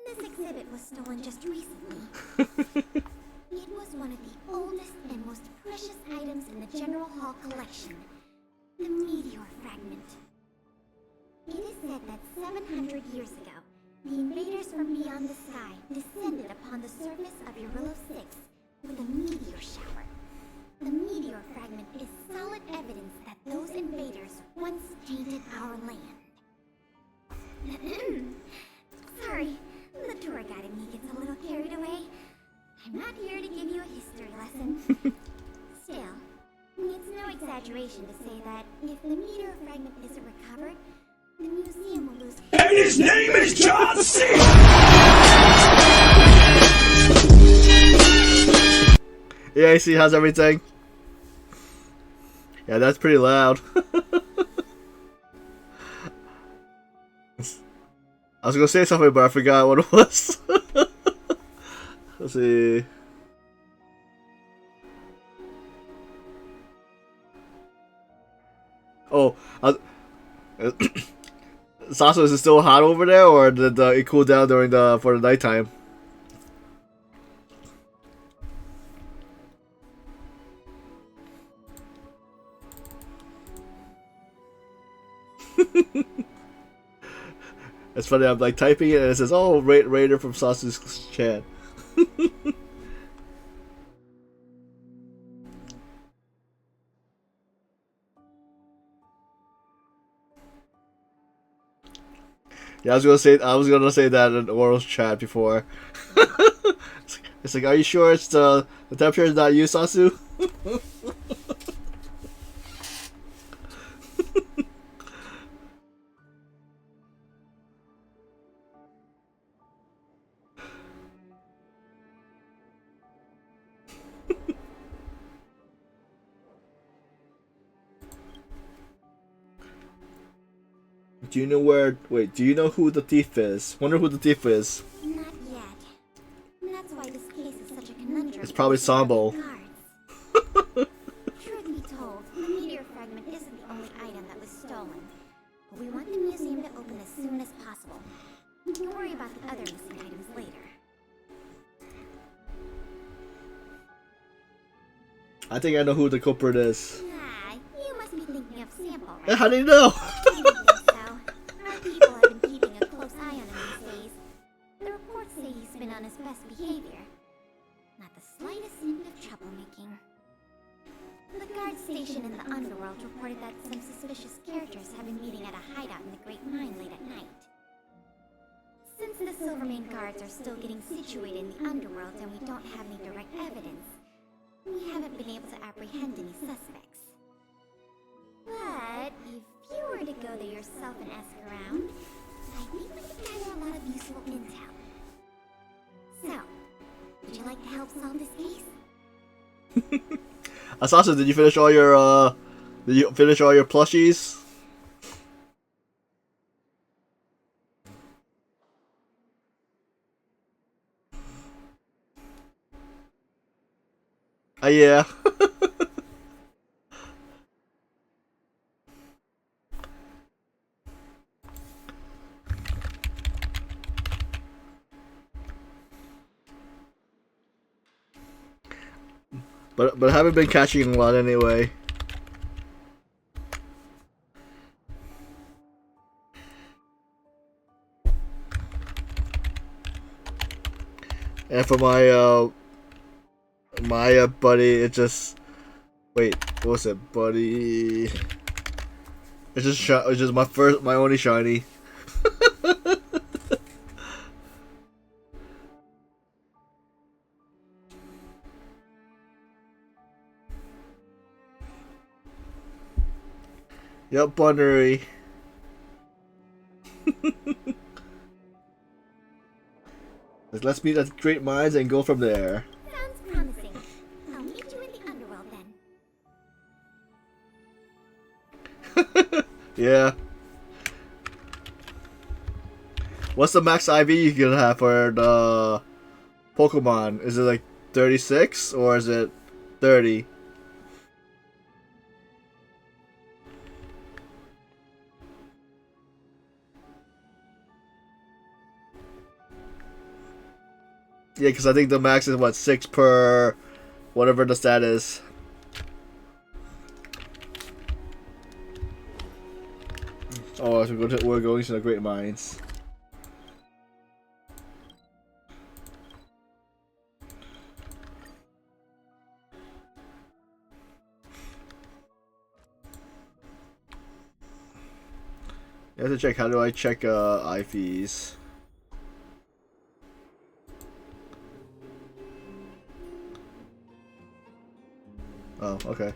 this exhibit was stolen just recently. It was one of the oldest and most precious items in the General Hall collection. The meteor fragment. It is said that 700 years ago, the invaders from beyond the sky descended upon the surface of Eurillo 6 with a meteor shower. The meteor fragment is solid evidence that those invaders once tainted our land. Sorry, the tour guide in me gets a little carried away. I'm not here to give you a history lesson. Still, it's no exaggeration to say that if the meteor fragment isn't recovered, the museum will lose. And his name is John C. Yeah, I see. How's everything? Yeah, that's pretty loud. I was gonna say something, but I forgot what it was. Let's see. Oh, Sasso, is it still hot over there, or did it cool down during for the nighttime? It's funny. I'm like typing it, and it says, "Oh, Raider from Sasso's chat." Yeah, I was gonna say that in Oral's chat before. It's like, are you sure it's the temperature is not you, Sasu? Do you know where? Wait, do you know who the thief is? Wonder who the thief is. Not yet. That's why this case is such a conundrum. It's probably Sambo. Truth be told, the meteor fragment isn't the only item that was stolen. But we want the museum to open as soon as possible. We can worry about the other missing items later. I think I know who the culprit is. Ah, you must be thinking of Sample, right? Yeah, how do you know? Our people have been keeping a close eye on him these days. The reports say he's been on his best behavior. Not the slightest hint of troublemaking. The guard station in the underworld reported that some suspicious characters have been meeting at a hideout in the Great Mine late at night. Since the Silvermane guards are still getting situated in the underworld and we don't have any direct evidence, we haven't been able to apprehend any suspects. But if you were to go there yourself and ask around, I think we could gather a lot of useful intel. So, would you like to help solve this case? Asasa, did you finish all your plushies? Yeah. But I haven't been catching a lot anyway. And for my buddy, it just Wait, what was it, buddy? It's just my only shiny. Yep, Bunnery. Let's meet at Great Minds and go from there. Sounds promising. I'll meet you in the underworld then. Yeah. What's the max IV you can have for the Pokemon? Is it like 36 or is it 30? Yeah, because I think the max is what, 6 per whatever the stat is. Oh, so we're going to the Great Minds. You have to check. How do I check IVs? Oh, okay.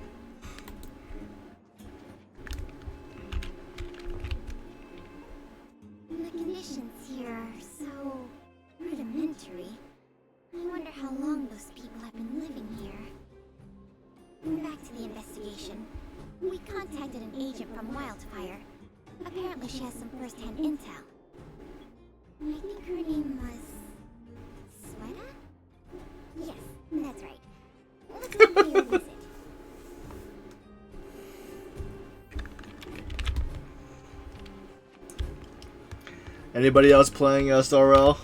The conditions here are so rudimentary. I wonder how long those people have been living here. Back to the investigation. We contacted an agent from Wildfire. Apparently she has some first-hand intel. I think her name was... Sweta? Yes, that's right. Let's go pay her a visit. Anybody else playing Starrel?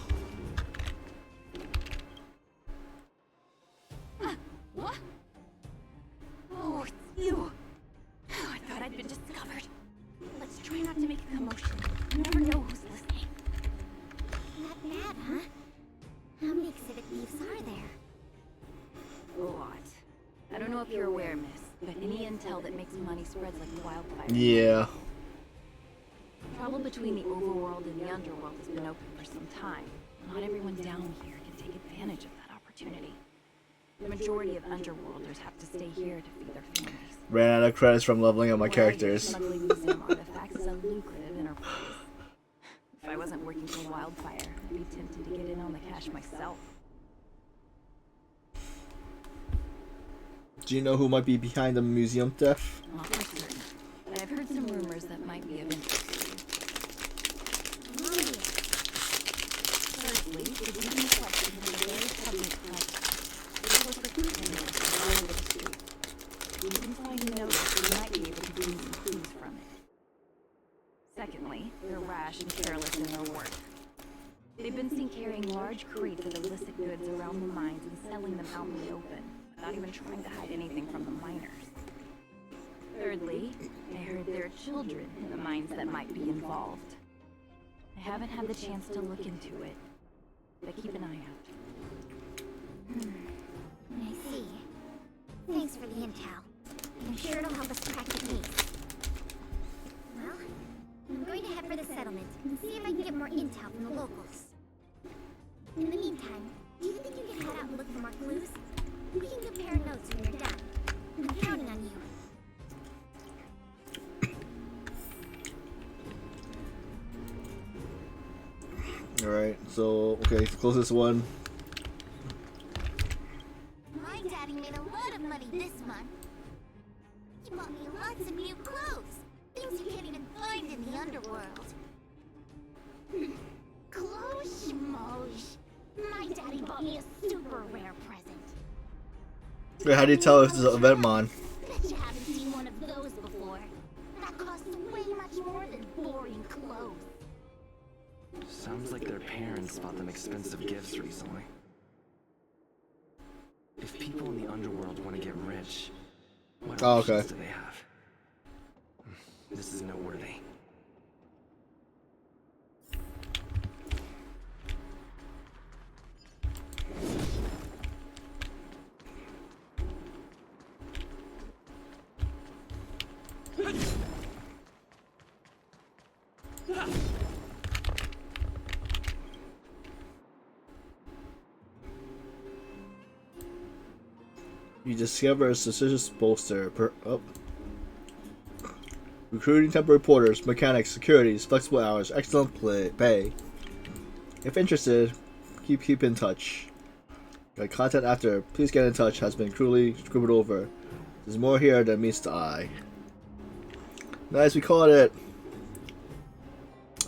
What? Oh, it's you. Oh, I thought I'd been discovered. Let's try not to make a commotion. You never know who's listening. Not bad, huh? How many exhibit thieves are there? A lot. I don't know if you're aware, miss, but any intel that makes money spreads like wildfire. Yeah. Travel between the overworld and the underworld has been open for some time. Not everyone down here can take advantage of that opportunity. The majority of underworlders have to stay here to feed their families. Ran out of credits from leveling up my characters. Smuggling museum artifacts is a lucrative enterprise. If I wasn't working for Wildfire, I'd be tempted to get in on the cash myself. Do you know who might be behind the museum theft? Not for certain, but I've heard some rumors that might be of interest to you. Firstly, the demon question has a very prevalent threat. It was recruiting all over the street. You can find a notice you might be able to glean some clues from it. Secondly, they're rash and careless in their work. They've been seen carrying large crates of illicit goods around the mines and selling them out in the open, without even trying to hide anything from the miners. Thirdly, I heard there are children in the mines that might be involved. I haven't had the chance to look into it, but keep an eye out. I see. Thanks for the intel. I'm sure it'll help us crack the case. Well, I'm going to head for the settlement and see if I can get more intel from the locals. In the meantime, do you think you can head out and look for more clues? We can compare notes when you're done. I'm counting on you. Alright, so, okay, the closest one. My daddy made a lot of money this month. He bought me lots of new clothes. Things you can't even find in the underworld. Clothes, schmoes. My daddy bought me a super rare present. Wait, how do you tell if this is an event mon? Bet you haven't seen one of those before. That costs way much more than boring clothes. Sounds like their parents bought them expensive gifts recently. If people in the underworld want to get rich, what options do they have? This is noteworthy. You discover a suspicious bolster. Recruiting temporary porters, mechanics, securities, flexible hours, excellent pay. If interested, keep in touch. Your content after please get in touch has been cruelly scribbled over. There's more here than meets the eye. Nice, we caught it.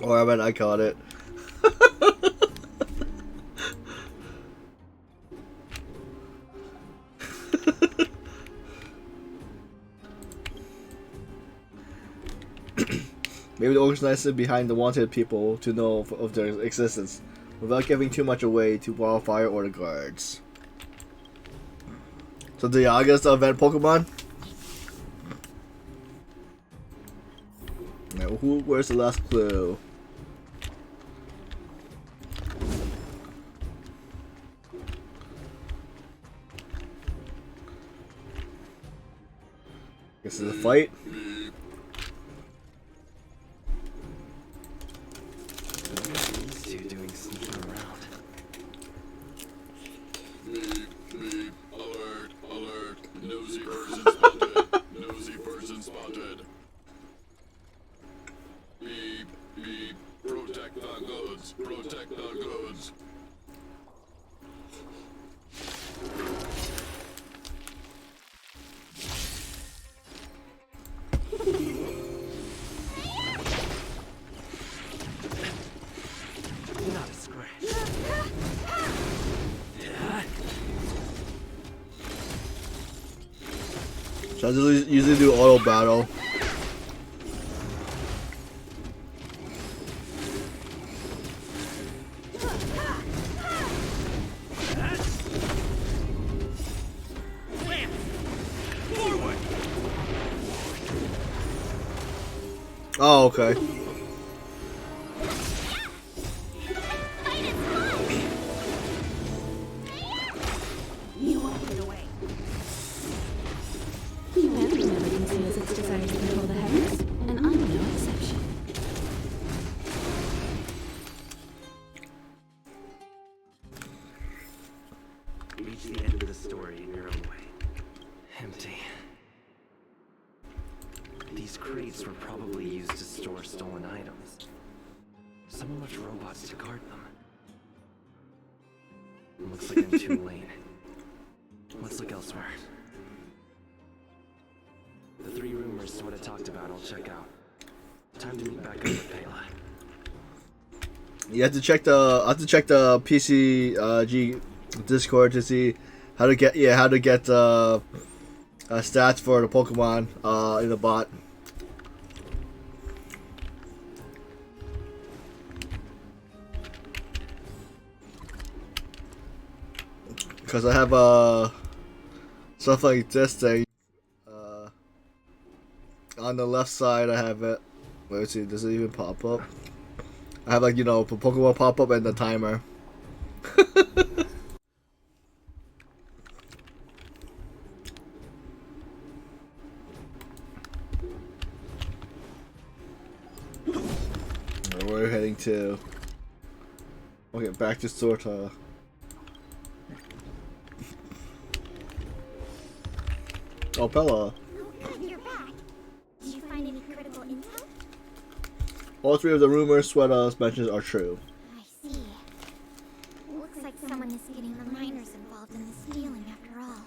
Or I caught it. Maybe the organizer behind the wanted people to know of their existence, without giving too much away to wildfire or the guards. So the Yaga's the event Pokemon? Now, where's the last clue? This is a fight. These two doing sneaking around. Beep, alert, alert, nosy person spotted, nosy person spotted. Beep, beep, protect the goods, protect the goods. Not a scratch. So I just usually do auto battle. Oh, okay. You won't get away. Humanity never conceals its desire to control the heavens, and I'm no exception. Reach the end of the story in your own way. Empty. These crates were probably used to store stolen items. Someone left robots to guard them. Looks like I'm too late. Let's look elsewhere. The 3 rumors Sorta talked about, I'll check out. Time to meet back up with Pela. You have to check the PCG Discord to see how to get stats for the Pokemon in the bot. Because I have stuff like this thing. On the left side I have it. Let's see, does it even pop up? I have, like, you know, Pokemon pop up and the timer. We're heading to... Okay, back to Sorta. Oh, Pela. Oh, good, you're back. Did you find any critical intel? All 3 of the rumors Sweater mentions are true. I see. Looks like someone is getting the miners involved in the stealing after all.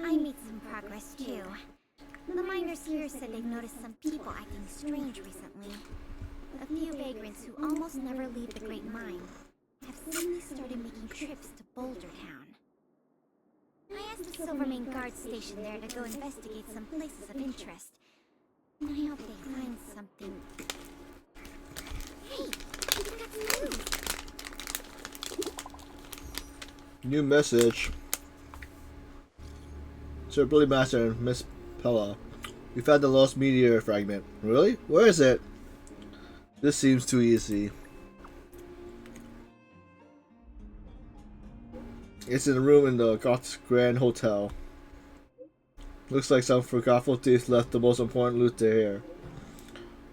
I made some progress too. The miners here said they've noticed some people acting strange recently. A few vagrants who almost never leave the Great Mine have suddenly started making trips to Boulder Town. I asked the Silvermane guard station there to go investigate some places of interest. And I hope they find something. Hey, we got some news. New message. Sir Billy Master and Miss Pela. We found the lost meteor fragment. Really? Where is it? This seems too easy. It's in a room in the Goth's Grand Hotel. Looks like some forgetful thieves left the most important loot there.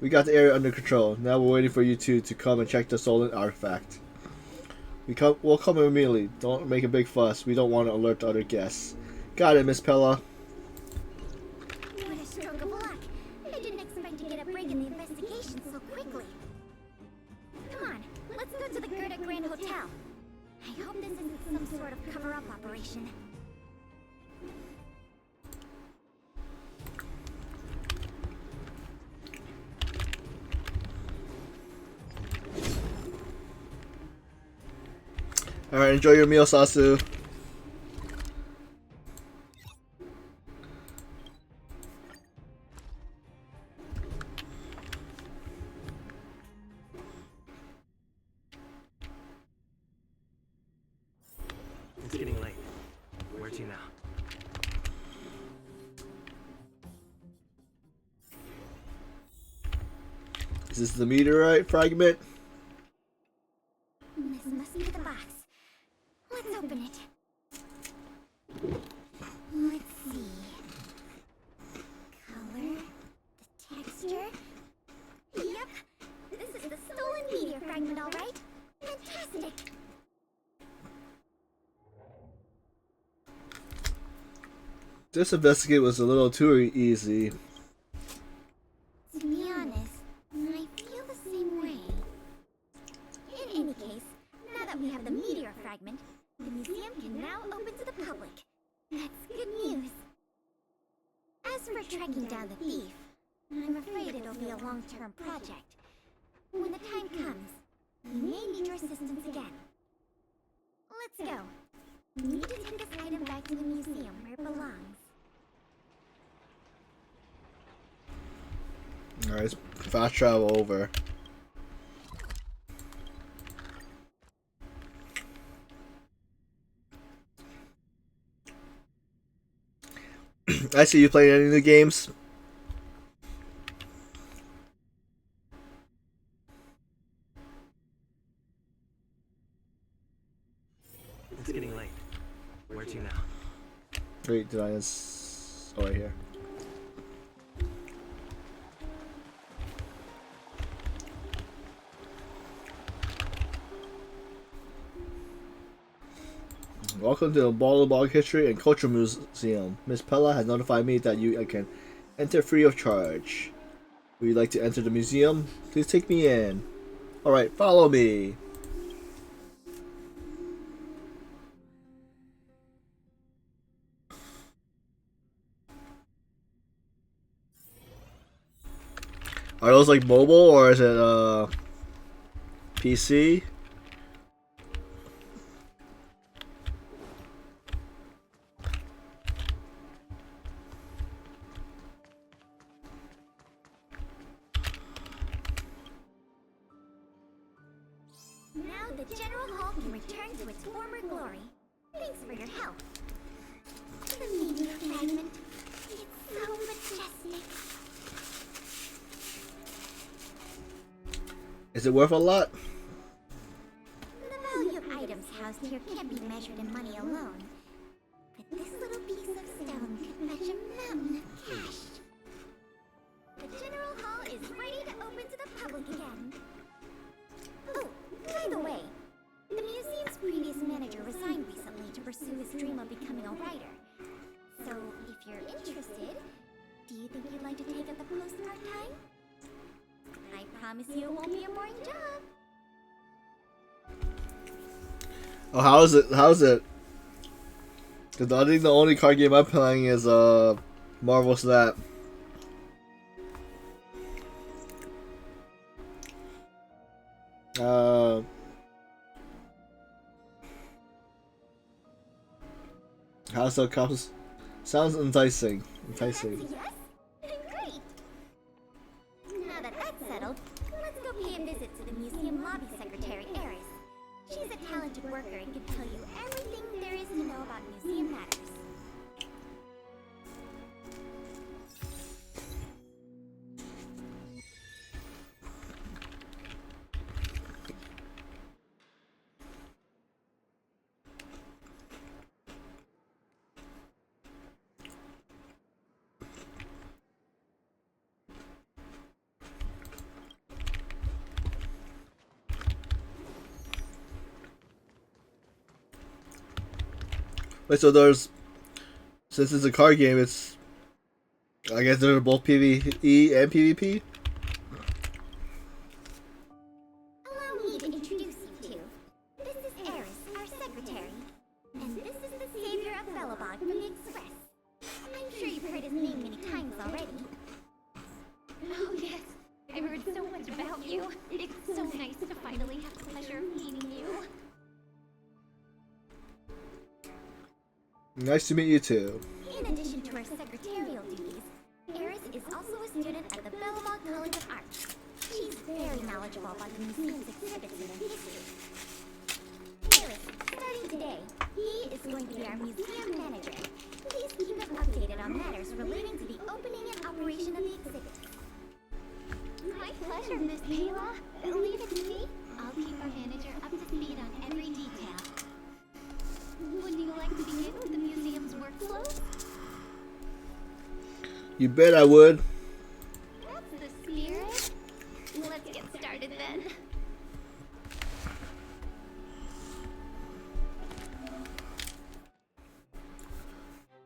We got the area under control. Now we're waiting for you two to come and check the stolen artifact. We'll come immediately. Don't make a big fuss. We don't want to alert the other guests. Got it, Miss Pella. What a stroke of luck. I didn't expect to get a break in the investigation so quickly. Come on, let's go to the Gerda Grand Hotel. I hope this isn't some sort of cover-up operation. Alright, enjoy your meal, Sasu. It's getting late. Where to now? Is this the meteorite fragment? This must be the box. Let's open it. Let's see. Color, the texture. Yep, this is the stolen meteor fragment, all right. Fantastic. This investigate was a little too easy. To be honest, I feel the same way. In any case, now that we have the meteor fragment, the museum can now open to the public. That's good news. As for tracking down the thief, I'm afraid it'll be a long-term project. When the time comes, we may need your assistance again. Let's go. We need to take this item back to the museum where it belongs. Alright, fast travel over. I see you playing any new games. It's getting late. Where to now? Wait, did I just... Oh, right here. Welcome to the Bog History and Culture Museum. Miss Pella has notified me that you can enter free of charge. Would you like to enter the museum? Please take me in. Alright, follow me. Are those like mobile or is it PC? Now the General Hall can return to its former glory. Thanks for your help. The meteor fragment. It's so majestic. Is it worth a lot? The value of items housed here can't be measured in money alone. But this little piece of stone could fetch a mountain of cash. The General Hall is ready to open to the public again. Oh, by the way, the museum's previous manager resigned recently to pursue his dream of becoming a writer. So, if you're interested, do you think you'd like to take up the post part-time? I promise you it won't be a boring job. Oh, how is it? How's it? Because I think the only card game I'm playing is Marvel Snap. House of Cups sounds enticing. Enticing. Yes? Great! Now that that's settled, let's go pay a visit to the museum lobby secretary, Eris. She's a talented worker and can tell you everything there is to know about museum matters. Wait, so there's, since it's a card game, it's, I guess they're both PvE and PvP? Allow me to introduce you to. This is Eris, our secretary. And this is the savior of Belobog from the Express. I'm sure you've heard his name many times already. Oh yes, I've heard so much about you. It's so nice to finally have the pleasure of meeting you. Nice to meet you too. In addition to her secretarial duties, Eris is also a student at the Belobog College of Arts. She's very knowledgeable about the museum's exhibits and their history. Eris, starting today, he is going to be our museum manager. Please keep us updated on matters relating to the opening and operation of the exhibit. My pleasure, Miss Payla. Leave it to me. I'll keep our manager up to speed on every detail. Would you like to begin with the museum's workflow? You bet I would. That's the spirit. Let's get started then.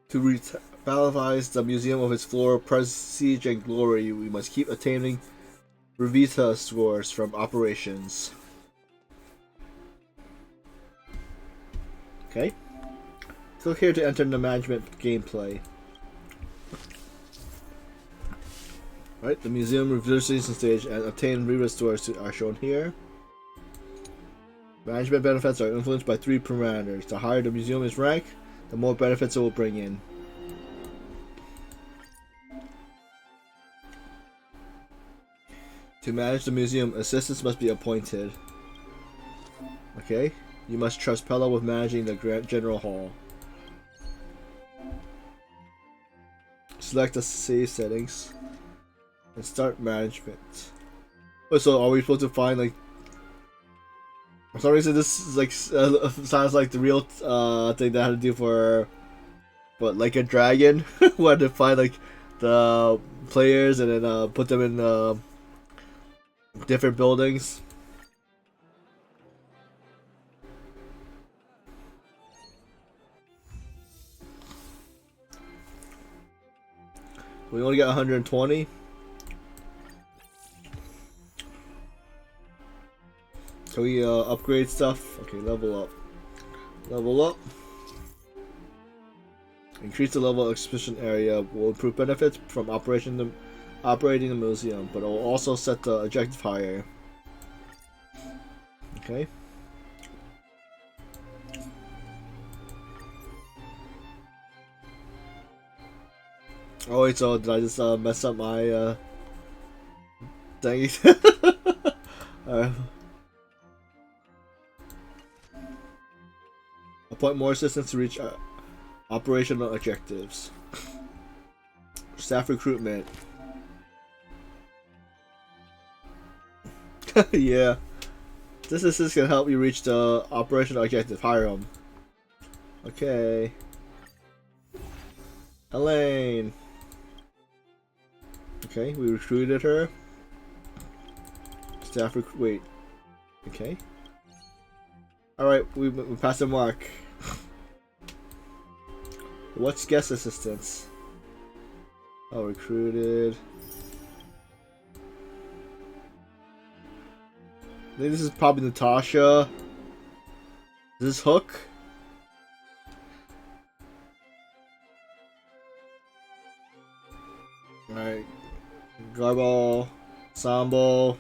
To revitalize the museum of its floor, prestige, and glory, we must keep attaining Revita scores from operations. Okay. Click here to enter the management gameplay. Right, the museum revolution stage and obtain Revita scores are shown here. Management benefits are influenced by 3 parameters. The higher the museum is ranked, the more benefits it will bring in. To manage the museum, assistants must be appointed. Okay, you must trust Pella with managing the General Hall. Select the save settings and start management. Oh, so are we supposed to find like? For some reason, this is like sounds like the real thing that I had to do for, but like a dragon, where to find like the players and then put them in different buildings. We only got 120. Can we upgrade stuff? Okay, level up. Level up. Increase the level of exhibition area will improve benefits from operating the museum, but it will also set the objective higher. Okay. Oh wait, so did I just mess up my thing? Appoint more assistants to reach operational objectives. Staff recruitment. Yeah. This assistant can help you reach the operational objective. Hire them. Okay. Elaine. Okay, we recruited her. Staff wait. Okay. Alright, we passed the mark. What's guest assistance? Oh, recruited. I think this is probably Natasha. Is this Hook? Alright. Garbo. Sambo.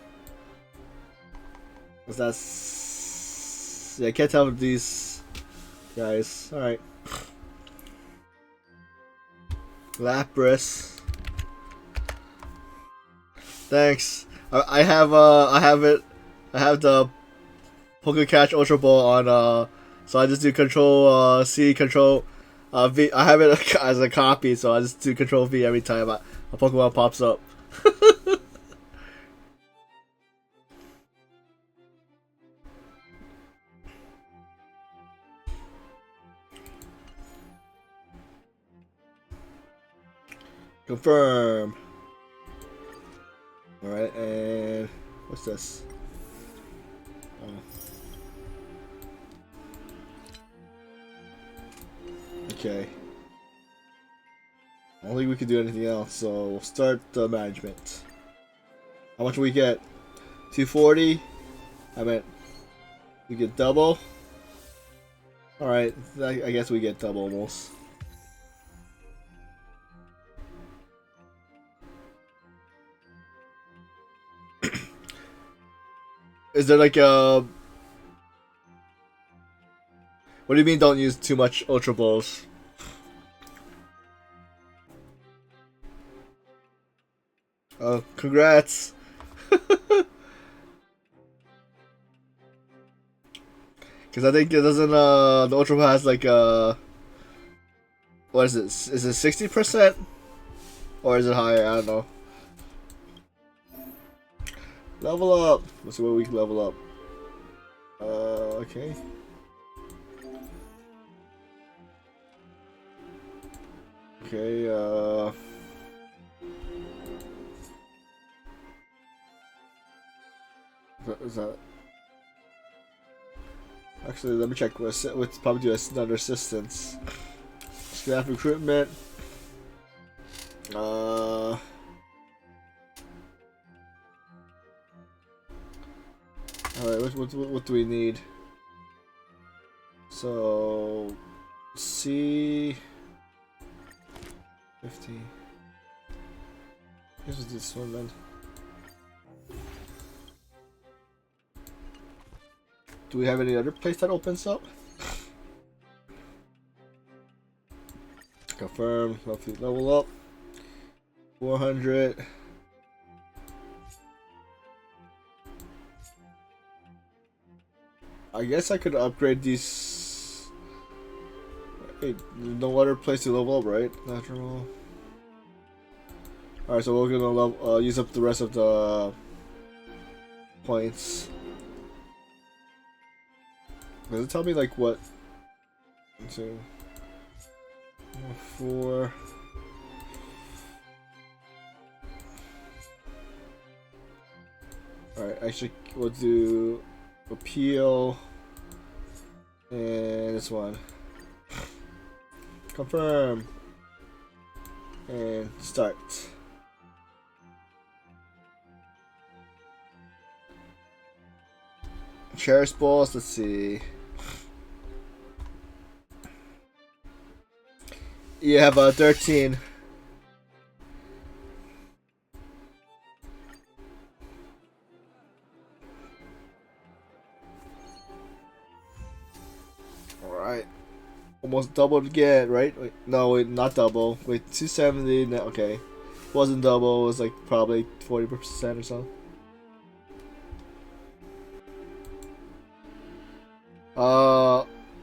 What's that? Yeah, I can't tell with these guys. Alright. Lapras. Thanks. I have it. I have the Poké Catch Ultra Ball on so I just do Control C, Control V. I have it as a copy, so I just do Control V every time a Pokemon pops up. Confirm. Alright, and what's this? Oh. Okay. I don't think we can do anything else, so we'll start the management. How much do we get? 240? I meant we get double? Alright, I guess we get double almost. Is there like a... What do you mean don't use too much Ultra Balls? Oh, congrats! Because I think it doesn't, the Ultra Ball has like, what is it? Is it 60%? Or is it higher? I don't know. Level up! Let's see what we can level up. Okay. Okay, is that... Actually, let me check. We'll probably do another assistance. Staff recruitment. Alright, what do we need? So... C... 50. This is this one then. Do we have any other place that opens up? Confirm. Level up. 400. I guess I could upgrade these. Wait, no other place to level up, right? Natural. Alright, so we're gonna use up the rest of the points. Does it tell me like what? 2, 4. Alright, actually we'll do appeal and this one. Confirm and start. Cherish balls, let's see. You have 13. Alright. Almost doubled again, right? Wait, no, wait, not double. Wait, 270. No, okay. Wasn't double, it was like probably 40% or so.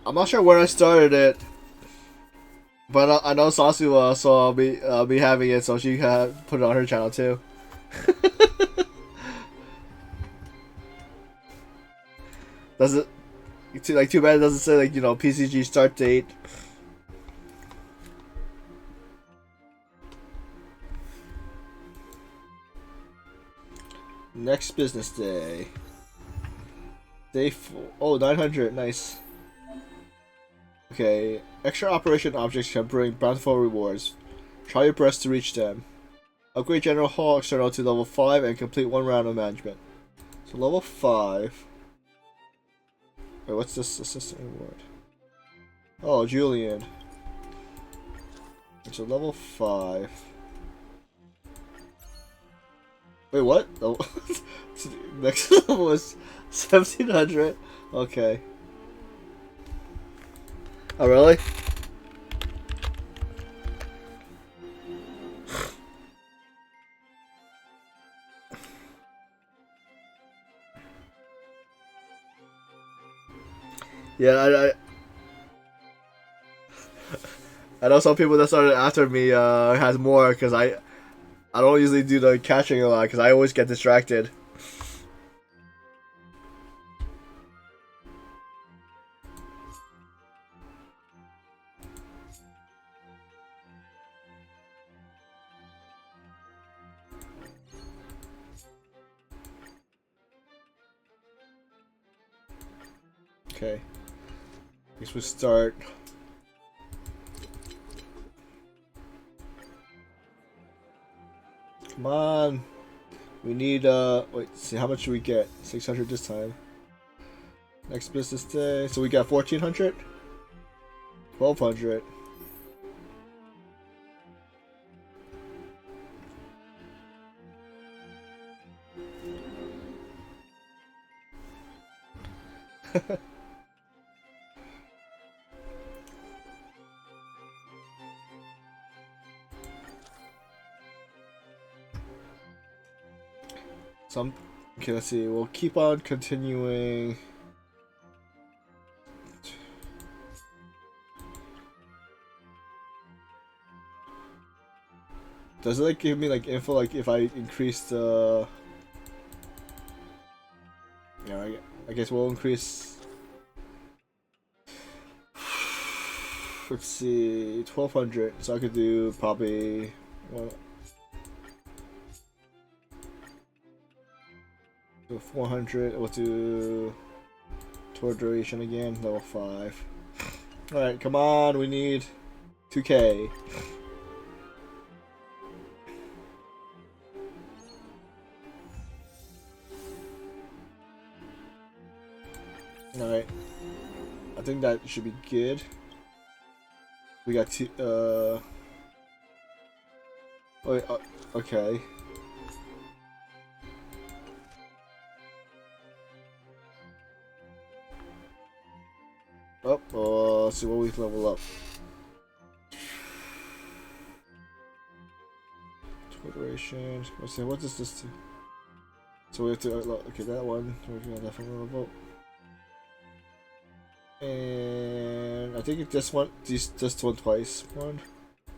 I'm not sure where I started it, but I know Sasu, so I'll be having it, so she can put it on her channel too. Does it? Like, too bad it doesn't say, like, you know, PCG start date. Next business day. Day 4. Oh, 900. Nice. Okay. Extra operation objects can bring bountiful rewards. Try your best to reach them. Upgrade General Hall External to level 5 and complete 1 round of management. So level 5. Wait, what's this assistant reward? Oh, Julian. So level 5. Wait, what? Oh, next level is 1700. Okay. Oh, really? Yeah, I know some people that started after me has more because I don't usually do the catching a lot because I always get distracted. Okay. I guess we start. Come on. We need, wait, see, how much should we get? 600 this time. Next business day. So we got 1400? 1200. Okay, let's see. We'll keep on continuing. Does it like give me like info like if I increase the? Yeah, I guess we'll increase. Let's see, 1200. So I could do probably. Well, 400. We'll do tour duration again, level 5. Alright, come on, we need 2k. Alright. I think that should be good. We got two, wait, okay. Oh, let's see what we can level up. Duration. Let's see, what does this do? So we have to, okay, that one. We're gonna definitely level up. And I think it just one, just one twice. 1,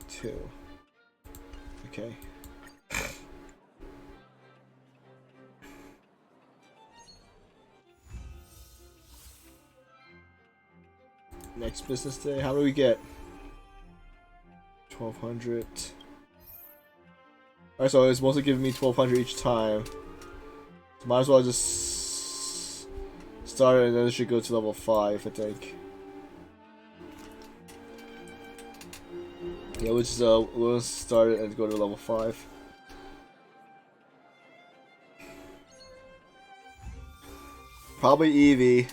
2. Okay. Next business day, how do we get? 1200. Alright, so it's mostly giving me 1200 each time. So might as well just start it and then it should go to level 5, I think. Yeah, we'll start it and go to level 5. Probably Eevee.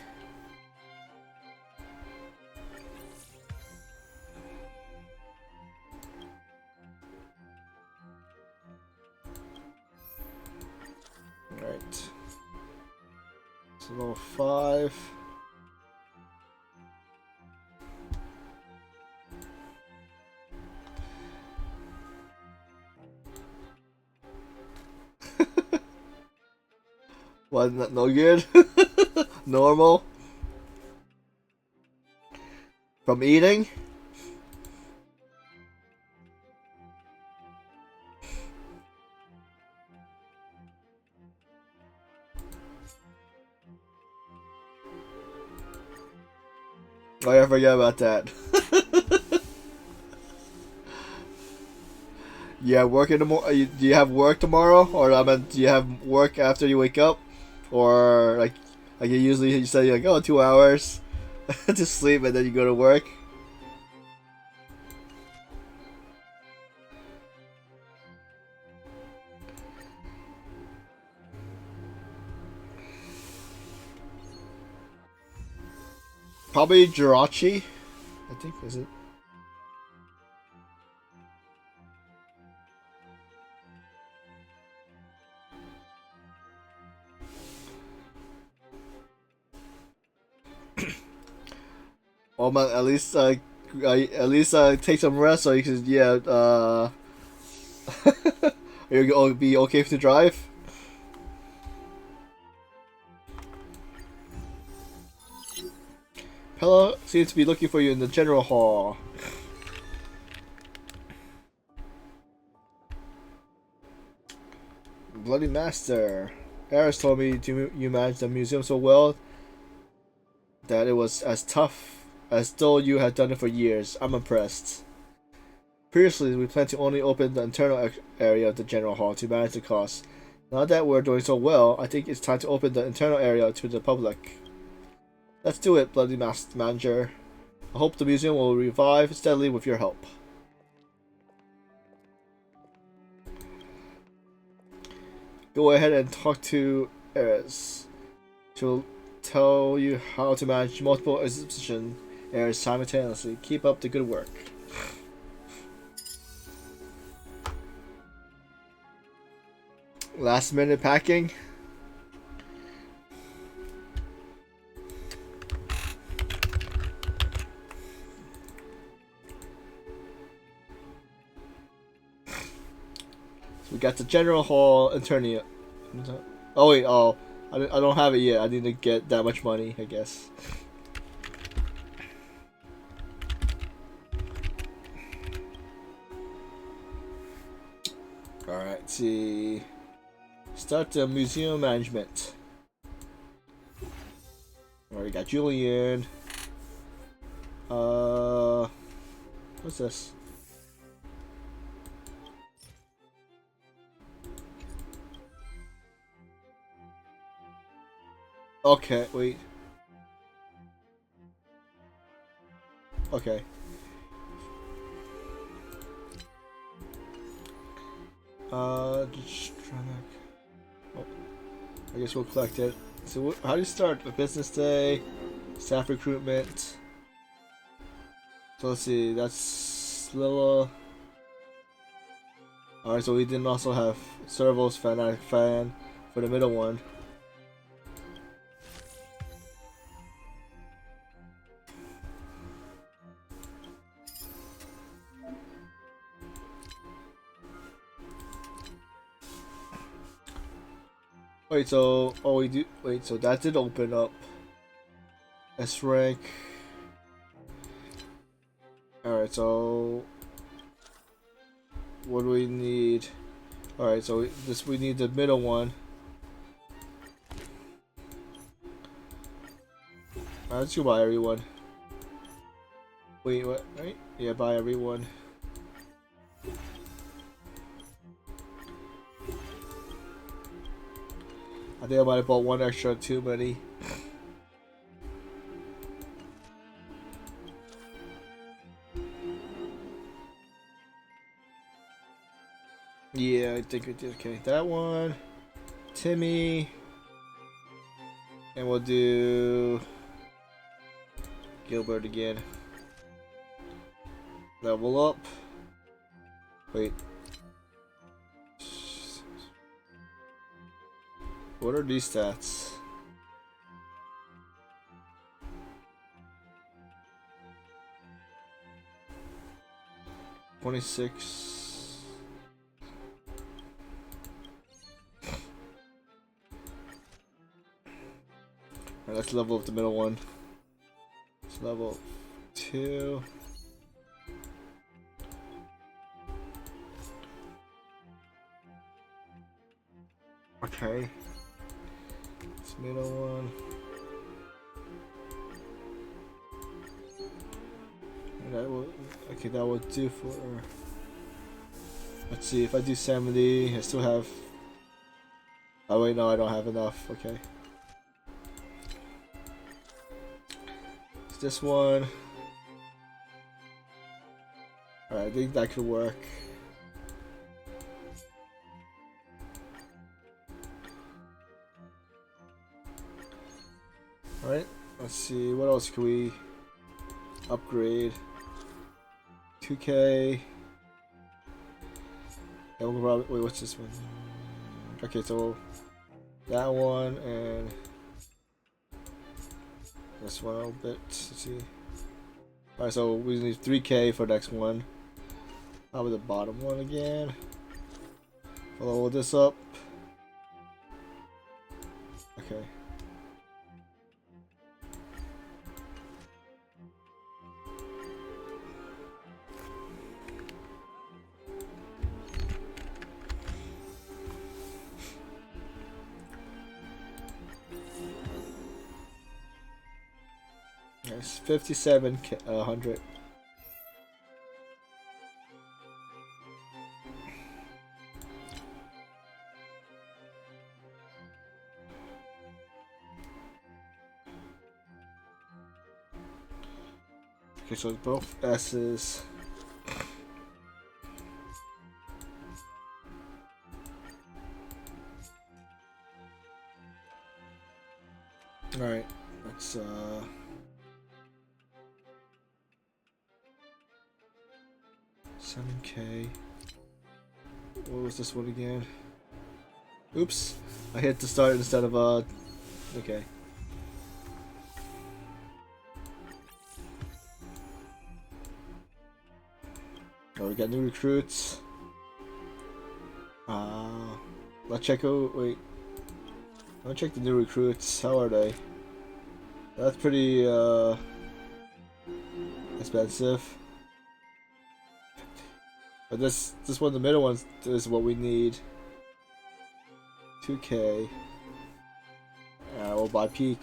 Right. So level 5. What? No good? Normal? From eating? Oh yeah, I forgot about that. Yeah, work in the do you have work tomorrow, or I mean, do you have work after you wake up, or like you usually you say like, oh, 2 hours to sleep and then you go to work. Probably Jirachi, I think, is it? Oh man, at least take some rest so you can, yeah, you'll be okay to drive. Pella seems to be looking for you in the general hall. Bloody Master. Eris told me you managed the museum so well that it was as tough as though you had done it for years. I'm impressed. Previously, we planned to only open the internal area of the general hall to manage the costs. Now that we're doing so well, I think it's time to open the internal area to the public. Let's do it, Bloody Manager. I hope the museum will revive steadily with your help. Go ahead and talk to Eris. She'll tell you how to manage multiple exhibition areas simultaneously. Keep up the good work. Last minute packing. We got the general hall attorney. Oh wait, I don't have it yet. I need to get that much money, I guess. Alright, let's see. Start the museum management. Alright, got Julian. What's this? Okay, wait. Okay. Just trying to... Oh, I guess we'll collect it. So, how do you start? A business day, staff recruitment. So let's see. That's Lilla. All right. So we didn't also have Servo's fanatic fan for the middle one. Wait, so we do. Wait, so that did open up. S rank. All right, so what do we need? All right, so we need the middle one. All right, let's go buy everyone. Wait, what? Right? Yeah, buy everyone. I think I might have bought one extra too many. Yeah, I think we did. Okay, that one. Timmy. And we'll do Gilbert again. Level up. Wait. What are these stats? $26. Alright, let's level up the middle one. Let's level 2. Okay. This middle one. That will, okay, that will do for. Let's see, if I do 70, I still have. Oh wait, no, I don't have enough. Okay. It's this one. Alright, I think that could work. Alright, let's see, what else can we upgrade? 2K. Yeah, we'll probably, wait, what's this one? Okay, so that one and this one a little bit. Let's see. Alright, so we need 3K for the next one. How about the bottom one again? Follow this up. Okay. Nice, 5700. Okay, so both S's. Alright, let's 7K. What was this one again? Oops, I hit the start instead of okay. Oh, we got new recruits. Let's check out, wait. I'll check the new recruits. How are they? That's pretty expensive. But this one, the middle one, is what we need. 2K. We'll buy Peak.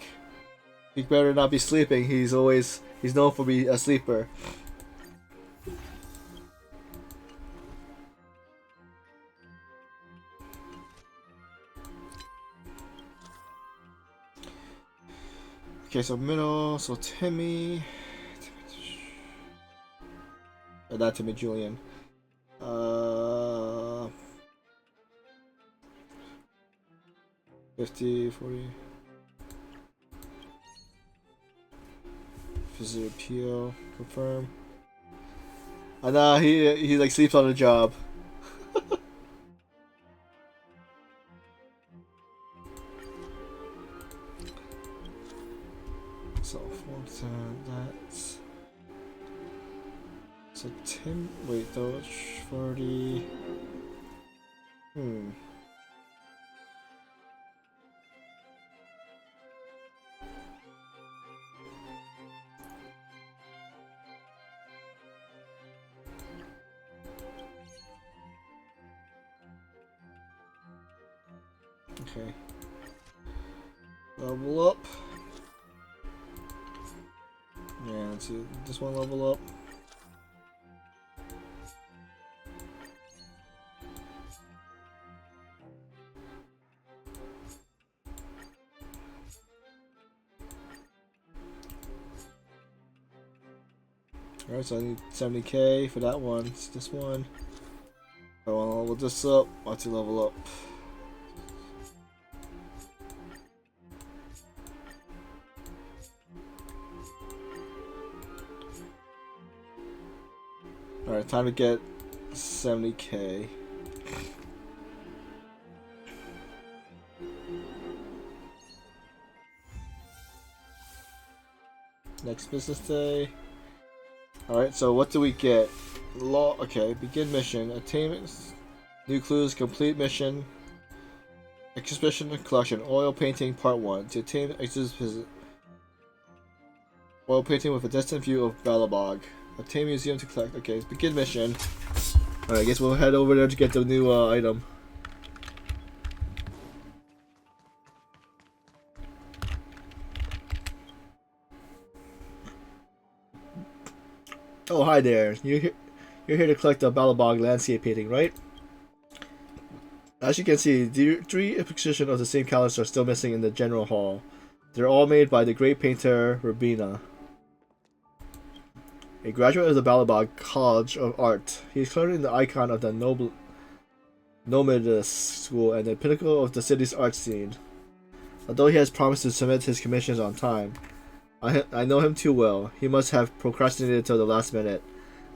Peak better not be sleeping. He's known for being a sleeper. Okay, so middle, so Timmy, not Timmy, Julian. 50, 40. Visit appeal, confirm. Nah, he like sleeps on the job. So 410, that's so Tim. Wait, those 40. Okay. Level up. Yeah, let's see. This one level up. Alright, so I need 70K for that one. It's this one. I want to level this up. I want to level up. Alright, time to get 70K. Next business day. Alright, so what do we get? Okay, begin mission. Attainments. New clues, complete mission. Exhibition and collection. Oil painting part 1. To attain exhibition. Oil painting with a distant view of Balabog. Obtain museum to collect. Okay, begin mission. Alright, I guess we'll head over there to get the new item. Oh, hi there. You're here to collect the Balabog landscape painting, right? As you can see, the 3 exhibitions of the same caliber are still missing in the general hall. They're all made by the great painter Rubina, a graduate of the Balabog College of Art. He is currently the icon of the Nomadist School and the pinnacle of the city's art scene. Although he has promised to submit his commissions on time, I know him too well. He must have procrastinated till the last minute.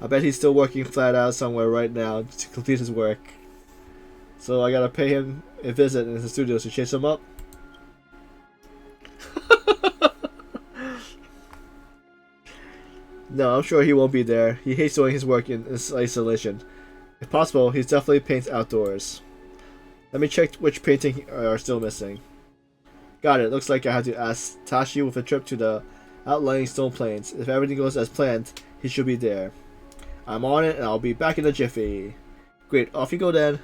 I bet he's still working flat out somewhere right now to complete his work. So I gotta pay him a visit in his studios to chase him up. No, I'm sure he won't be there. He hates doing his work in isolation. If possible, he definitely paints outdoors. Let me check which paintings are still missing. Got it. Looks like I have to ask Tashi with a trip to the outlying stone plains. If everything goes as planned, he should be there. I'm on it and I'll be back in a jiffy. Great, off you go then.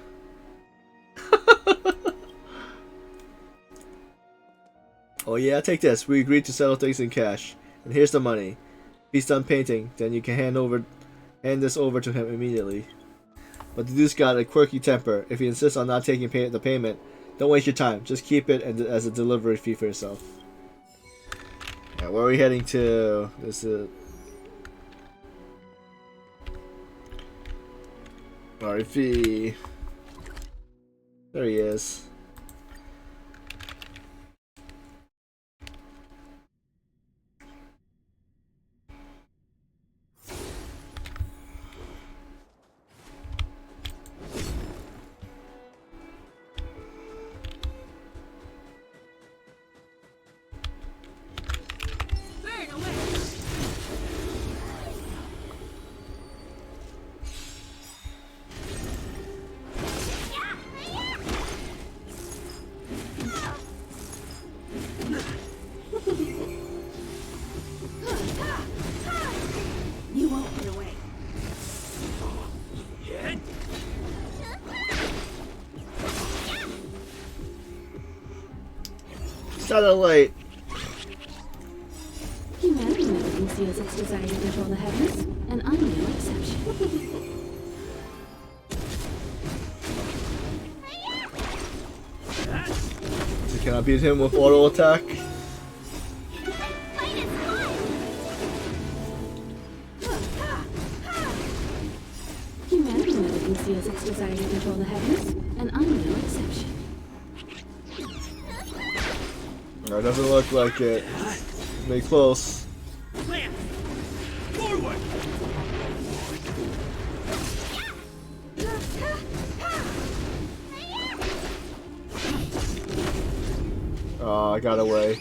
Oh yeah, take this. We agreed to settle things in cash. And here's the money. If he's done painting, then you can hand this over to him immediately. But the dude's got a quirky temper. If he insists on not taking the payment, don't waste your time. Just keep it as a delivery fee for yourself. Yeah, where are we heading to? This is RV. There he is. Satellite. Humanity never conceals its desire to control the heavens, and I'm no exception. You cannot beat him with auto attack. Humanity never conceals its desire to control the heavens, and I'm no exception. It doesn't look like it. Be close. Plan! Forward! Oh, I got away.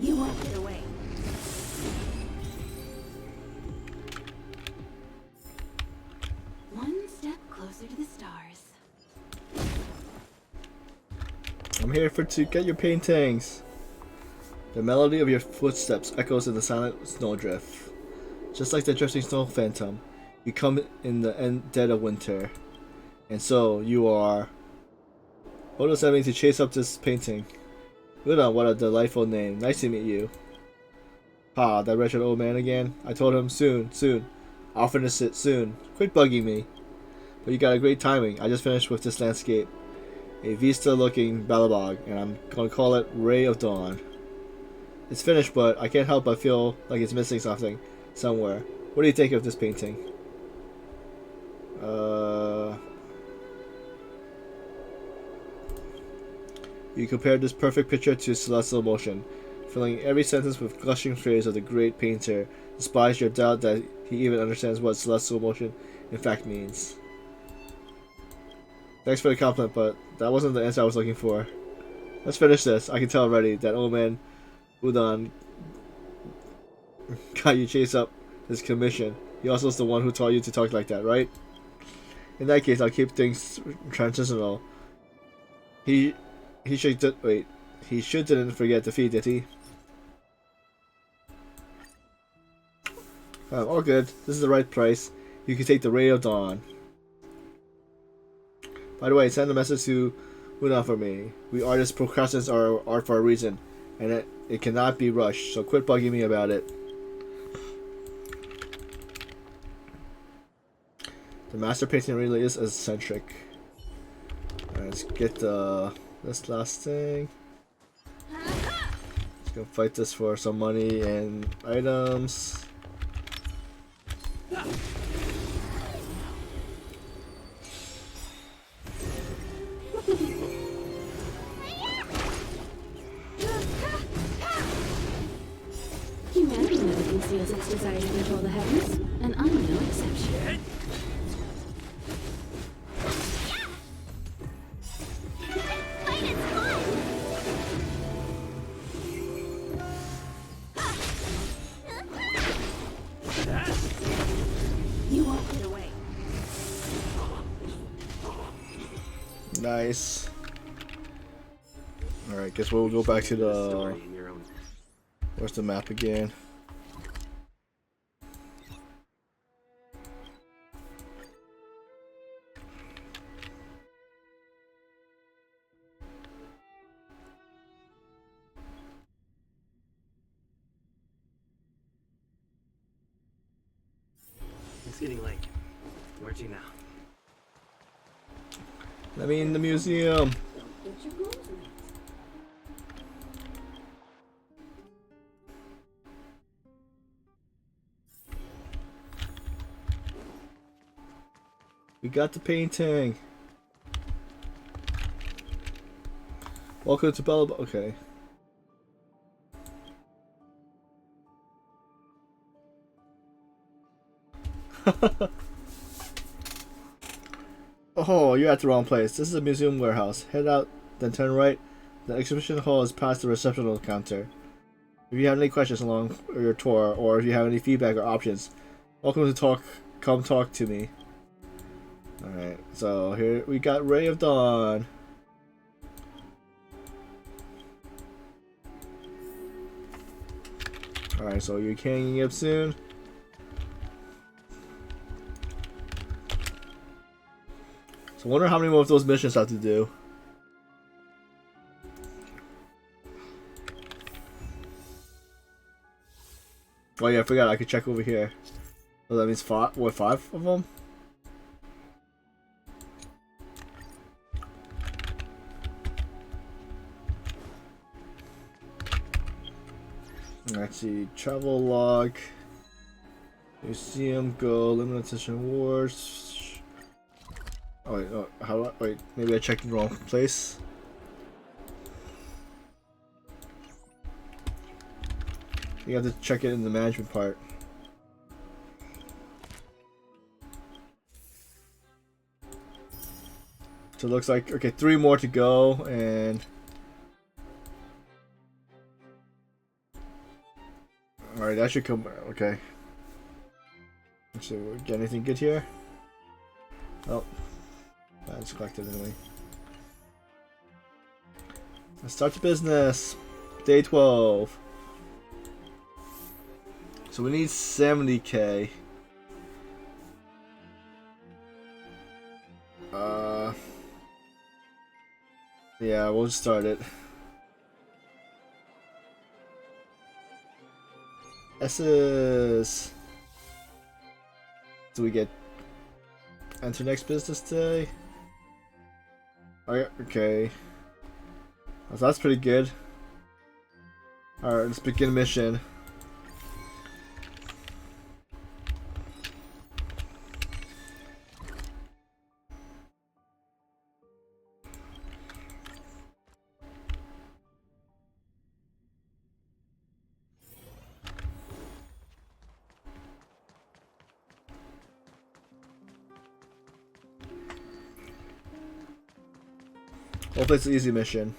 You won't get away. One step closer to the stars. I'm here to get your paintings. The melody of your footsteps echoes in the silent snowdrift. Just like the drifting snow phantom, you come in the dead of winter. And so, you are... What does that mean to chase up this painting? Luna, what a delightful name. Nice to meet you. Ah, that wretched old man again. I told him soon. I'll finish it soon. Quit bugging me. But you got a great timing. I just finished with this landscape. A vista-looking Balabog, and I'm gonna call it Ray of Dawn. It's finished, but I can't help but feel like it's missing something somewhere. What do you think of this painting? You compared this perfect picture to celestial motion, filling every sentence with gushing praise of the great painter, despite your doubt that he even understands what celestial motion in fact means. Thanks for the compliment, but that wasn't the answer I was looking for. Let's finish this. I can tell already that old man Udon got you chase up his commission. He also is the one who taught you to talk like that, right? In that case, I'll keep things transitional. He should wait. He should didn't forget the fee, did he? All good. This is the right price. You can take the Ray of Dawn. By the way, send a message to Una for me. We artists procrastinate our art for a reason, and it cannot be rushed, so quit bugging me about it. The master painting really is eccentric. Let's get this last thing. Let's go fight this for some money and items. Humanity never conceals its desire to control the heavens, and I'm no exception. You won't get away. Nice. Alright, guess we'll go back to the... Where's the map again? It's getting late. Where to now? Let me in the museum. We got the painting. Welcome to Bella. Okay. Oh, you're at the wrong place. This is a museum warehouse. Head out, then turn right. The exhibition hall is past the reception counter. If you have any questions along your tour, or if you have any feedback or options, welcome to come talk to me. Alright, so here we got Ray of Dawn. Alright, so you're hanging up soon. So I wonder how many more of those missions I have to do. Oh yeah, I forgot I could check over here. So that means five, what, 5 of them? Let's see, travel log, museum, go, limited edition wars. Oh wait, oh, how do I, wait, maybe I checked the wrong place. You have to check it in the management part. So it looks like, okay, 3 more to go, and alright, that should come, okay. Let's see, we get anything good here? Oh, that's collected anyway. Let's start the business. Day 12. So we need 70k. Yeah, we'll just start it. S's. Do we get enter next business day? Okay. So that's pretty good. Alright, let's begin mission. Hopefully it's an easy mission.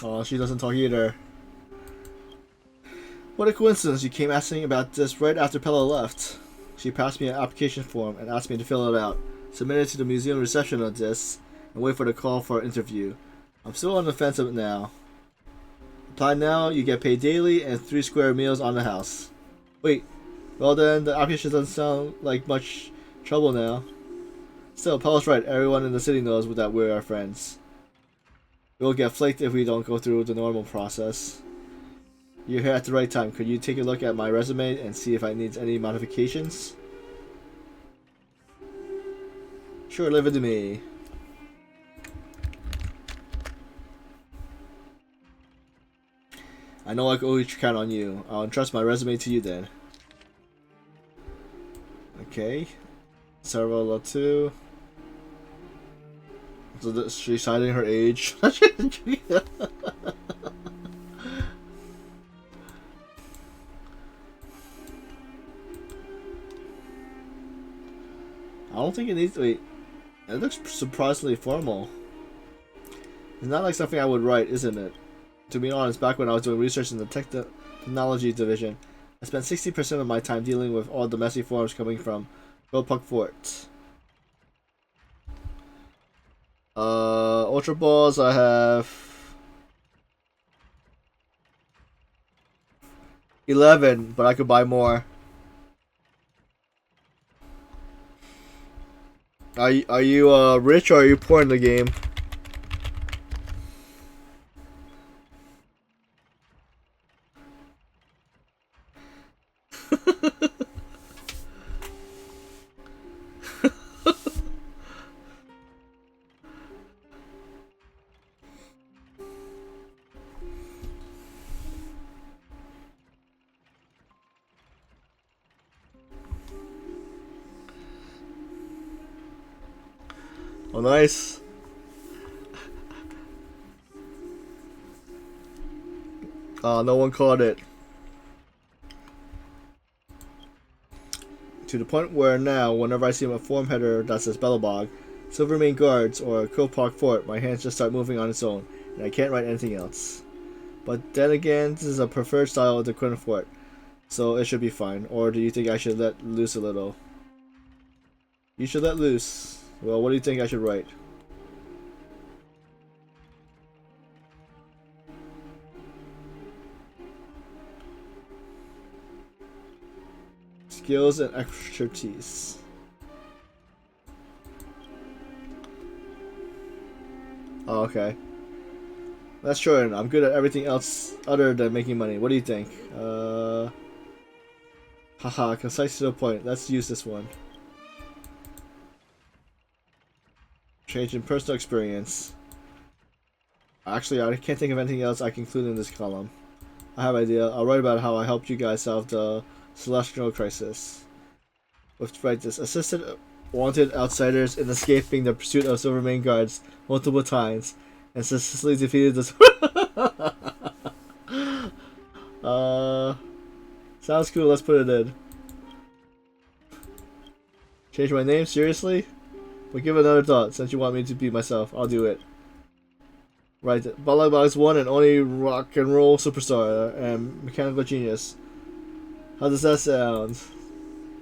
Oh, she doesn't talk either. What a coincidence, you came asking about this right after Pella left. She passed me an application form and asked me to fill it out, submit it to the museum reception of this, and wait for the call for an interview. I'm still on the fence of it now. Apply now, you get paid daily, and 3 square meals on the house. Wait, well then, the application doesn't sound like much trouble now. Still, Pella's right, everyone in the city knows that we're our friends. We'll get flaked if we don't go through the normal process. You're here at the right time. Could you take a look at my resume and see if I need any modifications? Sure, leave it to me. I know I can always count on you. I'll entrust my resume to you then. Okay. Sarah 2. So she's hiding her age. I don't think it needs to wait. It looks surprisingly formal. It's not like something I would write, isn't it? To be honest, back when I was doing research in the technology division, I spent 60% of my time dealing with all the messy forms coming from Puck Fort. Ultra Balls, I have 11, but I could buy more. Are you rich or are you poor in the game? Oh, nice. No one caught it. To the point where now, whenever I see a form header that says Bellabog, Silvermane Guards, or Park Fort, my hands just start moving on its own, and I can't write anything else. But then again, this is a preferred style of the Quinn Fort, so it should be fine. Or do you think I should let loose a little? You should let loose. Well, what do you think I should write? skills and expertise. Oh, okay. That's true. I'm good at everything else other than making money. What do you think? Haha, concise to the point. Let's use this one. Change in personal experience. Actually, I can't think of anything else I can include in this column. I have an idea. I'll write about how I helped you guys solve the celestial crisis. Let's write this. Assisted wanted outsiders in escaping the pursuit of Silvermane guards multiple times, and successfully defeated the. Sounds cool. Let's put it in. Change my name? Seriously? But give it another thought. Since you want me to be myself, I'll do it. Right. Balag's one and only rock and roll superstar and mechanical genius. How does that sound?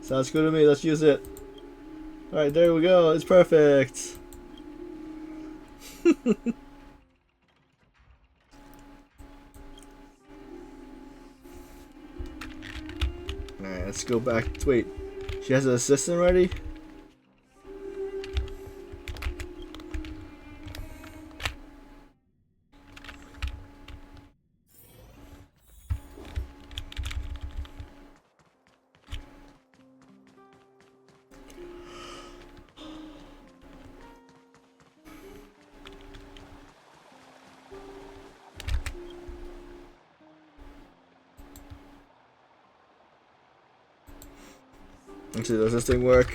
Sounds good to me. Let's use it. Alright, there we go. It's perfect. Alright, let's go back. Wait, she has an assistant ready? Let's see, does this thing work?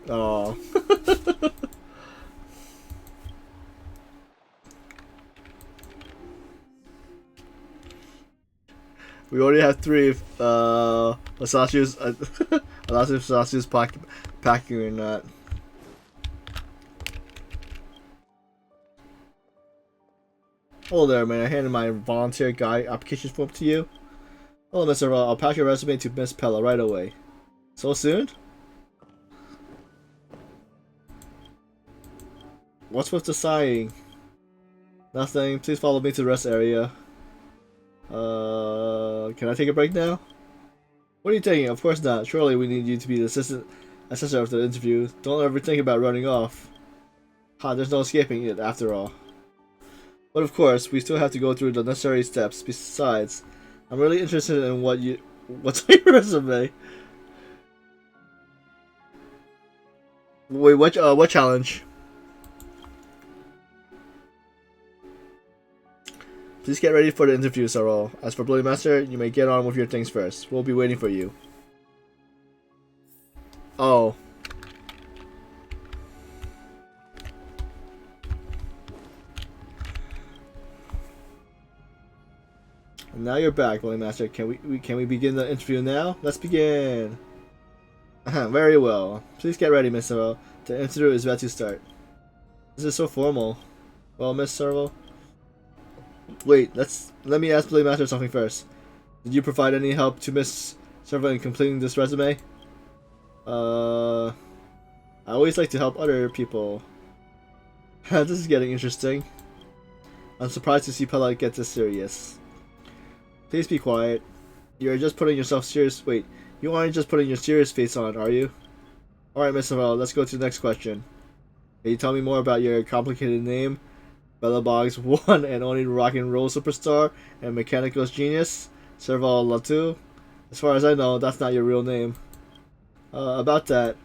Oh. We already have 3 Masashi's unless if Masashi's packing or not. Hello there, man. I handed my volunteer guy application form to you. Hello, Mr. I'll pass your resume to Miss Pella right away. So soon? What's with the sighing? Nothing. Please follow me to the rest area. Can I take a break now? What are you taking? Of course not. Surely we need you to be the assistant of the interview. Don't ever think about running off. Ha, there's no escaping it after all. But of course, we still have to go through the necessary steps. Besides, I'm really interested in what's on your resume. Wait, what challenge? Please get ready for the interview, Sarol. As for Bloody Master, you may get on with your things first. We'll be waiting for you. Oh. And now you're back, Bloody Master. Can we begin the interview now? Let's begin. Very well. Please get ready, Miss Sarol. The interview is about to start. This is so formal. Well, Miss Sarol. Wait, let me ask Bloody Master something first. Did you provide any help to Miss Sarol in completing this resume? I always like to help other people. This is getting interesting. I'm surprised to see Pella get this serious. Please be quiet. You're just putting yourself serious. Wait, you aren't just putting your serious face on, are you? Alright, Miss Sarol, let's go to the next question. Can you tell me more about your complicated name? Bellabog's one and only rock and roll superstar and mechanical genius, Serval Latu. As far as I know, that's not your real name. About that,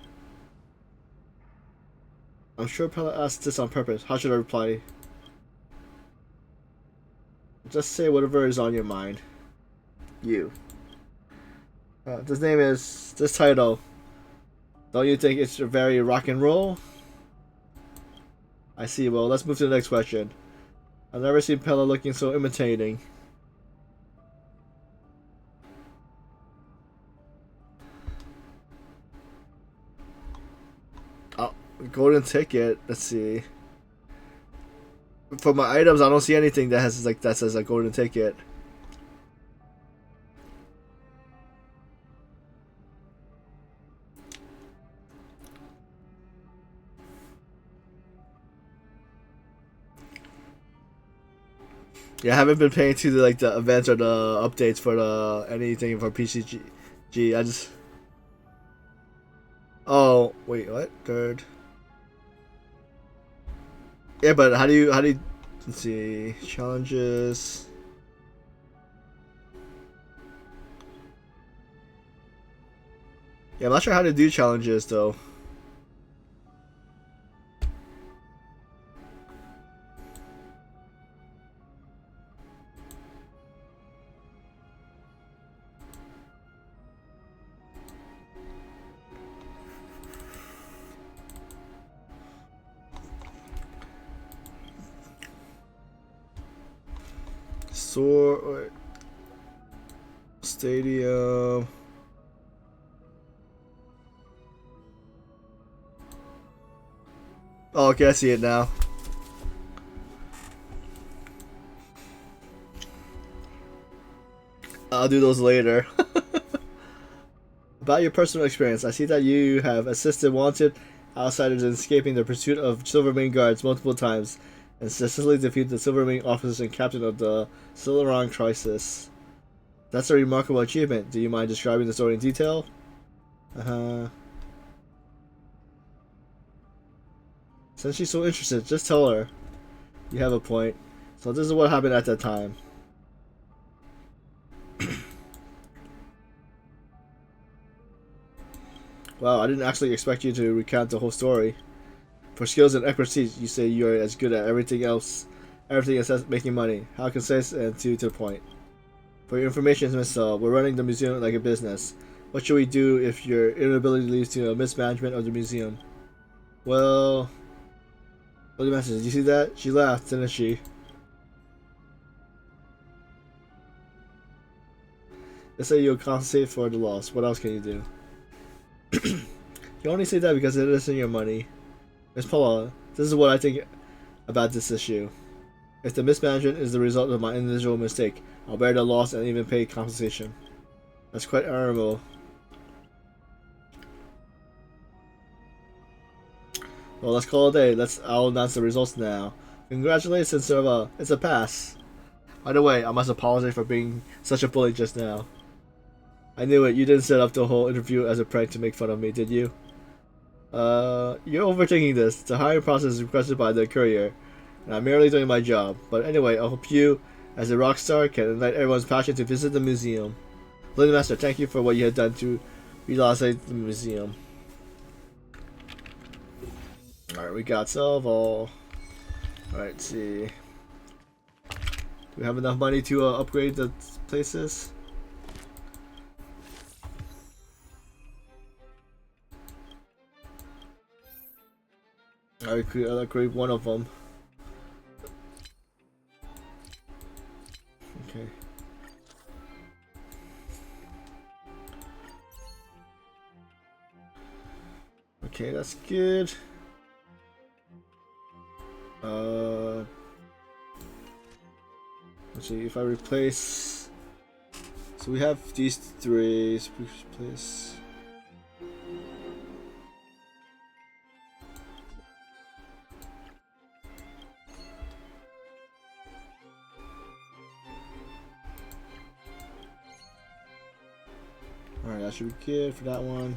I'm sure Pella asked this on purpose. How should I reply? Just say whatever is on your mind. You. This title. Don't you think it's very rock and roll? I see. Well, let's move to the next question. I've never seen Pella looking so imitating. Oh, golden ticket. Let's see. For my items, I don't see anything that says a golden ticket. Yeah, I haven't been paying to the events or the updates for the anything for PCG. I just. Oh wait, what? Third. Yeah, but how do you let's see, challenges. Yeah, I'm not sure how to do challenges though. Stadium. Oh, okay, I see it now. I'll do those later. About your personal experience, I see that you have assisted wanted outsiders in escaping the pursuit of Silvermane guards multiple times, and successfully defeated the Silvermane officers and captain of the Silarong crisis. That's a remarkable achievement. Do you mind describing the story in detail? Since she's so interested, just tell her. You have a point. So this is what happened at that time. Wow, I didn't actually expect you to recount the whole story. For skills and expertise, you say you're as good at everything except making money. How concise and to the point. For your information, Miss, we're running the museum like a business. What should we do if your inability leads to a mismanagement of the museum? Well, what the message? Did you see that? She laughed, didn't she? Let's say you'll compensate for the loss. What else can you do? You only say that because it isn't your money. Miss Paula, this is what I think about this issue. If the mismanagement is the result of my individual mistake, I'll bear the loss and even pay compensation. That's quite honorable. Well, let's call it a day. I'll announce the results now. Congratulations, Serva. It's a pass. By the way, I must apologize for being such a bully just now. I knew it. You didn't set up the whole interview as a prank to make fun of me, did you? You're overthinking this. The hiring process is requested by the courier, and I'm merely doing my job. But anyway, I hope you, as a rock star, can ignite everyone's passion to visit the museum. Lily Master, thank you for what you have done to relocate the museum. Alright, we got Salvo. Alright, let's see. Do we have enough money to upgrade the places? I'll upgrade one of them. Okay. Okay, that's good. Let's see if I replace. So we have these three. So we replace. Alright, that should be good for that one.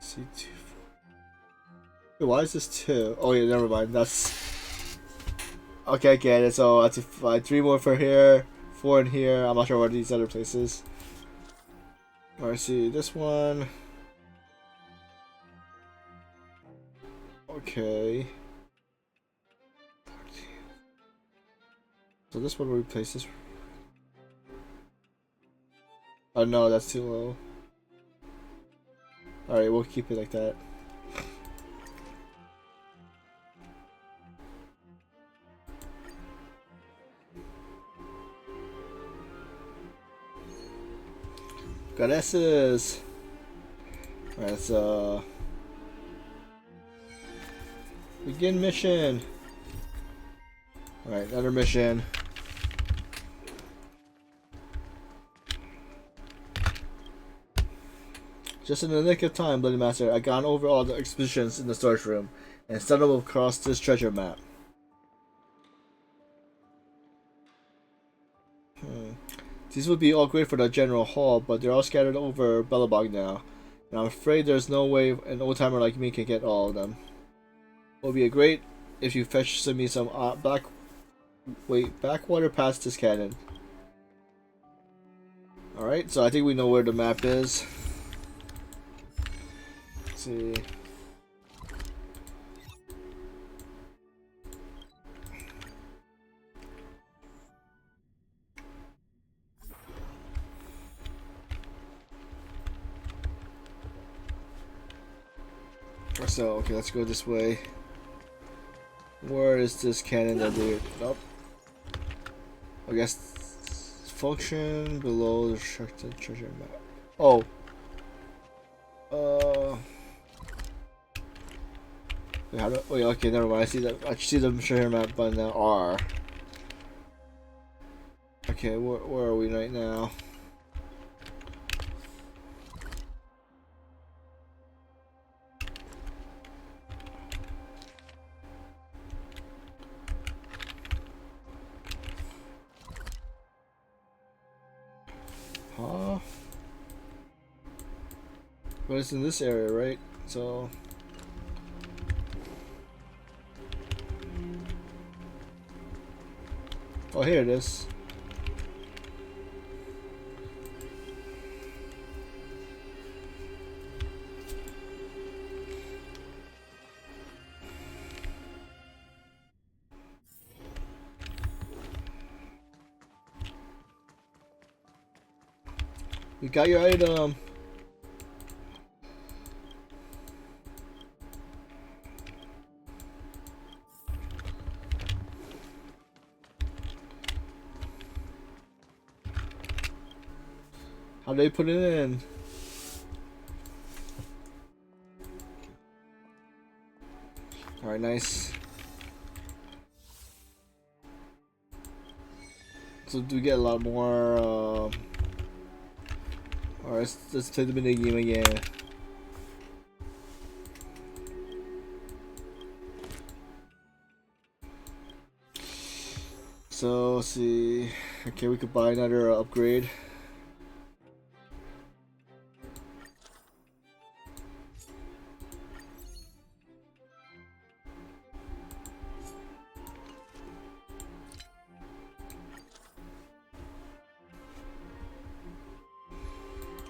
C2. Wait, why is this 2? Oh yeah, never mind. That's okay. I get it. So I have to find 3 more for here, 4 in here. I'm not sure what these other places. Alright, see this one. Okay. So this one will replace this. Oh no, that's too low. Alright, we'll keep it like that. Got S's. Alright, let's begin mission. Alright, another mission. Just in the nick of time, Bloody Master, I gone over all the expositions in the storage room and stumbled across this treasure map. These would be all great for the general hall, but they're all scattered over Bellabog now. And I'm afraid there's no way an old-timer like me can get all of them. It would be great if you fetch me some backwater past this cannon. Alright, so I think we know where the map is. Let's see. So, okay, let's go this way. Where is this cannon that they... Oh. I guess... Function below the restricted treasure map. Oh. Wait, how do... Wait, okay, never mind. I see the treasure map button now. R. Okay, where are we right now? Huh? But it's in this area, right? So... Oh, here it is. You got your item. How do they put it in? Alright, nice. So do we get a lot more alright, let's play the mini game again. So let's see. Okay, we could buy another upgrade.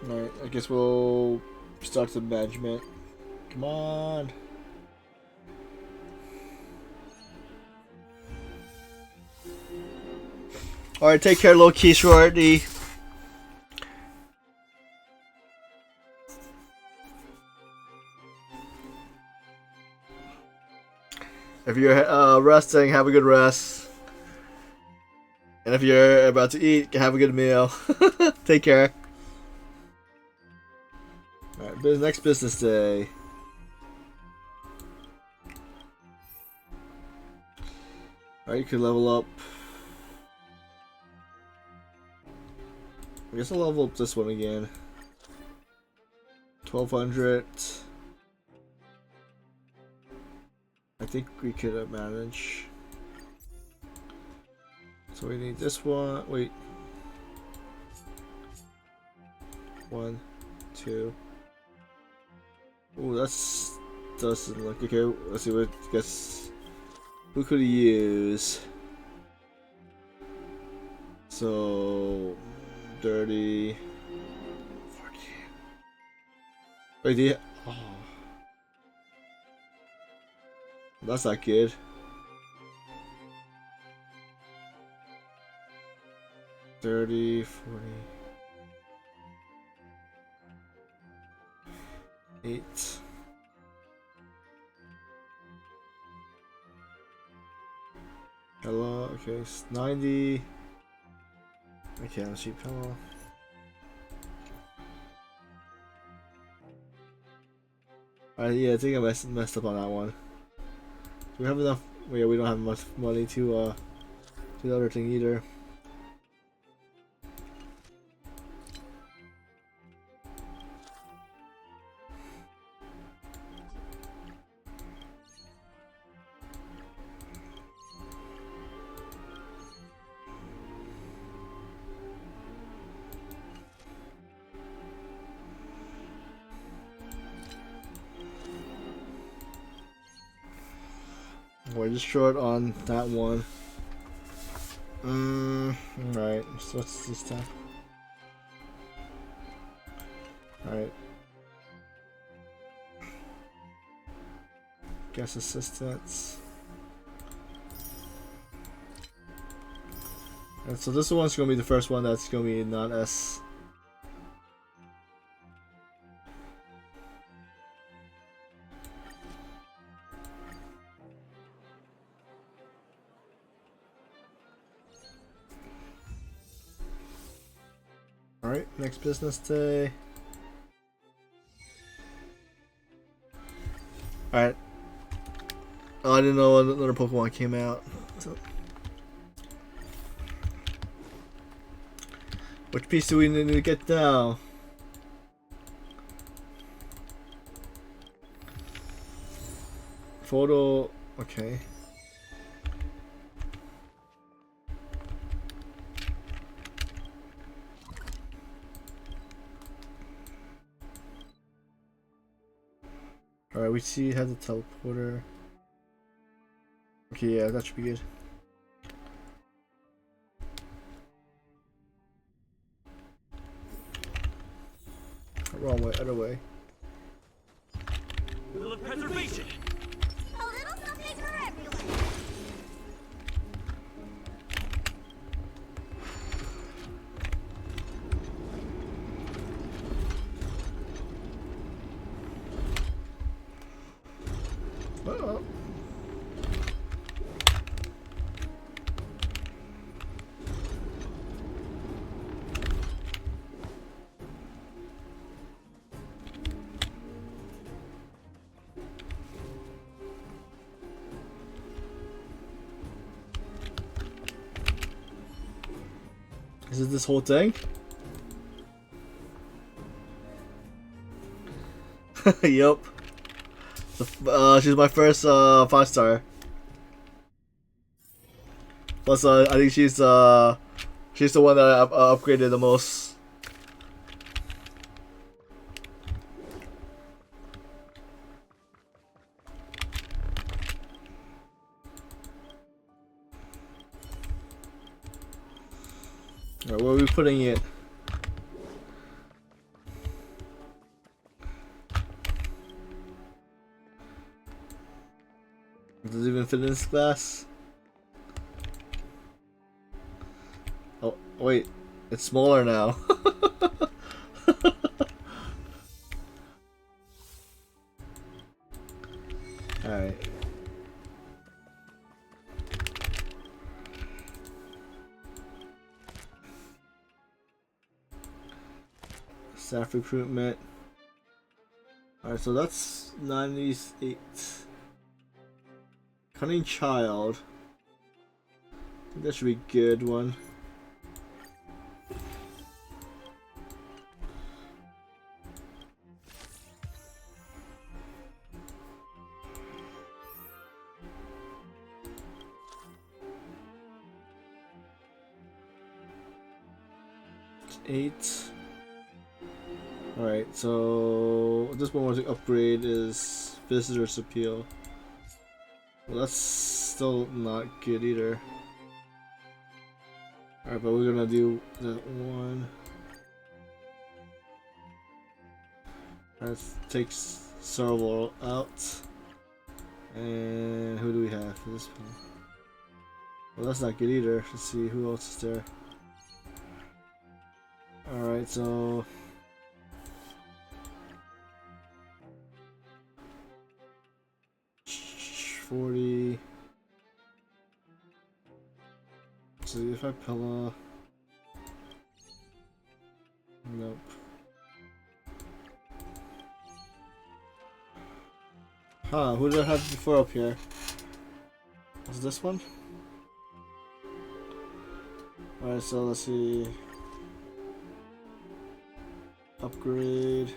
Alright, I guess we'll start the management. Come on. Alright, take care, little key shorty. If you're resting, have a good rest. And if you're about to eat, have a good meal. Take care. Alright, next business day. Alright, you can level up. I guess I'll level up this one again. 1200. I think we could manage. So we need this one. Wait. 1, 2. Oh, that's doesn't look okay. Let's see what guess who could use. So 30. 40. Wait, oh. That's not good. $30, $40. 8. Hello, okay, it's 90. Okay, let's see, hello. Yeah, I think I messed up on that one. Do we have enough? Yeah, we don't have much money to do the other thing either. We're just short on that one. Right. So what's this time? Alright. Guest assistants. And so this one's gonna be the first one that's gonna be not S. Alright, next business day. Alright. Oh, I didn't know another Pokemon came out. So. Which piece do we need to get now? Photo. Okay. Alright, we see has a teleporter. Okay, yeah, that should be good. Wrong way, other way. A little preservation. A little something for everyone. Uh-oh. Is it this whole thing? Yup. She's my first 5-star. Plus, I think she's the one that I upgraded the most. Alright, where are we putting it? Does it even fit in this glass? Oh, wait. It's smaller now. Alright. Staff recruitment. Alright, so that's 98. Cunning child. I think that should be a good one. Eight. Alright, so this one was to upgrade is Visitor's Appeal. Well, that's still not good either. Alright, but we're gonna do that one. Let's take Serval out. And who do we have for this one? Well, that's not good either. Let's see who else is there. Alright, so 40. So if I pillow. Nope. Huh, who did I have before up here? Was this one? Alright, so let's see. Upgrade.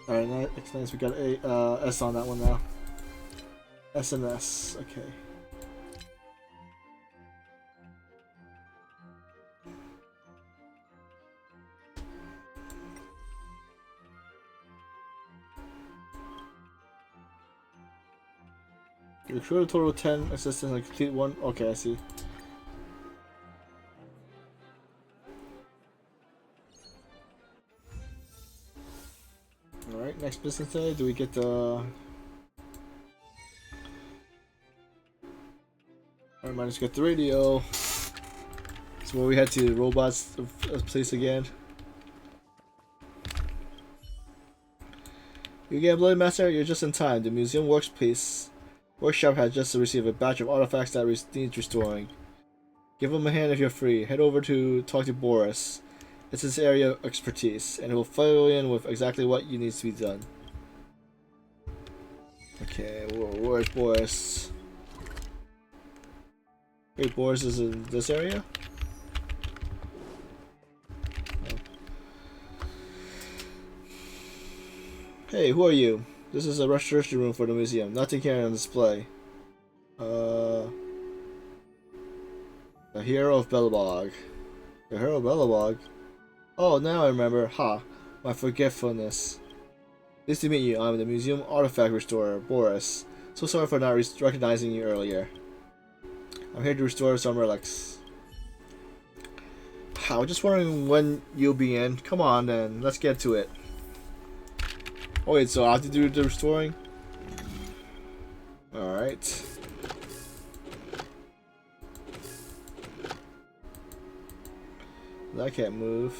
Alright, next nice. We got a S on that one now. S and S, okay. You create a total of 10 assistants and complete one. Okay, I see. Alright, next business day. Do we get the. Alright, might just get the radio. So we head to robots place again. You get a Bloody Master, you're just in time. The museum workshop has just received a batch of artifacts that needs restoring. Give him a hand if you're free. Head over to talk to Boris. It's his area of expertise, and he'll fill you in with exactly what you needs to be done. Okay, where's Boris? Wait, Boris is in this area? Hey, who are you? This is a registration room for the museum. Nothing here on display. The hero of Belobog. The hero of Belobog? Oh, now I remember. Ha! My forgetfulness. Nice to meet you. I'm the museum artifact restorer, Boris. So sorry for not recognizing you earlier. I'm here to restore some relics. I was just wondering when you'll be in. Come on then, let's get to it. Oh wait, so I have to do the restoring? Alright. I can't move.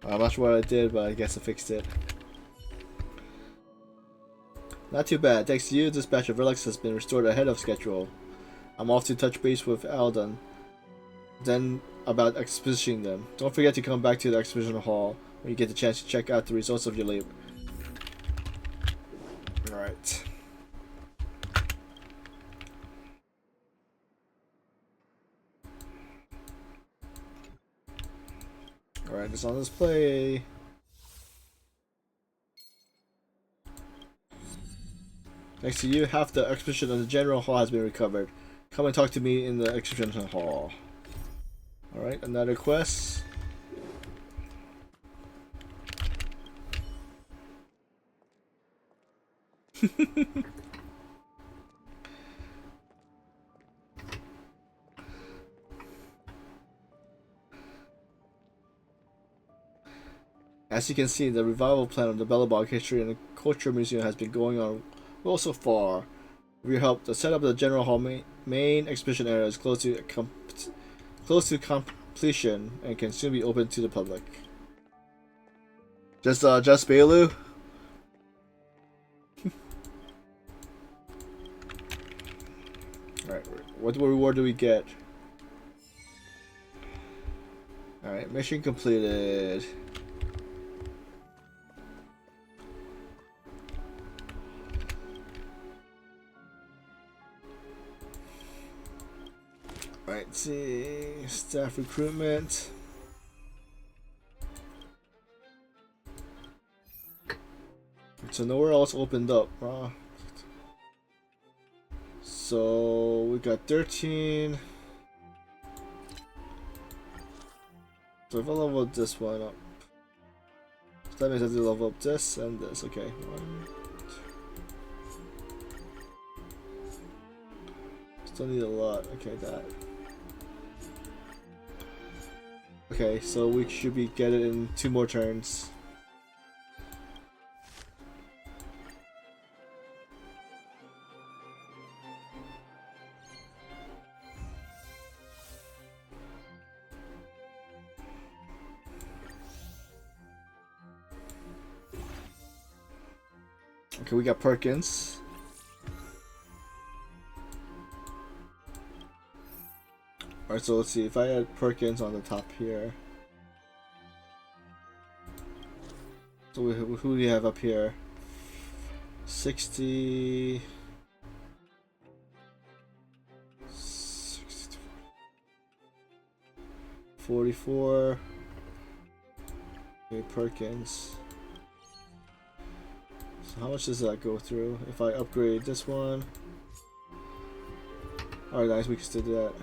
I'm not sure what I did, but I guess I fixed it. Not too bad. Thanks to you, this batch of relics has been restored ahead of schedule. I'm off to touch base with Alden. Then about expositioning them. Don't forget to come back to the exposition hall when you get the chance to check out the results of your labor. Alright. Alright, it's on display. Next to you, half the exposition of the general hall has been recovered. Come and talk to me in the exposition hall. Alright, another quest. As you can see, the revival plan of the Belobog History and Culture Museum has been going on well so far. With your help, the setup of the General Hall main exhibition area is close to completion and can soon be open to the public. Just Bailu? Alright, what reward do we get? Alright, mission completed. Right, let's see, staff recruitment. So nowhere else opened up. So we got 13. So if I level this one up, so that means I have to level up this and this. Okay. 1, 2. Still need a lot. Okay, that. Okay, so we should be getting in 2 more turns. Okay, we got Perkins. Alright, so let's see, if I add Perkins on the top here. So who do we have up here? 60... 44... Okay, Perkins. So how much does that go through? If I upgrade this one... Alright guys, we can still do that.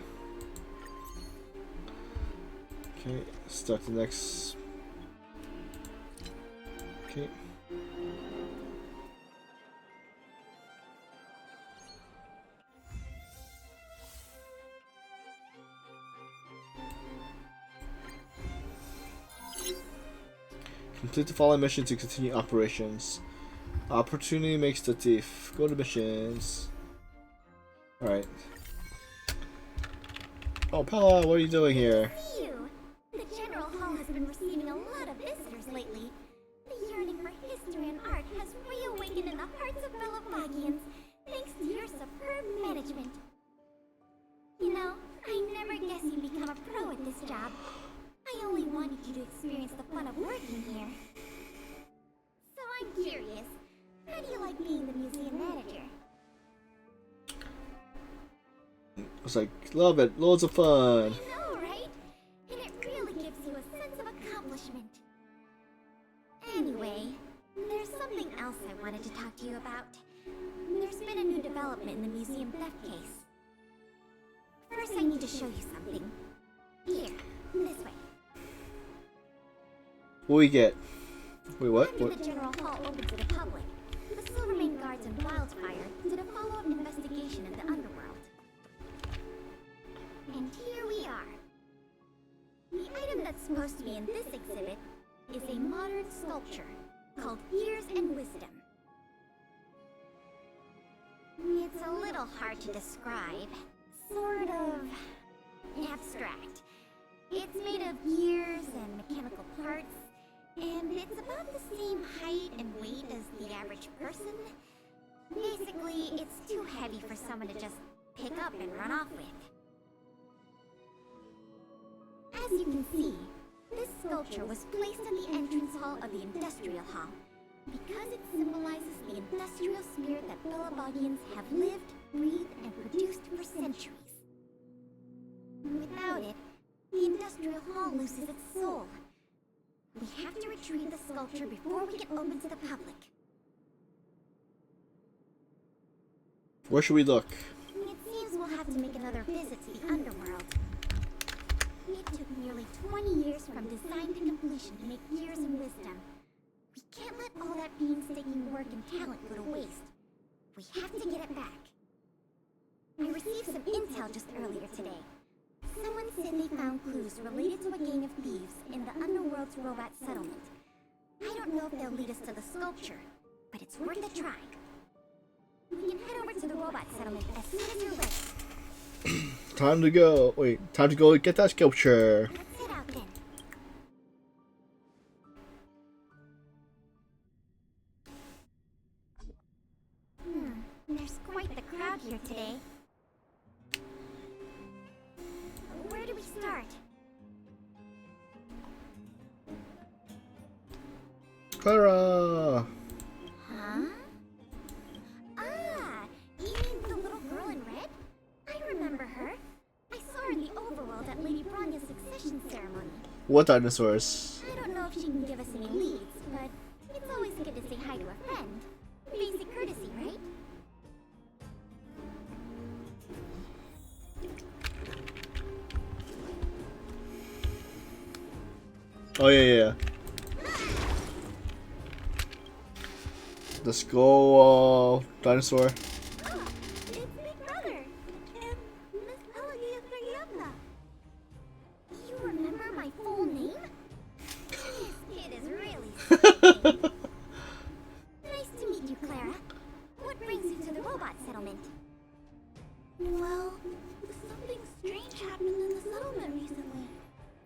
Okay, start the next. Okay. Complete the following mission to continue operations. Opportunity makes the thief. Go to missions. Alright. Oh, Pella, what are you doing here? You! The General Hall has been receiving a lot of visitors lately. The yearning for history and art has reawakened in the hearts of fellow Bagians, thanks to your superb management. You know, I never guessed you'd become a pro at this job. I only wanted you to experience the fun of working here. So I'm curious, how do you like being the museum manager? It's like, love it, loads of fun. I know, right? And it really gives you a sense of accomplishment. Anyway, there's something else I wanted to talk to you about. There's been a new development in the museum theft case. First, I need to show you something. Here, this way. What we get? Wait, what? After the General Hall opened to the public, the Silvermane Guards and Wildfire did a follow-up investigation in the underworld. And here we are. The item that's supposed to be in this exhibit is a modern sculpture called Years and Wisdom. It's a little hard to describe. Sort of abstract. It's made of gears and mechanical parts, and it's about the same height and weight as the average person. Basically, it's too heavy for someone to just pick up and run off with. As you can see, this sculpture was placed in the entrance hall of the Industrial Hall because it symbolizes the industrial spirit that Billabogians have lived, breathed, and produced for centuries. Without it, the Industrial Hall loses its soul. We have to retrieve the sculpture before we can open to the public. Where should we look? It seems we'll have to make another visit to the underworld. It took nearly 20 years from design to completion to make Years and Wisdom. We can't let all that painstaking work and talent go to waste. We have to get it back. I received some intel just earlier today. Someone said they found clues related to a gang of thieves in the underworld's robot settlement. I don't know if they'll lead us to the sculpture, but it's worth a try. We can head over to the robot settlement as soon as you're ready. Time to go. Wait, time to go get that sculpture. Let's head out then. There's quite the crowd here today. Where do we start? Clara! Huh? Ah! You mean the little girl in red? I remember her. I saw her in the overworld at Lady Bronya's succession ceremony. What dinosaurs? I don't know if she can give us any leads, but it's always good to say hi to a friend. Basic courtesy, right? Oh yeah. The skull dinosaur. Oh, it's Big Brother and Miss Pelagia Therievna. You remember my full name? This kid is really sweet. Nice to meet you, Clara. What brings you to the robot settlement? Well, something strange happened in the settlement recently.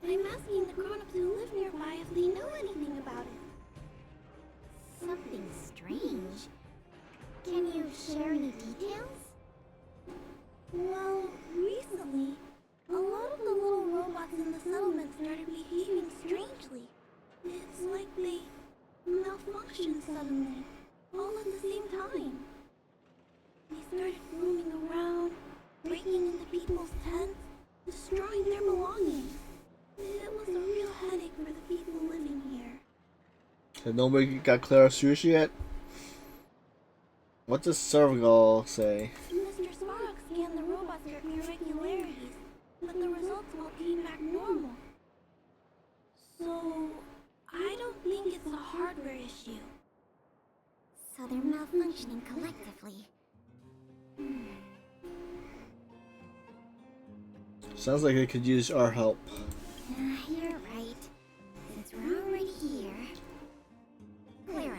I'm asking the grown-ups who live nearby if they know anything about it. Something strange? Can you share any details? Well, recently, a lot of the little robots in the settlement started behaving strangely. It's like they malfunctioned suddenly, all at the same time. They started roaming around, breaking into people's tents, destroying their belongings. It was a real headache for the people living here. Has nobody got Clara sushi yet? What does Serval say? Mr. Sparrow scanned the robots for irregularities, but the results all came back normal. bigger issue. So they're malfunctioning collectively. Sounds like they could use our help. You're right. Since we're already here... Clara,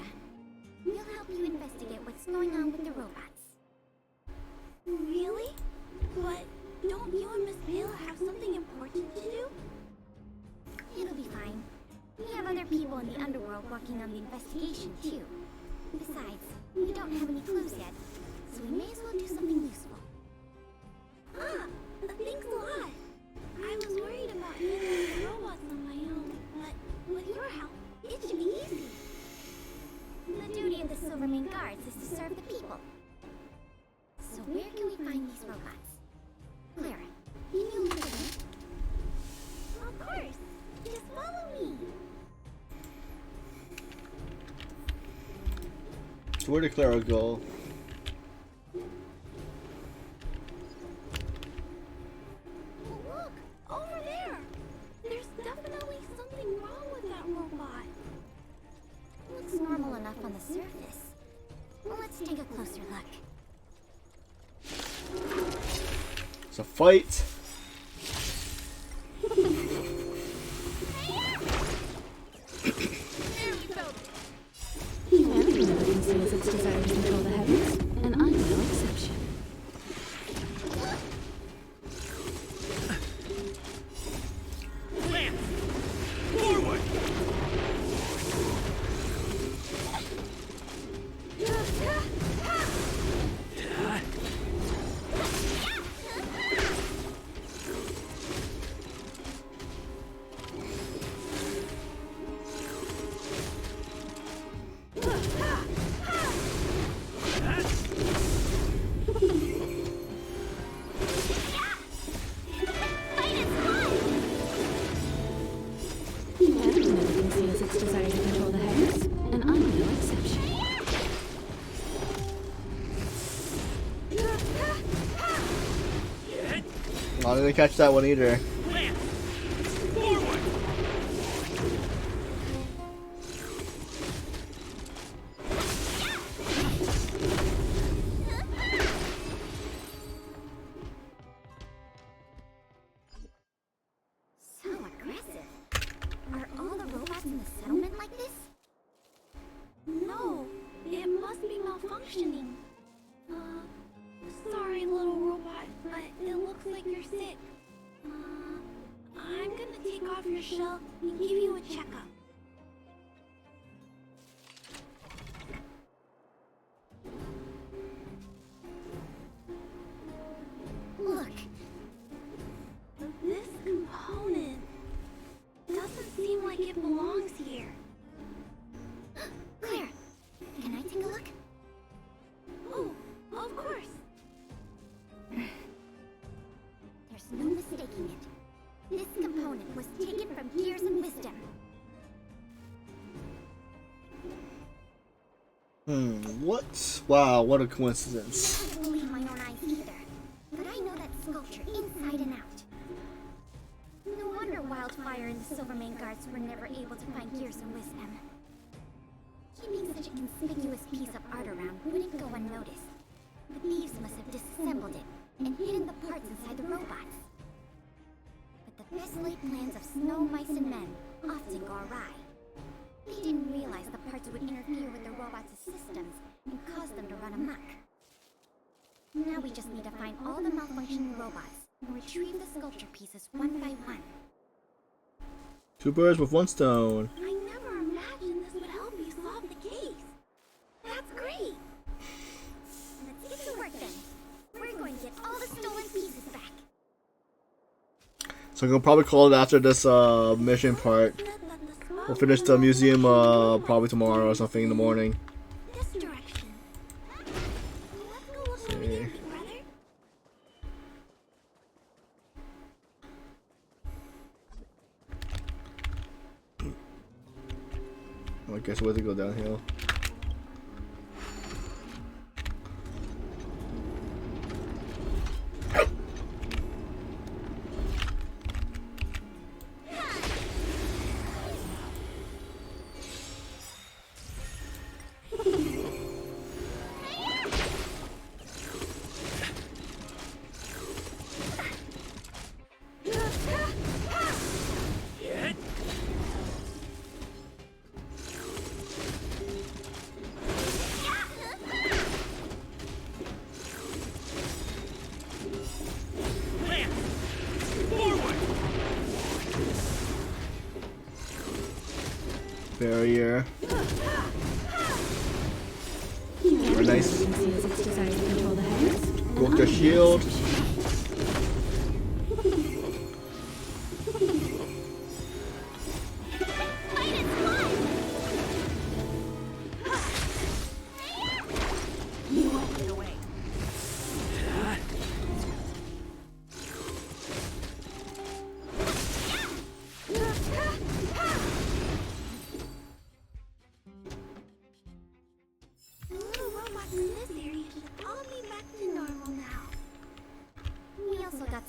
we'll help you investigate what's going on with the robots. Really? But don't you and Miss Vale have something important to do? It'll be fine. We have other people in the underworld working on the investigation, too. Besides, we don't have any clues yet, so we may as well do something useful. Ah! Thanks a lot! I was worried about handling the robots on my own, but with your help, it should be easy. The duty of the Silvermane Guards is to serve the people. So where can we find these robots? Clara, can you lead the way? Of course! Just follow me! So where did Clara go? Look! Over there! There's definitely something wrong with that robot. Looks normal enough on the surface. Well, let's take a closer look. It's a fight. Humanity never conceals its desire to control the heavens, and I'm no exception. Forward! Humanity never conceals its desire to control the heavens, and I'm no exception. I didn't catch that one either. So aggressive. Are all the robots in the settlement like this? No, it must be malfunctioning. Sorry, little robot, but it looks like you're sick. I'm gonna take off your shell and give you a checkup. Look. This component doesn't seem like it belongs here. Claire, can I take a look? Oh, of course. There's no mistaking it. This component was taken from Gears and Wisdom. What? Wow, what a coincidence. I can't believe my own eyes either. But I know that sculpture inside and out. No wonder Wildfire and the Silvermane Guards were never able to find Gears and Wisdom. Keeping such a conspicuous piece of art around wouldn't go unnoticed. The thieves must have disassembled it and hidden the parts inside the robots. But the best laid plans of snow, mice, and men often go awry. They didn't realize the parts would interfere with the robots' systems and cause them to run amok. Now we just need to find all the malfunctioning robots and retrieve the sculpture pieces one by one. Two birds with one stone. I never imagined this would help you solve the case. That's great. Let's get to work then. We're going to get all the stolen pieces back. So I'm gonna probably call it after this mission part. We'll finish the museum probably tomorrow or something in the morning. This direction. Let's go look over there, big brother. I guess we'll have to go downhill. barrier. Very nice. Broke the shield.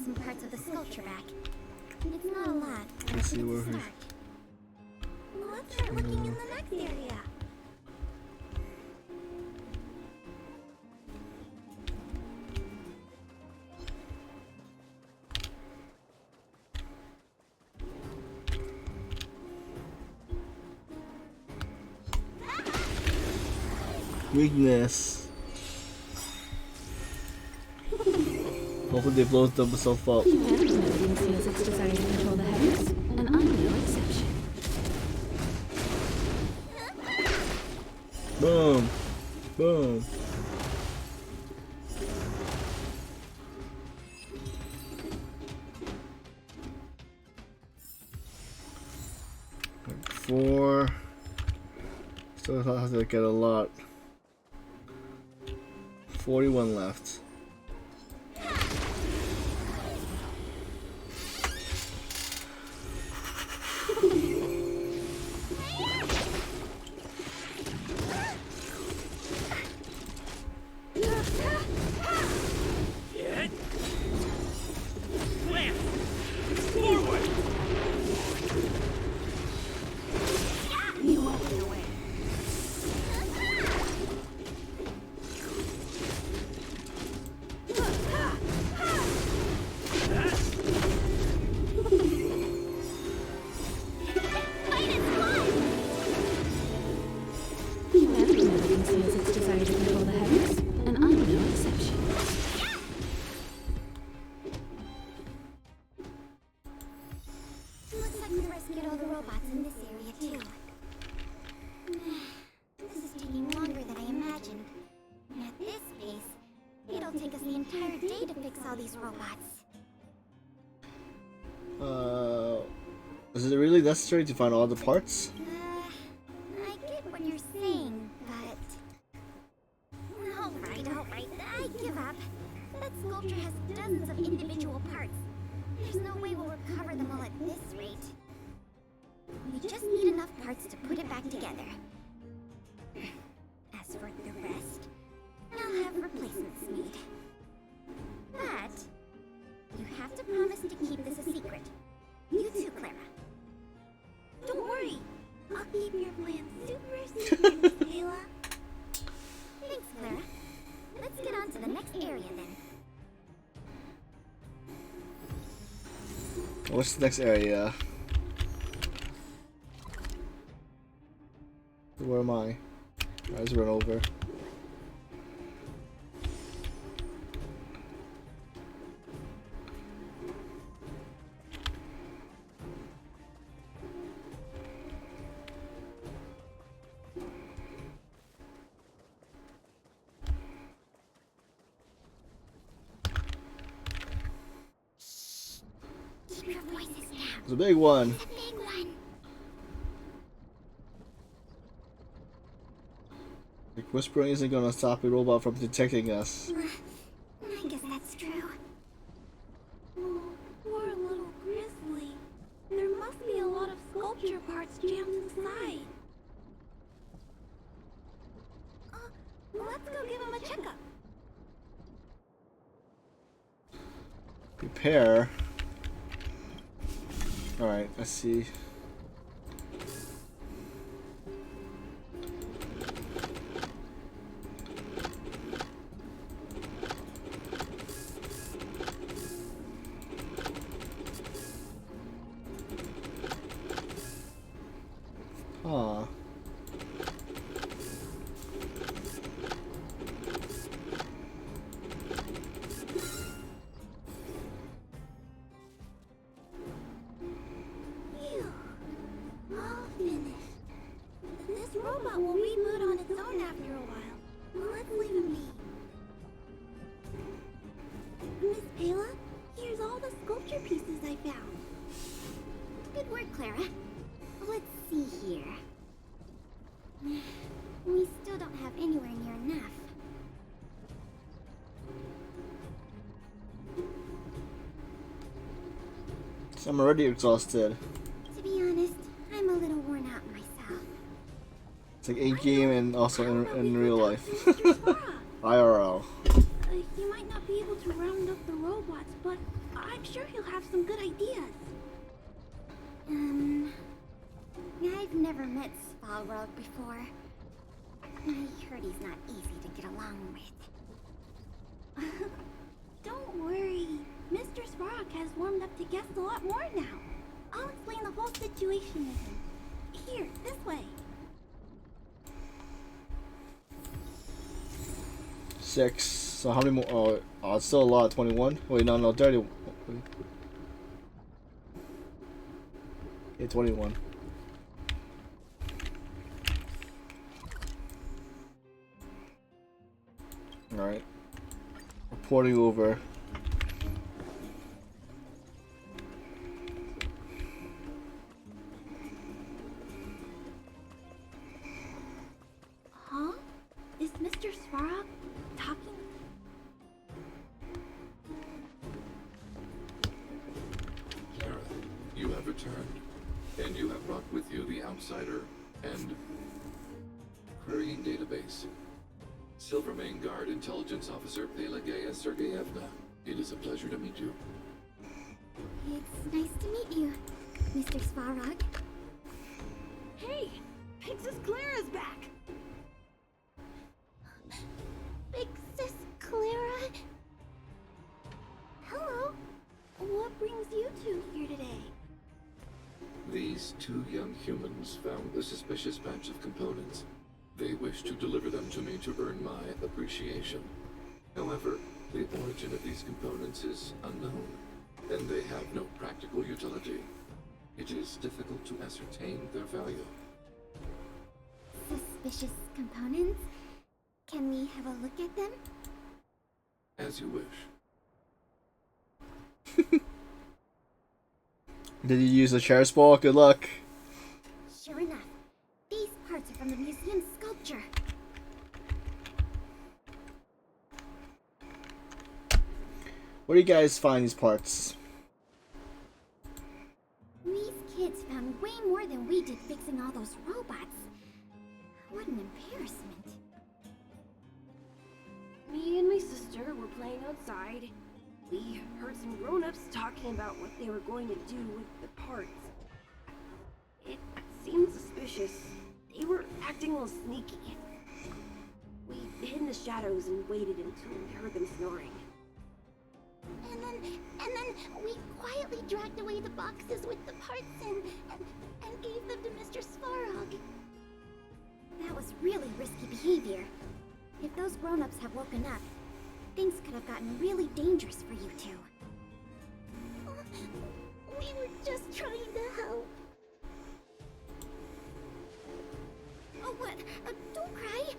Some parts of the sculpture back. It's not a lot. Let's see where he's. Let's start looking in the next area. Weakness. Hopefully they blow themselves up. Feels its desire to control the heavens, and I'm no exception. Boom. Boom. Four. Still have to get a lot. 41 left. Feels its desire to control the heavens, and I'm no exception. Looks like we rescued all the robots in this area too. This is taking longer than I imagined. At this pace, it'll take us the entire day to fix all these robots. Is it really necessary to find all the parts? I get what you're saying, but... Alright, I give up. That sculpture has dozens of individual parts. There's no way we'll recover them all at this rate. We just need enough parts to put it back together. As for the rest, I'll have replacements made. But you have to promise to keep this a secret. You too, Clara. Don't worry. I'll keep your plan super secret, Miss Ayla. Thanks, Clara. Let's get on to the next area then. What's the next area? Where am I? I just run over. Keep your voices down. It's a big one. It's a big one. Like whispering isn't gonna stop a robot from detecting us. I guess that's true. Oh, poor little Grizzly. There must be a lot of sculpture parts jammed inside. Let's go give him a checkup. Repair. Alright, let's see. Huh. Phew. I'm already exhausted. To be honest, I'm a little worn out myself. It's like in game and also in real life. IRL. You might not be able to round up the robots, but I'm sure he'll have some good ideas. I've never met Svarog before. I heard he's not easy to get along with. Don't worry. Mr. Svarog has warmed up to guests a lot more now. I'll explain the whole situation to him. Here, this way. 6. So how many more? Oh, it's still a lot. 21. Wait, no, 30. Yeah, 21. Alright. Reporting over. Huh? Is Mr. Svarog talking? Clara, you have returned, and you have brought with you the Outsider and querying database. Silvermane Guard Intelligence Officer Pelageya Sergeyevna. It is a pleasure to meet you. It's nice to meet you, Mr. Svarog. Hey, Princess Clara's back. Big Sis Clara. Hello. What brings you two here today? These two young humans found a suspicious batch of components. They wish to deliver them to me to earn my appreciation. However, the origin of these components is unknown, and they have no practical utility. It is difficult to ascertain their value. Suspicious components? Can we have a look at them? As you wish. Did you use the chair ball? Good luck. Sure enough, these parts are from the museum sculpture. Where do you guys find these parts? These kids found way more than we did fixing all those robots. What an embarrassment. Me and my sister were playing outside. We heard some grown-ups talking about what they were going to do with the parts. It seemed suspicious. They were acting all sneaky. We hid in the shadows and waited until we heard them snoring. And then we quietly dragged away the boxes with the parts and gave them to Mr. Svarog. That was really risky behavior. If those grown-ups have woken up, things could have gotten really dangerous for you two. We were just trying to help. Oh, what? Don't cry.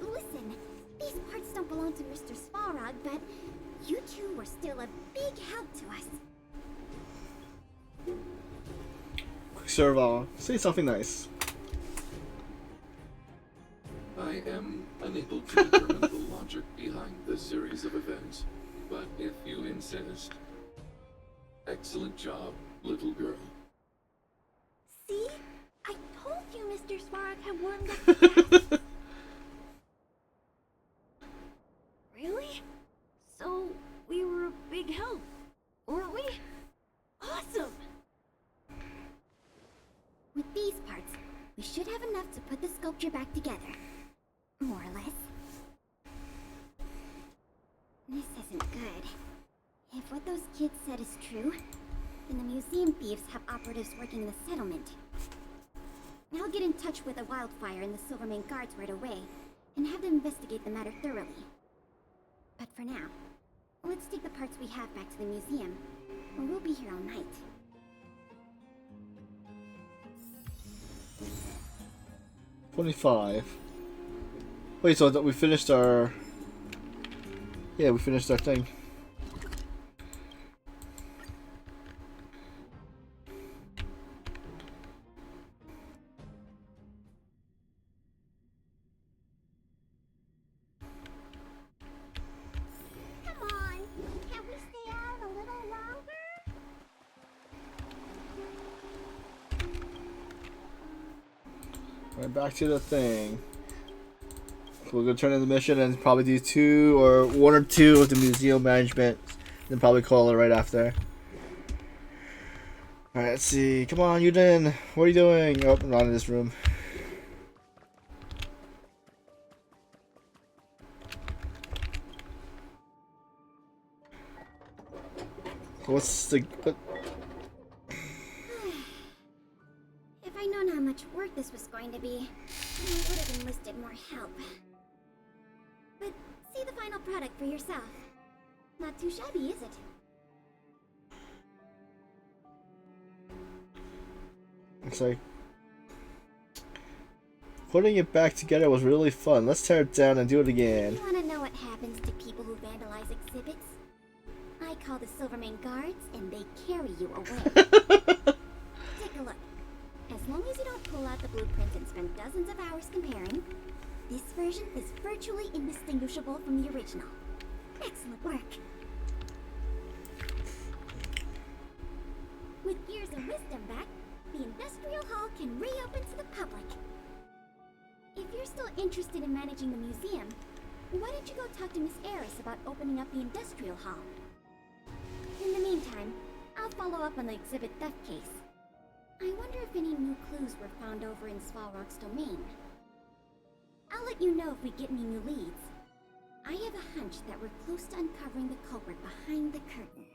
Listen. These parts don't belong to Mr. Svarog, but you two were still a big help to us. Quicksilver, say something nice. I am unable to determine the logic behind this series of events, but if you insist. Excellent job, little girl. See? I told you Mr. Svarog had warmed up the gas. Really? So, we were a big help, weren't we? Awesome! With these parts, we should have enough to put the sculpture back together. More or less. This isn't good. If what those kids said is true, then the museum thieves have operatives working in the settlement. I'll get in touch with a Wildfire and the Silvermane guards right away, and have them investigate the matter thoroughly. But for now, let's take the parts we have back to the museum, or we'll be here all night. $25. Wait, so we finished our... Yeah, we finished our thing. Come on, can we stay out a little longer? Alright, back to the thing. So we're gonna turn in the mission and probably do 2 or 1 or 2 of the museum management. Then probably call it right after. Alright, let's see. Come on, Yuden. What are you doing? Oh, I'm not in this room. What's the... What? If I'd known how much work this was going to be, I would have enlisted more help. But see the final product for yourself. Not too shabby, is it? It's like... Putting it back together was really fun. Let's tear it down and do it again. You want to know what happens to people who vandalize exhibits? I call the Silvermane guards, and they carry you away. Take a look. As long as you don't pull out the blueprint and spend dozens of hours comparing, this version is virtually indistinguishable from the original. Excellent work. With Gears of Wisdom back, the Industrial Hall can reopen to the public. If you're still interested in managing the museum, why don't you go talk to Miss Eris about opening up the Industrial Hall? In the meantime, I'll follow up on the exhibit theft case. I wonder if any new clues were found over in Svalrog's domain. I'll let you know if we get any new leads. I have a hunch that we're close to uncovering the culprit behind the curtain.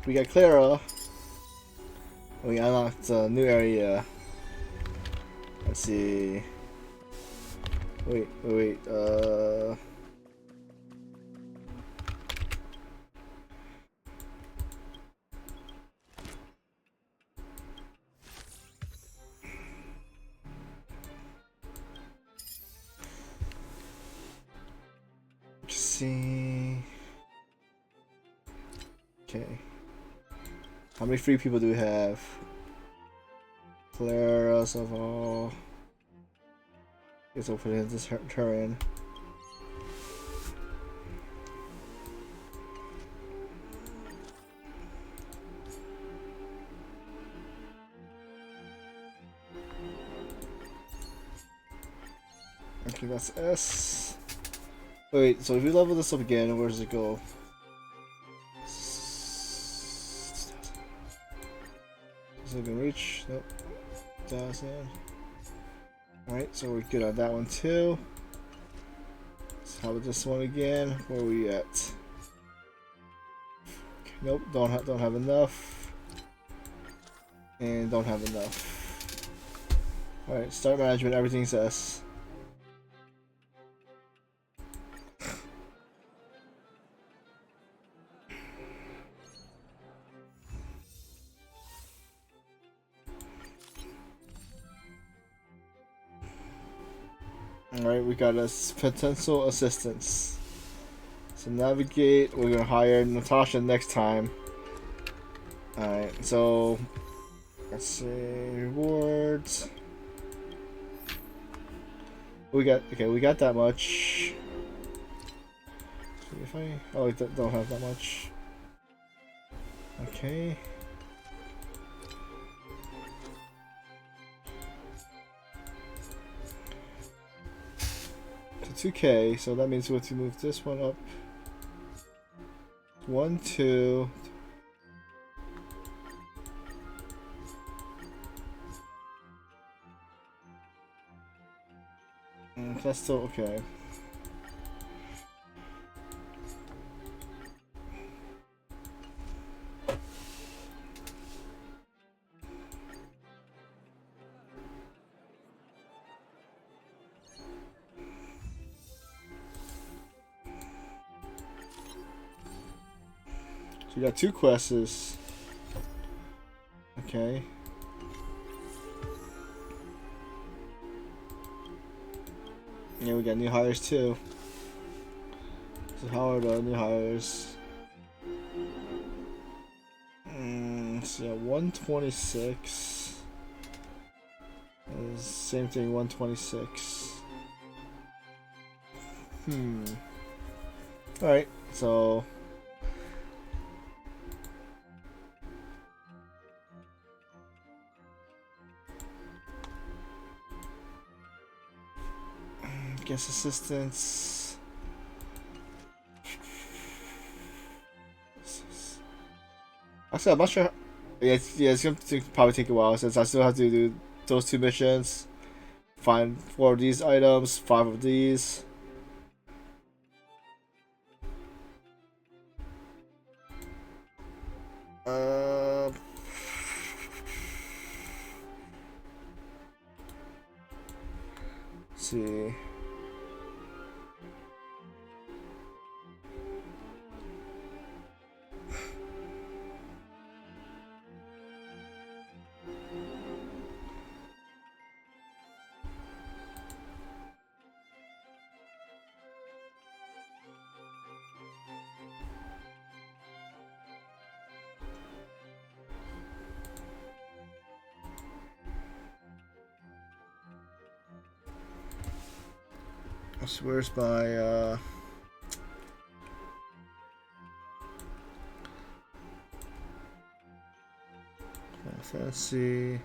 We got Clara. We unlocked a new area. Let's see. Wait. Let's see. Okay. How many free people do we have? Clara, Saval. Guess I'll put in this turn. Okay, that's S. Wait, so if we level this up again, where does it go? Is it gonna reach? Nope. Doesn't. Alright, so we're good on that one too. Let's have this one again. Where are we at? Okay, nope, don't have enough. And don't have enough. Alright, start management, everything's S. Alright, we got a potential assistance. So navigate, we're gonna hire Natasha next time. Alright, so let's see, rewards. We got that much. See if we don't have that much. Okay. To 2K, so that means we have to move this one up. 1, 2. That's still okay. So we got 2 quests. Okay. Yeah, we got new hires too. So how are the new hires? So yeah, 126. Same thing, 126. Alright, so Guest assistance. Actually, I'm not sure. Yeah, it's going to probably take a while since I still have to do those 2 missions. Find 4 of these items, 5 of these. Let's see. Where's my fancy?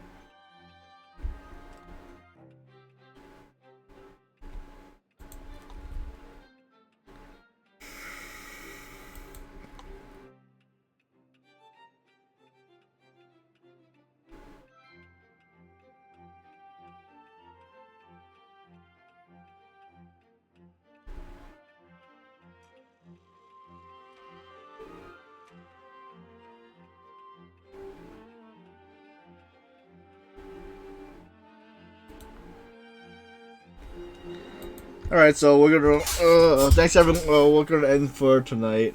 Alright, so we're gonna thanks everyone. We're gonna end for tonight.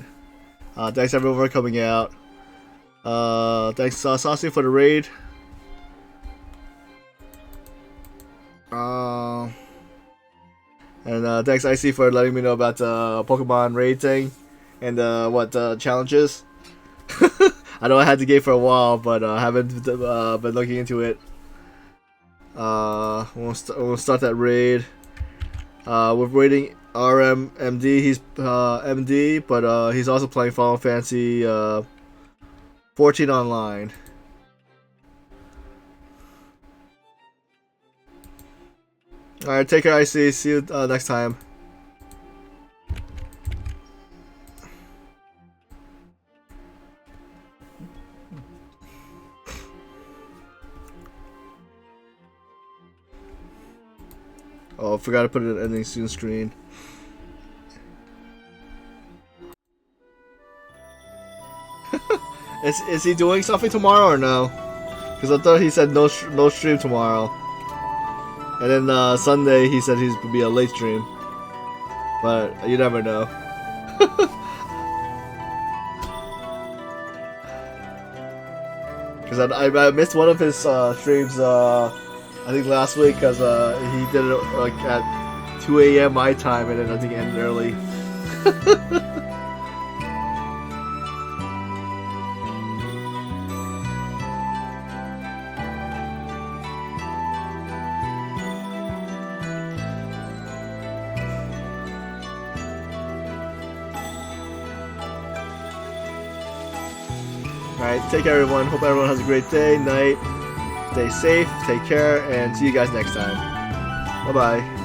Thanks everyone for coming out. Thanks Saucy for the raid. And thanks Icy for letting me know about the Pokemon raid thing and what challenges. I know I had the game for a while, but I haven't been looking into it. We'll start that raid. We're raiding RMMD. He's MD, but he's also playing Final Fantasy 14 online. Alright, take care, IC. See you next time. Oh, I forgot to put it in ending soon screen. Is he doing something tomorrow or no? Because I thought he said no stream tomorrow. And then Sunday he said he's gonna be a late stream. But you never know. Because I missed one of his streams I think last week because he did it like at 2 a.m. my time and then I think it ended early. Alright, take care everyone. Hope everyone has a great day, night. Stay safe, take care, and see you guys next time. Bye-bye.